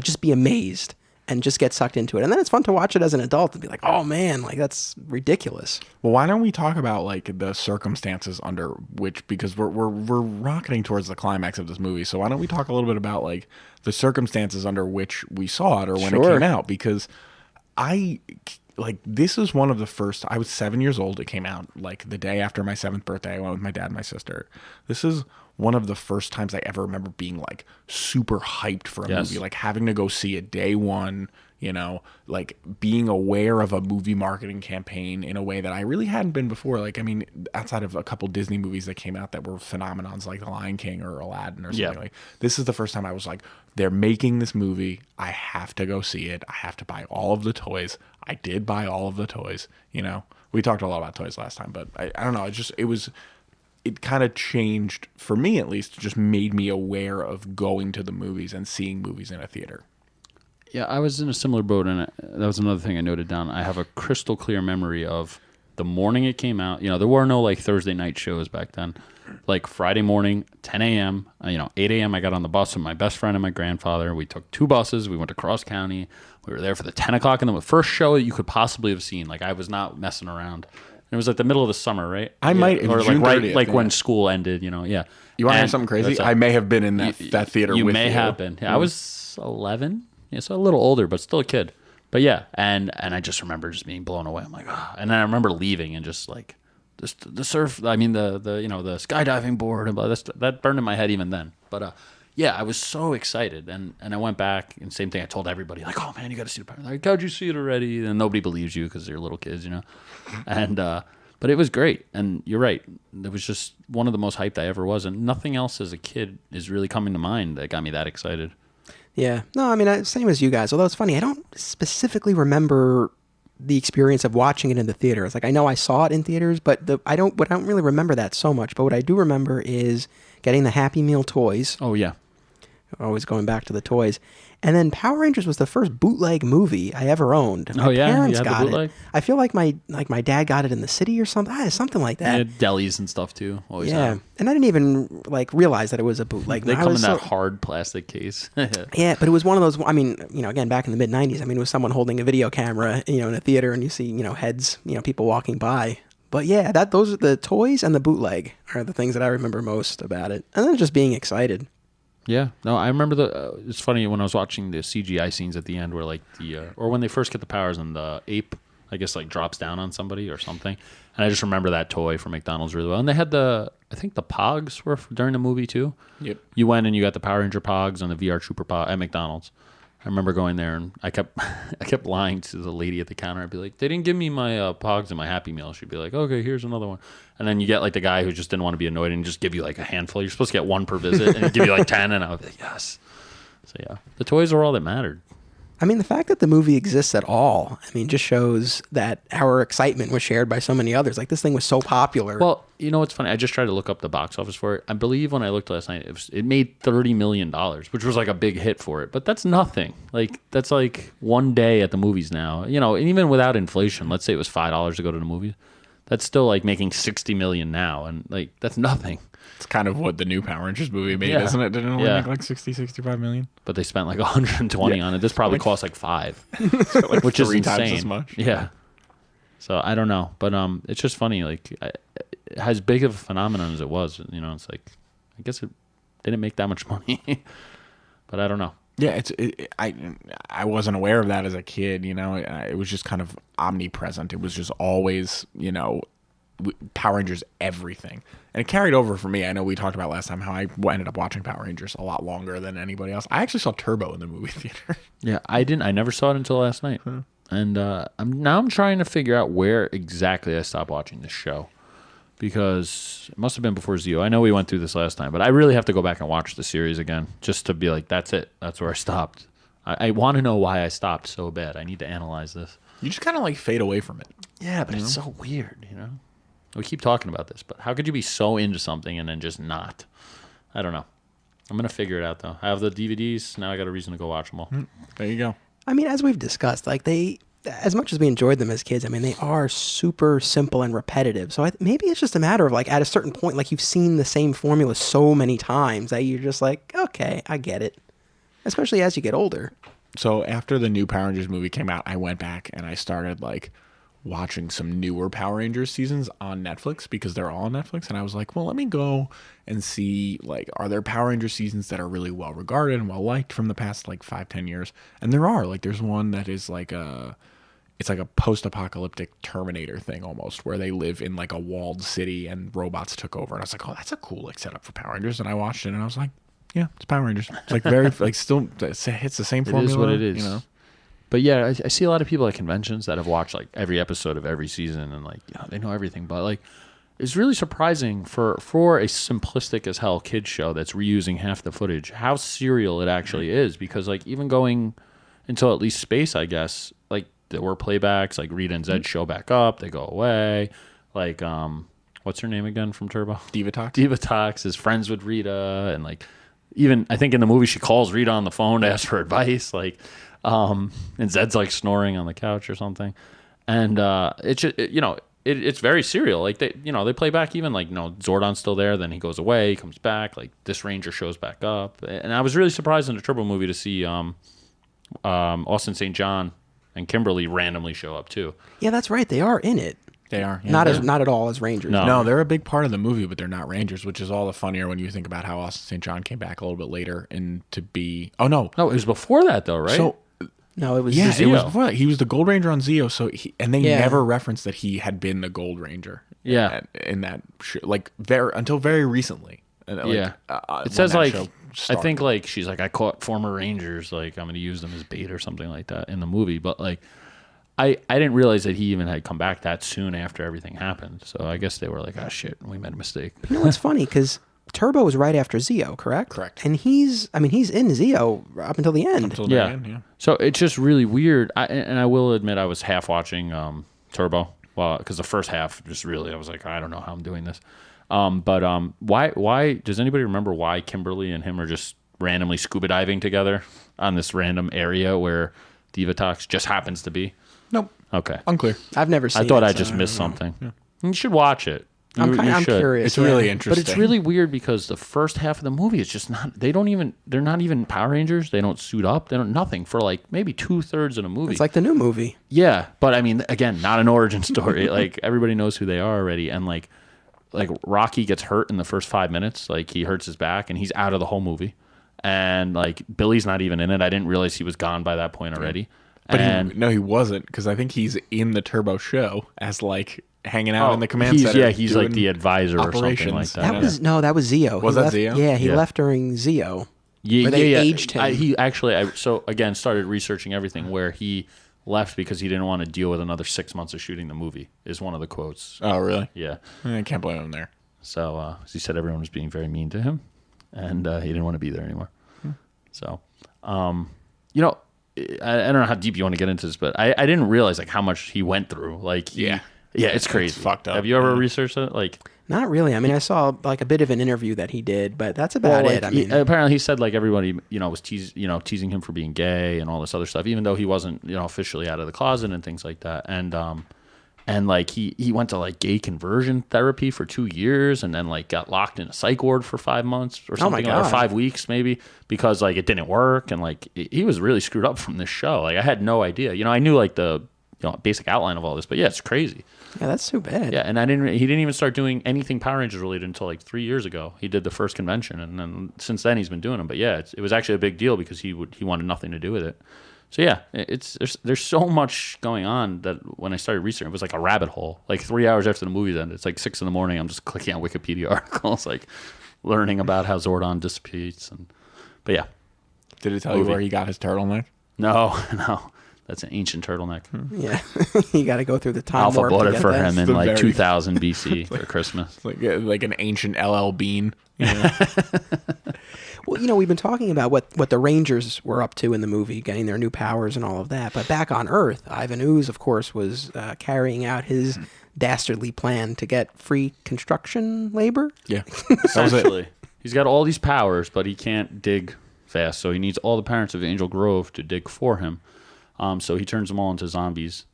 just be amazed and just get sucked into it. And then it's fun to watch it as an adult and be like, oh man, like that's ridiculous. Well, why don't we talk about like the circumstances under which, because we're rocketing towards the climax of this movie. So why don't we talk a little bit about like the circumstances under which we saw it or when it came out? Because this is one of the first, I was 7 years old. It came out like the day after my 7th birthday. I went with my dad and my sister. This is one of the first times I ever remember being like super hyped for a movie, like having to go see it day one, like being aware of a movie marketing campaign in a way that I really hadn't been before. Like, I mean, outside of a couple Disney movies that came out that were phenomenons like The Lion King or Aladdin or something like, this is the first time I was like, they're making this movie. I have to go see it. I have to buy all of the toys. I did buy all of the toys, we talked a lot about toys last time, but I don't know. It kind of changed, for me at least, just made me aware of going to the movies and seeing movies in a theater. Yeah, I was in a similar boat, and that was another thing I noted down. I have a crystal clear memory of the morning it came out. There were no like Thursday night shows back then. Like Friday morning, 10 a.m., 8 a.m. I got on the bus with my best friend and my grandfather. We took 2 buses. We went to Cross County. We were there for the 10 o'clock and the first show that you could possibly have seen. Like I was not messing around. It was like the middle of the summer, right? I might, or June like 30th, right when school ended, yeah. You want to hear something crazy? I may have been in that theater with you. You may have been. Yeah, I was 11, so a little older, but still a kid. But yeah, and I just remember just being blown away. I'm like, and then I remember leaving and just like the surf. I mean the you know the skydiving board and blah, that burned in my head even then. But yeah, I was so excited, and I went back and same thing. I told everybody like, oh man, you got to see the Power. Like, how'd you see it already? And nobody believes you because they're little kids, you know. And but it was great, and you're right. It was just one of the most hyped I ever was, and nothing else as a kid is really coming to mind that got me that excited. Yeah. No, I mean, same as you guys. Although it's funny, I don't specifically remember the experience of watching it in the theaters. Like, I know I saw it in theaters, but I don't really remember that so much. But what I do remember is getting the Happy Meal toys. Oh yeah. Always going back to the toys. And then Power Rangers was the first bootleg movie I ever owned. My parents got it. I feel like my dad got it in the city or something. Something like that. Yeah, delis and stuff too. Always yeah. have. And I didn't even realize that it was a bootleg. They come in that hard plastic case. Yeah, but it was one of those, I mean, again, back in the mid 90s, I mean, it was someone holding a video camera, in a theater, and you see, heads, people walking by. But yeah, those are the toys, and the bootleg are the things that I remember most about it. And then just being excited. Yeah, no, I remember it's funny when I was watching the CGI scenes at the end where like or when they first get the powers and the ape, I guess like drops down on somebody or something. And I just remember that toy from McDonald's really well. And they had I think the Pogs were during the movie too. Yep. You went and you got the Power Ranger Pogs and the VR Trooper Pog at McDonald's. I remember going there and I kept lying to the lady at the counter. I'd be like, they didn't give me my Pogs and my Happy Meal. She'd be like, okay, here's another one. And then you get like the guy who just didn't want to be annoyed and just give you like a handful. You're supposed to get one per visit and he'd give you like 10. And I was like, yes. So yeah, the toys are all that mattered. I mean, the fact that the movie exists at all, I mean, just shows that our excitement was shared by so many others. Like, this thing was so popular. Well, you know what's funny? I just tried to look up the box office for it. I believe when I looked last night, it made $30 million, which was like a big hit for it. But that's nothing. Like, that's like one day at the movies now. And even without inflation, let's say it was $5 to go to the movies. That's still like making $60 million now. And like, that's nothing. It's kind of what the new Power Rangers movie made, isn't it? Didn't it make like 65 million? But they spent like 120 on it. This probably cost like $5, like which is 3 insane. times as much. Yeah. So I don't know, but it's just funny. Like, as big of a phenomenon as it was, it's like, I guess it didn't make that much money, but I don't know. Yeah, I wasn't aware of that as a kid. It was just kind of omnipresent. It was just always, Power Rangers everything, and it carried over for me. I know we talked about last time how I ended up watching Power Rangers a lot longer than anybody else. I actually saw Turbo in the movie theater. Yeah, I never saw it until last night. And I'm trying to figure out where exactly I stopped watching this show, because it must have been before Zeo. I know we went through this last time, but I really have to go back and watch the series again just to be like, that's it, that's where I stopped. I want to know why I stopped so bad. I need to analyze this. You just kind of like fade away from it. Yeah, but it's so weird, We keep talking about this, but how could you be so into something and then just not? I don't know. I'm going to figure it out, though. I have the DVDs. Now I got a reason to go watch them all. There you go. I mean, as we've discussed, like as much as we enjoyed them as kids, I mean, they are super simple and repetitive. So maybe it's just a matter of like, at a certain point, like you've seen the same formula so many times that you're just like, okay, I get it. Especially as you get older. So after the new Power Rangers movie came out, I went back and I started like watching some newer Power Rangers seasons on Netflix, because they're all on Netflix. And I was like, well, let me go and see, like, are there Power Rangers seasons that are really well regarded and well liked from the past like 5-10 years? And there are. Like, there's one that is like it's like a post-apocalyptic Terminator thing almost, where they live in like a walled city and robots took over. And I was like, oh, that's a cool like setup for Power Rangers. And I watched it and I was like, yeah, it's Power Rangers. It's like very like still it hits the same formula. It is what it is. But yeah, I see a lot of people at conventions that have watched like every episode of every season and like they know everything. But like, it's really surprising for a simplistic as hell kids show that's reusing half the footage, how serial it actually is. Because like, even going until at least Space, I guess, like there were playbacks, like Rita and Zed show back up, they go away. Like what's her name again from Turbo? Divatox is friends with Rita, and like, even I think in the movie she calls Rita on the phone to ask for advice, like, and Zed's like snoring on the couch or something, and it's just, it's very serial. Like they play back, even like Zordon's still there, then he goes away, he comes back, like this Ranger shows back up, and I was really surprised in the Turbo movie to see Austin St. John and Kimberly randomly show up too. Yeah, that's right, they are in it. They are. Yeah, not at all as Rangers. No, they're a big part of the movie, but they're not Rangers, which is all the funnier when you think about how Austin St. John came back a little bit later and to be... Oh, no. No, it was before that, though, right? So, no, it was Zeo. It was before that. He was the Gold Ranger on Zeo, and they never referenced that he had been the Gold Ranger Yeah. in that show, like until very recently. And, like, Yeah. It says like I think like she's like I caught former Rangers, like I'm going to use them as bait or something like that in the movie, but like I didn't realize that he even had come back that soon after everything happened. So I guess they were like, "Oh shit, we made a mistake." You know what's funny? Because Turbo was right after Zeo, correct? Correct. And he's in Zeo up until the end. Until the end, yeah. So it's just really weird. And I will admit I was half watching Turbo, well, because the first half just really I was like, I don't know how I'm doing this. But why does anybody remember why Kimberly and him are just randomly scuba diving together on this random area where Divatox just happens to be? Nope. Okay. Unclear. I've never seen it. I thought I so just don't missed know. something. Yeah. You should watch it. I'm should. curious. It's really But interesting. it's really weird because the first half of the movie is just not. They're not even Power Rangers. They don't suit up. They don't nothing for like maybe 2/3 of the movie. It's like the new movie. Yeah, but I mean, again, not an origin story. Like everybody knows who they are already, and like Rocky gets hurt in the first 5 minutes. Like he hurts his back, and he's out of the whole movie. And like Billy's not even in it. I didn't realize he was gone by that point already. But and he wasn't, because I think he's in the Turbo show as like hanging out in the command center. Yeah, he's like doing the advisor or something like operations. that. That was Zeo. Was He that left- Zeo? Yeah, he Yeah. left during Zeo. Yeah, Where they aged him. He actually, so again, started researching everything where he left because he didn't want to deal with another 6 months of shooting the movie, is one of the quotes. Oh, really? Yeah. I can't blame him there. So he said everyone was being very mean to him, and he didn't want to be there anymore. So, you know, I don't know how deep you want to get into this, but I didn't realize like how much he went through. Like, Yeah, it's crazy. It's fucked up. Have you ever researched it? Like, Not really. I mean, I saw like a bit of an interview that he did, but that's about like, it. I mean, apparently he said like everybody, was teasing him for being gay and all this other stuff, even though he wasn't, officially out of the closet and things like that. And like he went to like gay conversion therapy for 2 years, and then like got locked in a psych ward for 5 months or something, God. or 5 weeks maybe, because like it didn't work, and like he was really screwed up from this show. Like I had no idea. I knew like the basic outline of all this, but yeah, it's crazy. yeah, that's too bad. Yeah, and he didn't even start doing anything Power Rangers related until like 3 years ago. He did the first convention, and then since then he's been doing them. But yeah, it was actually a big deal because he wanted nothing to do with it. So yeah, there's so much going on that when I started researching, it was like a rabbit hole. Like 3 hours after the movie ended, it's like 6 in the morning. I'm just clicking on Wikipedia articles, like learning about how Zordon dissipates. But yeah, Did it tell you where he got his turtleneck? no, that's an ancient turtleneck. Yeah, you got to go through the time Alpha warp bought to it get for that. him in the like very- 2000 BC for Christmas. It's like an ancient LL Bean. Well, we've been talking about what the Rangers were up to in the movie, getting their new powers and all of that. But back on Earth, Ivan Ooze, of course, was carrying out his dastardly plan to get free construction labor. Yeah, that was it. Essentially, he's got all these powers, but he can't dig fast, so he needs all the parents of Angel Grove to dig for him. So he turns them all into zombies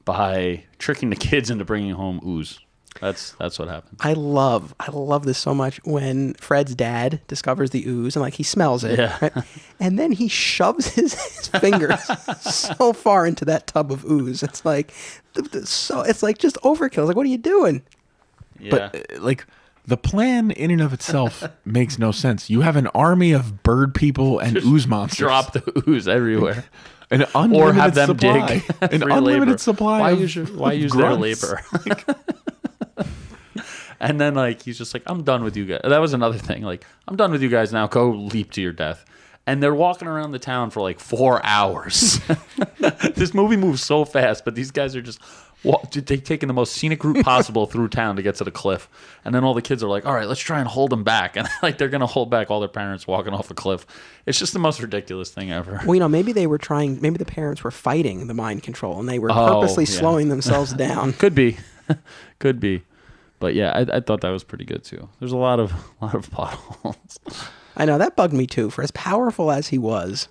by tricking the kids into bringing home ooze. That's what happened. I love this so much when Fred's dad discovers the ooze and like he smells it, Yeah. right? And then he shoves his fingers so far into that tub of ooze. It's like it's like just overkill. It's like, what are you doing? Yeah. But like the plan in and of itself makes no sense. You have an army of bird people and ooze monsters. Drop the ooze everywhere. An unlimited Or have them supply. dig An free unlimited labor. supply. Why of use their grunts. labor? And then like he's just like, I'm done with you guys. That was another thing. Like, I'm done with you guys now. Go leap to your death. And they're walking around the town for like 4 hours. This movie moves so fast, but these guys are just they're taking the most scenic route possible through town to get to the cliff. And then all the kids are like, all right, let's try and hold them back. And like they're gonna hold back all their parents walking off a cliff. It's just the most ridiculous thing ever. Well, maybe they were maybe the parents were fighting the mind control and they were Oh, purposely yeah. slowing themselves down. Could be. Could be. But yeah, I thought that was pretty good too. There's a lot of plot holes. I know that bugged me too. For as powerful as he was,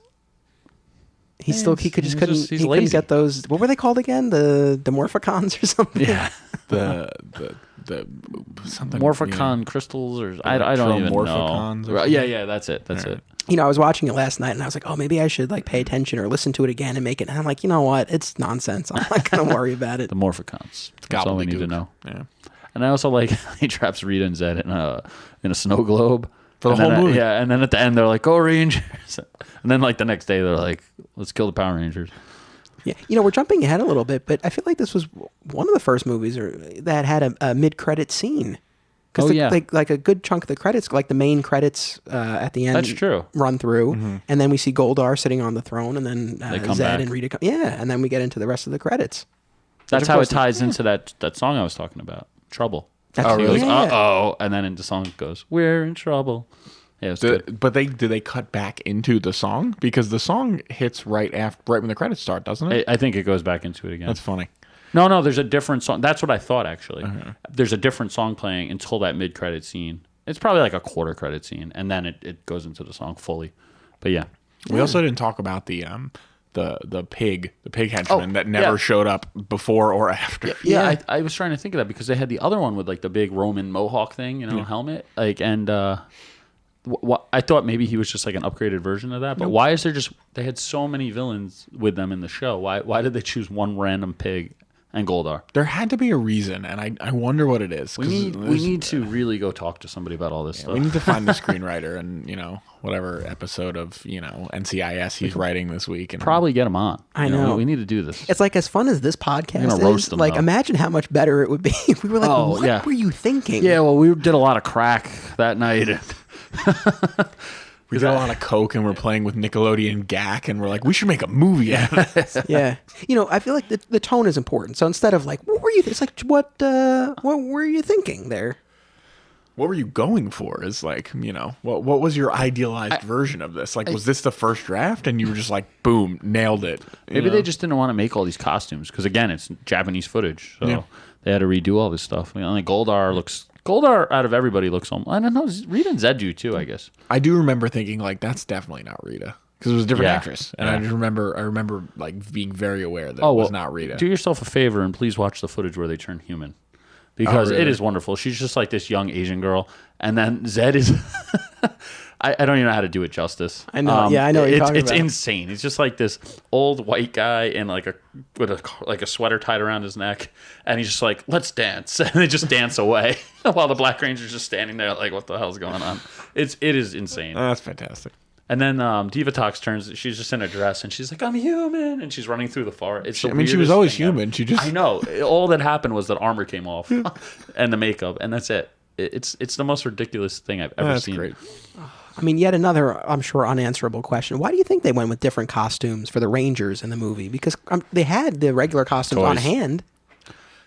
he couldn't get those. What were they called again? The Morphicons or something? Yeah. The something Morphicon crystals or I don't even Electromorphicons know. or Yeah, that's it. That's it. I was watching it last night and I was like, oh, maybe I should like pay attention or listen to it again and make it. And I'm like, you know what? It's nonsense. I'm not going to worry about it. The Morphicons. That's all we need to Gobbledygook. know. Yeah. And I also like he traps Rita and Zed in a snow globe For the And then whole movie. Yeah, and then at the end they're like, "Go Rangers!" And then like the next day they're like, "Let's kill the Power Rangers." Yeah, we're jumping ahead a little bit, but I feel like this was one of the first movies that had a mid-credit scene. Because like a good chunk of the credits, like the main credits at the end, That's true. Run through, and then we see Goldar sitting on the throne, and then come Zed back. and Rita and then we get into the rest of the credits. That's how it ties into that song I was talking about, Trouble. That's, He goes, yeah. uh-oh, and then the song goes, we're in trouble. Yeah, it was good. But do they cut back into the song? Because the song hits right when the credits start, doesn't it? I think it goes back into it again. That's funny. No, there's a different song. That's what I thought, actually. There's a different song playing until that mid-credit scene. It's probably like a quarter credit scene, and then it goes into the song fully. But yeah. We also didn't talk about the pig henchman that never showed up before or after. Yeah, I was trying to think of that because they had the other one with like the big Roman mohawk thing, helmet. I thought maybe he was just like an upgraded version of that. But why is there they had so many villains with them in the show. Why did they choose one random pig and Goldar? There had to be a reason, and I wonder what it is. We need to really go talk to somebody about all this stuff. We need to find the screenwriter and whatever episode of NCIS he's writing this week, and probably get him on. I know. We need to do this. It's like as fun as this podcast roast is. them, Like though. imagine how much better it would be if we were like, what were you thinking? Yeah, well, we did a lot of crack that night. we did a lot of coke, and we're playing with Nickelodeon GAC, and we're like, we should make a movie out of this. Yeah. I feel like the tone is important. So instead of like, what were you? It's like, what were you thinking there? What were you going for? Is like, what was your idealized version of this? Like, was this the first draft, and you were just like, boom, nailed it? Maybe they just didn't want to make all these costumes because again, it's Japanese footage, so they had to redo all this stuff. Like Goldar out of everybody looks I don't know. Rita and Zed do too, I guess. I do remember thinking like, that's definitely not Rita. Because it was a different actress. And I just remember like being very aware that it was not Rita. Do yourself a favor and please watch the footage where they turn human. Because it is wonderful. She's just like this young Asian girl. And then Zed is... I don't even know how to do it justice. I know. I know what you're talking about. It's insane. He's just like this old white guy in with a sweater tied around his neck. And he's just like, let's dance. And they just dance away while the Black Ranger's just standing there like, what the hell's going on? It is insane. That's fantastic. And then Divatox turns. She's just in a dress, and she's like, "I'm human," and she's running through the forest. She was always human. I know. All that happened was that armor came off, and the makeup, and that's it. It's the most ridiculous thing I've ever seen. Great. I mean, yet another, I'm sure, unanswerable question. Why do you think they went with different costumes for the Rangers in the movie? Because they had the regular costumes on hand,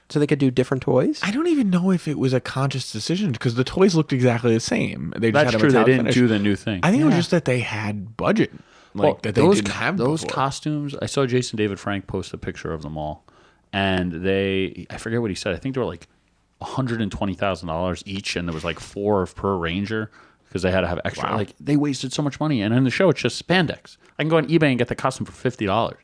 so they could do different toys. I don't even know if it was a conscious decision because the toys looked exactly the same. They just That's had true. a They metallic didn't finish. do the new thing. I think it was just that they had budget, that they didn't have those before. costumes. I saw Jason David Frank post a picture of them all, and I forget what he said. I think they were like $120,000 each, and there was like 4 per Ranger because they had to have extra. Wow. Like they wasted so much money, and in the show it's just spandex. I can go on eBay and get the costume for $50.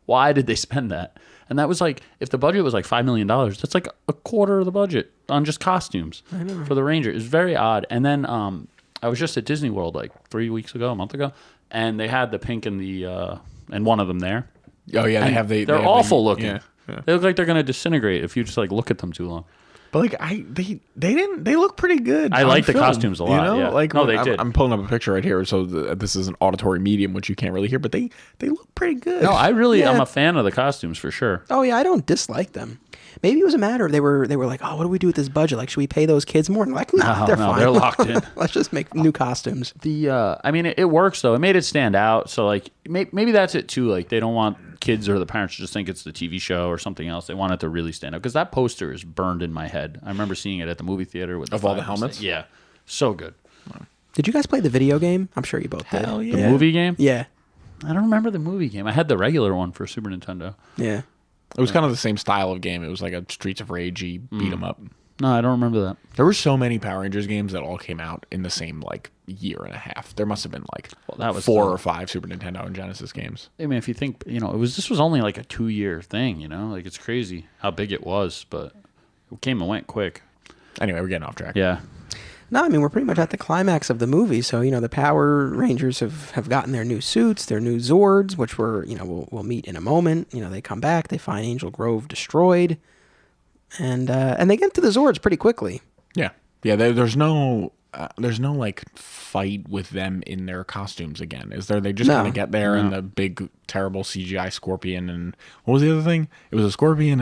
Why did they spend that? And that was like, if the budget was like $5 million, that's like a quarter of the budget on just costumes for the Ranger. It's very odd. And then I was just at Disney World like a month ago, and they had the pink and and one of them there. Oh yeah, they're awful looking. Yeah. They look like they're going to disintegrate if you just like look at them too long. But like they look pretty good. I like the costumes a lot. Yeah. Like no, they did. I'm pulling up a picture right here, so this is an auditory medium, which you can't really hear, but they look pretty good. No, I'm a fan of the costumes for sure. Oh yeah, I don't dislike them. Maybe it was a matter of they were like, oh, what do we do with this budget? Like, should we pay those kids more? And like, no, they're fine. They're locked in. Let's just make new costumes. I mean, it works though. It made it stand out. So like, maybe that's it too. Like, they don't want kids or the parents to just think it's the TV show or something else. They want it to really stand out because that poster is burned in my head. I remember seeing it at the movie theater with all the helmets. Yeah, so good. Did you guys play the video game? I'm sure you both did. Hell yeah. The movie game? Yeah. I don't remember the movie game. I had the regular one for Super Nintendo. Yeah. It was kind of the same style of game. It was like a Streets of Rage-y beat 'em up. No, I don't remember that. There were so many Power Rangers games that all came out in the same like year and a half. There must have been like that was 4 or 5 Super Nintendo and Genesis games. I mean, if you think, this was only like a 2-year thing, like it's crazy how big it was, but it came and went quick. Anyway, we're getting off track. Yeah. No, I mean, we're pretty much at the climax of the movie. So, the Power Rangers have gotten their new suits, their new Zords, which we'll meet in a moment. They come back, they find Angel Grove destroyed, and they get to the Zords pretty quickly. Yeah. Yeah, there's no... like fight with them in their costumes again, is there? They just No. kind of get there and the big terrible CGI scorpion, and what was the other thing? It was a scorpion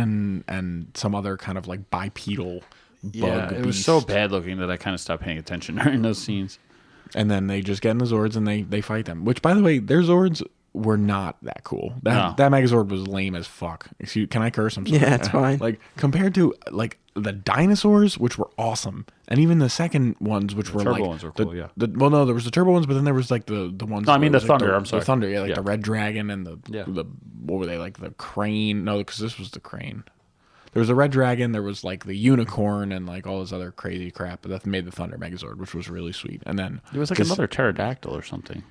and some other kind of like bipedal bug. It was so bad looking that I kind of stopped paying attention during those scenes. And then they just get in the Zords and they fight them. Which, by the way, their Zords were not that cool. That Megazord was lame as fuck. Can I curse? I'm sorry. Yeah, it's fine. Like compared to like the dinosaurs, which were awesome, and even the second ones, which were turbo like ones were cool. well, no, there was the turbo ones, but then there was like the ones. No, I mean the like Thunder. I'm sorry, the Thunder. Yeah, the Red Dragon and the Yeah. what were they, like the Crane? No, because this was the Crane. There was a Red Dragon, there was like the Unicorn, and like all this other crazy crap that made the Thunder Megazord, which was really sweet. And then There was like another pterodactyl or something.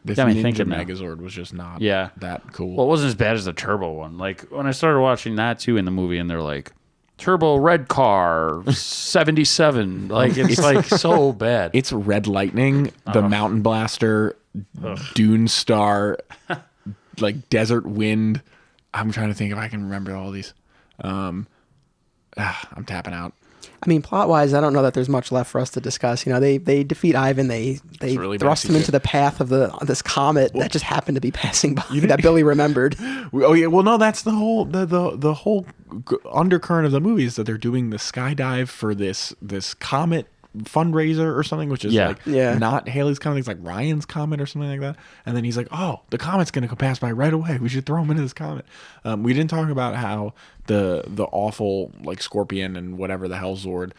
this got me Ninja thinking now. Megazord was just not Yeah. that cool. Well, it wasn't as bad as the turbo one. Like when I started watching that too in the movie, and they're like, "Turbo Red Car 77." Like it's like so bad. It's Red Lightning, the Mountain Blaster, Dune Star, like Desert Wind. I'm trying to think if I can remember all these. I'm tapping out. I mean, plot-wise, I don't know that there's much left for us to discuss. You know, they defeat Ivan. They really bad thrust him CGI. into the path of this comet that just happened to be passing by that Billy remembered. Oh yeah, well no, that's the whole the whole undercurrent of the movie is that they're doing the skydive for this comet fundraiser or something, which is not Haley's comet, it's like Ryan's comet or something like that. And then he's like, "Oh, the comet's gonna go pass by right away. We should throw him into this comet." We didn't talk about how the awful like Scorpion and whatever the hell Zord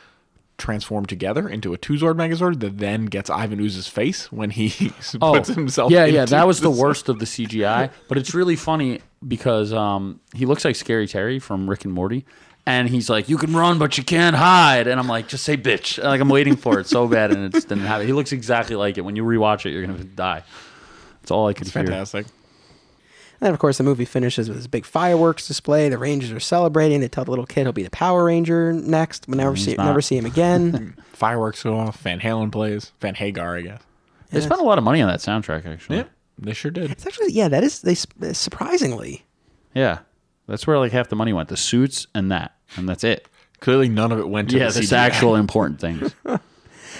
transformed together into a 2-Zord Megazord that then gets Ivan Ooze's face when he puts himself. Yeah, that was the worst of the CGI. But it's really funny because he looks like Scary Terry from Rick and Morty. And he's like, "You can run, but you can't hide." And I'm like, "Just say bitch." Like I'm waiting for it so bad, and it just didn't happen. He looks exactly like it. When you rewatch it, you're gonna die. That's all I could hear. Fantastic. And then, of course, the movie finishes with this big fireworks display. The Rangers are celebrating. They tell the little kid he'll be the Power Ranger next. We'll never see him again. Fireworks go off. Van Halen plays. Van Hagar, I guess. They spent a lot of money on that soundtrack, actually. Yeah, they sure did. It's actually, that is, surprisingly. Yeah, that's where like half the money went. The suits and that's it. Clearly, none of it went to the this CGI. actual important things.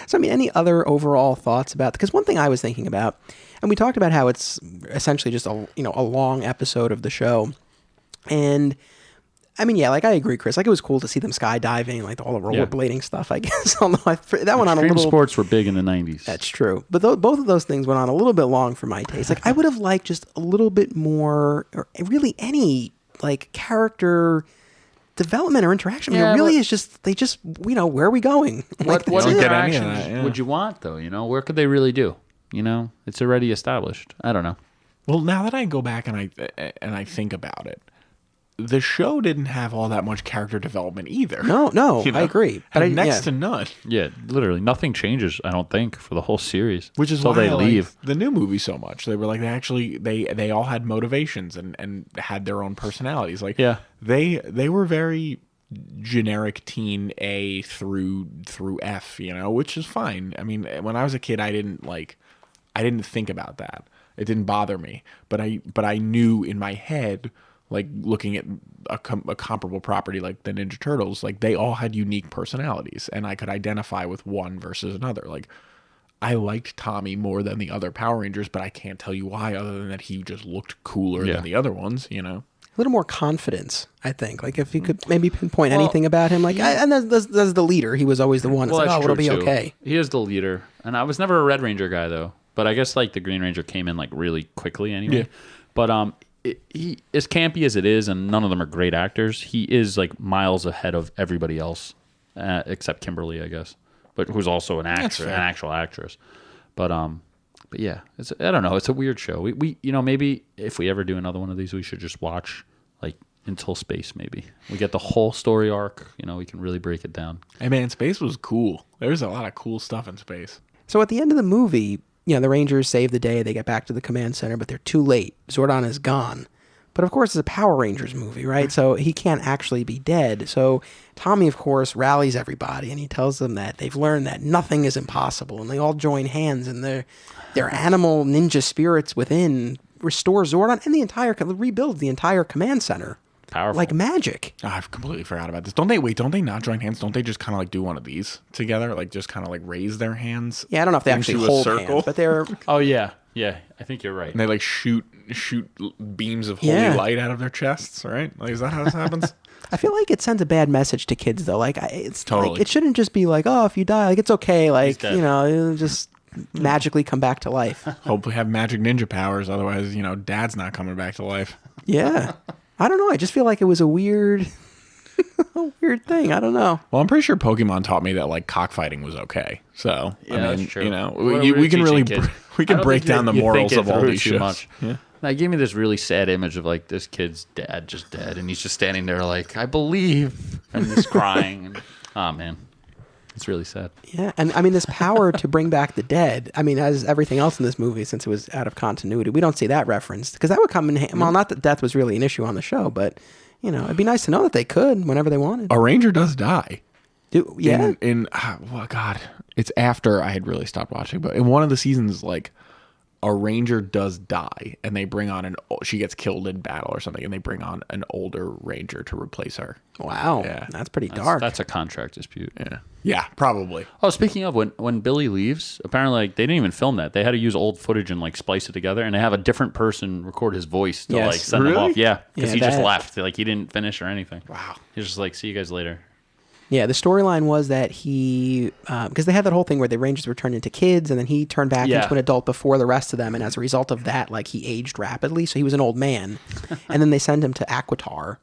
So, I mean, any other overall thoughts about? Because one thing I was thinking about, and we talked about how it's essentially just a long episode of the show, and I mean, like I agree, Chris. Like it was cool to see them skydiving, like all the rollerblading stuff. I guess although that went on a little. Sports were big in the '90s. That's true, but both of those things went on a little bit long for my taste. Like I would have liked just a little bit more, or really any like character development or interaction. I mean, it really is just they just where are we going? What don't get any of interactions that, would you want though? Where could they really do? It's already established. I don't know. Well, now that I go back and I think about it, the show didn't have all that much character development either. No, I agree. But next to none. Yeah, literally nothing changes. I don't think for the whole series, Which is until why they I leave. liked the new movie so much. They were like they all had motivations and had their own personalities. Like they were very generic teen A through F, which is fine. I mean, when I was a kid, I didn't think about that. It didn't bother me. But I knew in my head, like looking at a comparable property like the Ninja Turtles, like they all had unique personalities, and I could identify with one versus another. Like I liked Tommy more than the other Power Rangers, but I can't tell you why, other than that he just looked cooler than the other ones. A little more confidence, I think. Like if you could maybe pinpoint anything about him, like and there's the leader. He was always the one. It's like, it'll be okay. He is the leader, and I was never a Red Ranger guy though. But I guess like the Green Ranger came in like really quickly anyway. Yeah. But he as campy as it is, and none of them are great actors. He is like miles ahead of everybody else, except Kimberly, I guess, but who's also an actor, an actual actress. But yeah, I don't know. It's a weird show. We maybe if we ever do another one of these, we should just watch like Until Space. Maybe we get the whole story arc. We can really break it down. Hey man, space was cool. There's a lot of cool stuff in space. So at the end of the movie, the Rangers save the day. They get back to the command center, but they're too late. Zordon is gone. But of course, it's a Power Rangers movie, right? So he can't actually be dead. So Tommy, of course, rallies everybody, and he tells them that they've learned that nothing is impossible, and they all join hands, and their animal ninja spirits within restore Zordon and rebuild the entire command center. powerful. like magic. Oh, I've completely forgot about this. Don't they not join hands? Don't they just kind of like do one of these together? Like just kind of like raise their hands? Yeah, I don't know if they actually into a hold circle? hands, but they're Oh yeah, yeah. I think you're right. And they like shoot beams of holy Yeah. light out of their chests, right? Like, is that how this happens? I feel like it sends a bad message to kids, though. Like, it's Totally. like, it shouldn't just be like, oh, if you die, like it's okay. Like, dead. you know, it'll just magically come back to life. Hopefully have magic ninja powers. Otherwise, Dad's not coming back to life. Yeah, I don't know. I just feel like it was a weird, a weird thing. I don't know. Well, I'm pretty sure Pokemon taught me that like cockfighting was okay. So Yeah, I mean, that's true. we can really we can I don't break think down the you morals think it of all through these too shows. much. Yeah. That gave me this really sad image of like this kid's dad just dead, and he's just standing there like, I believe, and just crying. And, oh man, it's really sad. Yeah, and I mean, this power to bring back the dead. I mean, as everything else in this movie, since it was out of continuity, we don't see that referenced because that would come in. Well, not that death was really an issue on the show, but it'd be nice to know that they could whenever they wanted. A ranger does die. Yeah, Well, God, it's after I had really stopped watching, but in one of the seasons, like a ranger does die, and they bring on she gets killed in battle or something, and they bring on an older ranger to replace her. wow, Yeah. that's pretty dark. That's a contract dispute. Yeah, probably. Oh, speaking of when Billy leaves, apparently like they didn't even film that. They had to use old footage and like splice it together, and they have a different person record his voice to Yes. like send them Really? off. Yeah, because Yeah, he just that- left. Like he didn't finish or anything. Wow. He's just like, see you guys later. Yeah, the storyline was that he, because they had that whole thing where the Rangers were turned into kids, and then he turned back Yeah. into an adult before the rest of them, and as a result of that, like he aged rapidly, so he was an old man, and then they send him to Aquitar,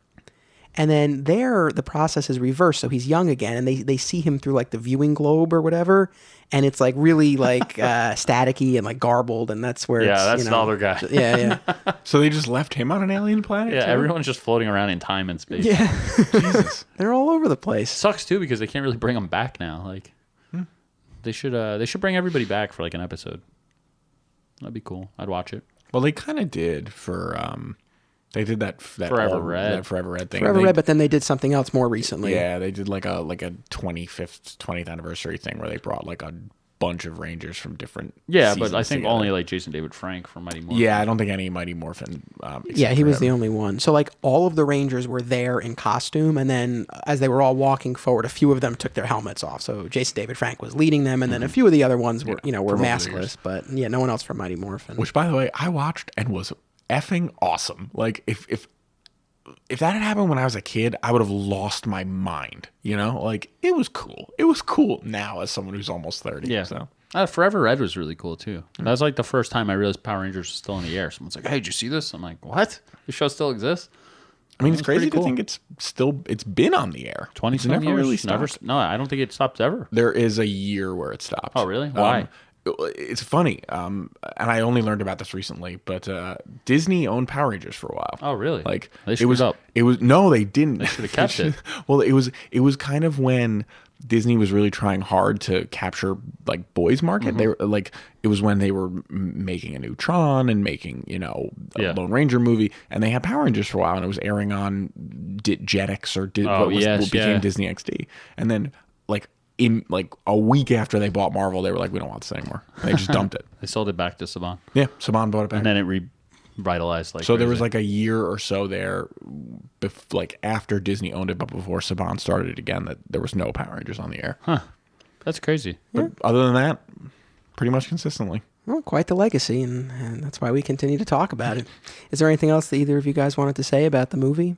and then there the process is reversed, so he's young again, and they see him through like the viewing globe or whatever, and it's like really like staticky and like garbled, and that's where Yeah, it's, that's the other guy. Yeah, So they just left him on an alien planet? Yeah, too? everyone's just floating around in time and space. yeah. Jesus. They're all over the place. Sucks too because they can't really bring them back now. Like they should bring everybody back for like an episode. That'd be cool. I'd watch it. Well, they kind of did for they did that Forever Red. that Forever Red thing. Forever They- Red, but then they did something else more recently. Yeah, they did like a 20th anniversary thing where they brought like a bunch of Rangers from different Yeah, but seasons I think together. only like Jason David Frank from Mighty Morphin. Yeah, I don't think any Mighty Morphin. Yeah, he was the only one. So like all of the Rangers were there in costume, and then as they were all walking forward, a few of them took their helmets off. So Jason David Frank was leading them, and then a few of the other ones were were from over the maskless. years. But yeah, no one else from Mighty Morphin. Which, by the way, I watched and was effing awesome. Like if that had happened when I was a kid, I would have lost my mind. Like it was cool. It was cool now as someone who's almost 30. Yeah. So Forever Red was really cool too. That was like the first time I realized Power Rangers was still in the air. Someone's like, "Hey, did you see this?" I'm like, "What? The show still exists?" I mean, it's That's crazy pretty cool. to think it's been on the air. 20 It's some never years. really Never. stopped. No, I don't think it stopped ever. There is a year where it stopped. Oh, really? Why? It's funny, and I only learned about this recently. But Disney owned Power Rangers for a while. Oh, really? Like They it screwed was up. It was no, they didn't. They should have kept it. Well, it was kind of when Disney was really trying hard to capture like boys market. They were like it was when they were making a new Tron and making a Lone Ranger movie, and they had Power Rangers for a while, and it was airing on Jetix or what became Disney XD, and then in like a week after they bought Marvel, they were like, we don't want this anymore. They just dumped it. They sold it back to Saban, Yeah, Saban bought it back. and then it revitalized. Like So there was crazy. like a year or so there, like after Disney owned it, but before Saban started it again, that there was no Power Rangers on the air. That's crazy. But other than that, pretty much consistently. Well, quite the legacy, and that's why we continue to talk about it. Is there anything else that either of you guys wanted to say about the movie?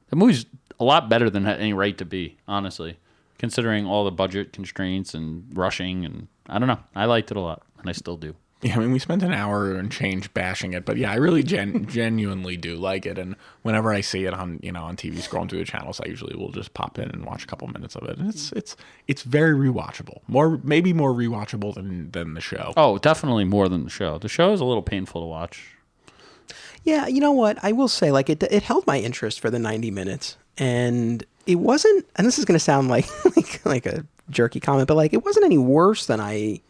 The movie's a lot better than it had any right to be, honestly, considering all the budget constraints and rushing. And I don't know. I liked it a lot, and I still do. Yeah, I mean, we spent an hour and change bashing it, but yeah, I really genuinely do like it. And whenever I see it on on TV scrolling through the channels, I usually will just pop in and watch a couple minutes of it. And it's very rewatchable, maybe more rewatchable than the show. Oh, definitely more than the show. The show is a little painful to watch. Yeah, you know what? I will say, like, it held my interest for the 90 minutes. And it wasn't, and this is going to sound like a jerky comment, but, like, it wasn't any worse than I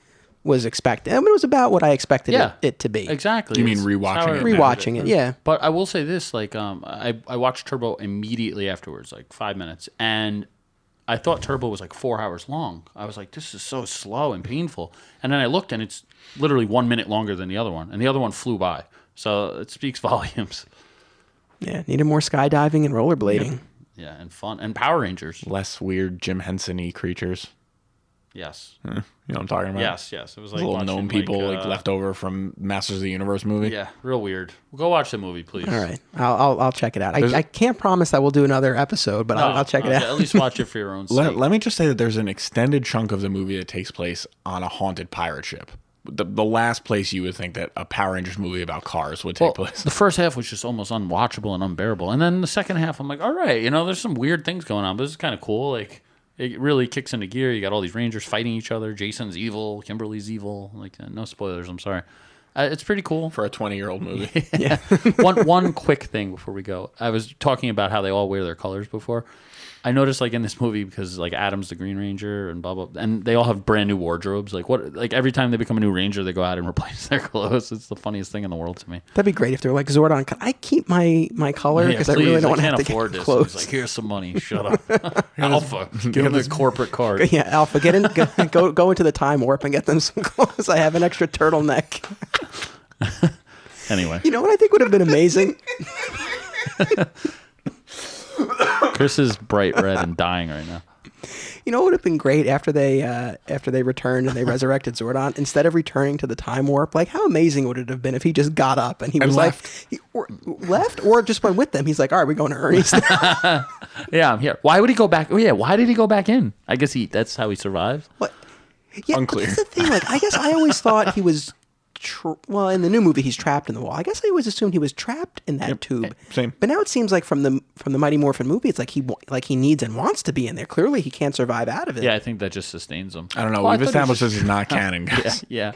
was expecting. I mean, it was about what I expected it to be. Exactly. You mean It's rewatching how I it? remembered Rewatching it, yeah. But I will say this, like, I watched Turbo immediately afterwards, like 5 minutes, and I thought Turbo was like 4 hours long. I was like, this is so slow and painful. And then I looked, and it's literally 1 minute longer than the other one, and the other one flew by. So it speaks volumes. Yeah, needed more skydiving and rollerblading. Yeah, and fun. And Power Rangers. Less weird Jim Henson-y creatures. Yes. You know what I'm talking about? Yes. It was like Little watching, gnome people like left over from Masters of the Universe movie. Yeah, real weird. Go watch the movie, please. All right, I'll check it out. I can't promise I will do another episode, but I'll check it out. At least watch it for your own sake. Let me just say that there's an extended chunk of the movie that takes place on a haunted pirate ship. The last place you would think that a Power Rangers movie about cars would take place. The first half was just almost unwatchable and unbearable. And then the second half, I'm like, all right, there's some weird things going on, but this is kind of cool. Like, it really kicks into gear. You got all these Rangers fighting each other. Jason's evil. Kimberly's evil. Like, no spoilers. I'm sorry. It's pretty cool. For a 20-year-old movie. Yeah. One quick thing before we go. I was talking about how they all wear their colors before. I noticed, like, in this movie, because, like, Adam's the Green Ranger and blah, blah, and they all have brand new wardrobes. Like, every time they become a new Ranger, they go out and replace their clothes. It's the funniest thing in the world to me. That'd be great if they're like, Zordon, can I keep my color? Because I really don't want to have to afford get this. clothes. He's like, here's some money. Shut up. Alpha, give him the corporate card. Yeah, Alpha, go into the time warp and get them some clothes. I have an extra turtleneck. Anyway. You know what I think would have been amazing? Chris is bright red and dying right now. You know what would have been great after they returned and they resurrected Zordon? Instead of returning to the time warp, like how amazing would it have been if he just got up and he was left. left or just went with them? He's like, all right, we're going to Ernie's now. Yeah, I'm here. Why would he go back? Oh yeah, why did he go back in? I guess that's how he survived. What? Yeah, Unclear. But that's the thing. Like, I guess I always thought he was. Well, in the new movie, he's trapped in the wall. I guess I always assumed he was trapped in that tube. Same. But now it seems like from the Mighty Morphin movie, it's like he needs and wants to be in there. Clearly, he can't survive out of it. Yeah, I think that just sustains him. I don't know. We've established this is not canon, guys. Yeah.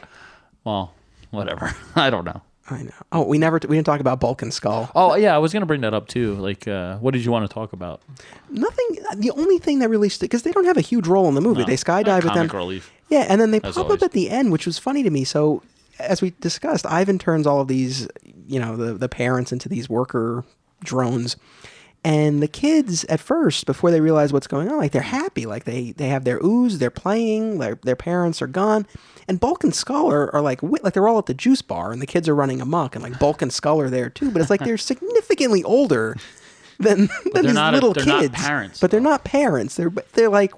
Well, whatever. I don't know. I know. Oh, we didn't talk about Bulk and Skull. Oh yeah, I was gonna bring that up too. Like, what did you want to talk about? Nothing. The only thing that really because they don't have a huge role in the movie. No. They skydive with them. Comic relief. Yeah, and then they As pop always. up at the end, which was funny to me. So, as we discussed, Ivan turns all of these, the parents into these worker drones. And the kids, at first, before they realize what's going on, like, they're happy. Like, they have their ooze, they're playing, their parents are gone. And Bulk and Skull are like they're all at the juice bar, and the kids are running amok, and, like, Bulk and Skull are there, too. But it's like they're significantly older than these little kids. They're not parents. But they're not parents. They're like,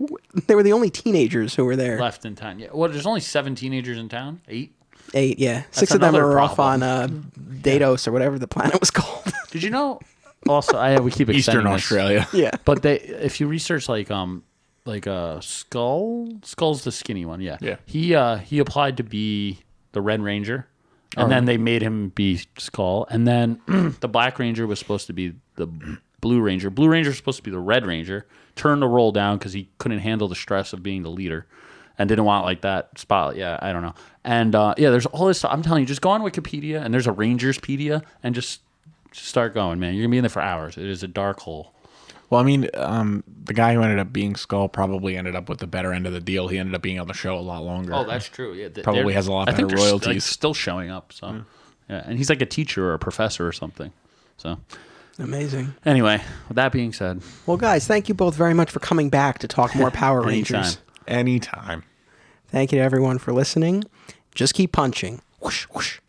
they were the only teenagers who were there. Left in town. Yeah. Well, there's only 7 teenagers in town. 8? 8, yeah. 6 of them another are off on problem. Dados or whatever the planet was called. Did you know? Also, we keep extending Eastern this. Australia. Yeah. But if you research Skull's the skinny one, yeah. Yeah. He applied to be the Red Ranger, and then they made him be Skull, and then the Black Ranger was supposed to be the Blue Ranger. Blue Ranger was supposed to be the Red Ranger. Turned the role down because he couldn't handle the stress of being the leader, and didn't want like that spot. Yeah, I don't know. And there's all this stuff. I'm telling you, just go on Wikipedia, and there's a Rangerspedia, and just start going, man. You're gonna be in there for hours. It is a dark hole. Well, I mean, the guy who ended up being Skull probably ended up with the better end of the deal. He ended up being on the show a lot longer. Oh, that's true. Yeah, Probably has a lot better they're royalties. like, still showing up. So, yeah, and he's like a teacher or a professor or something. So, Amazing. anyway, with that being said, Well, guys, thank you both very much for coming back to talk more Power Rangers. Anytime. Thank you to everyone for listening. Just keep punching. Whoosh, whoosh.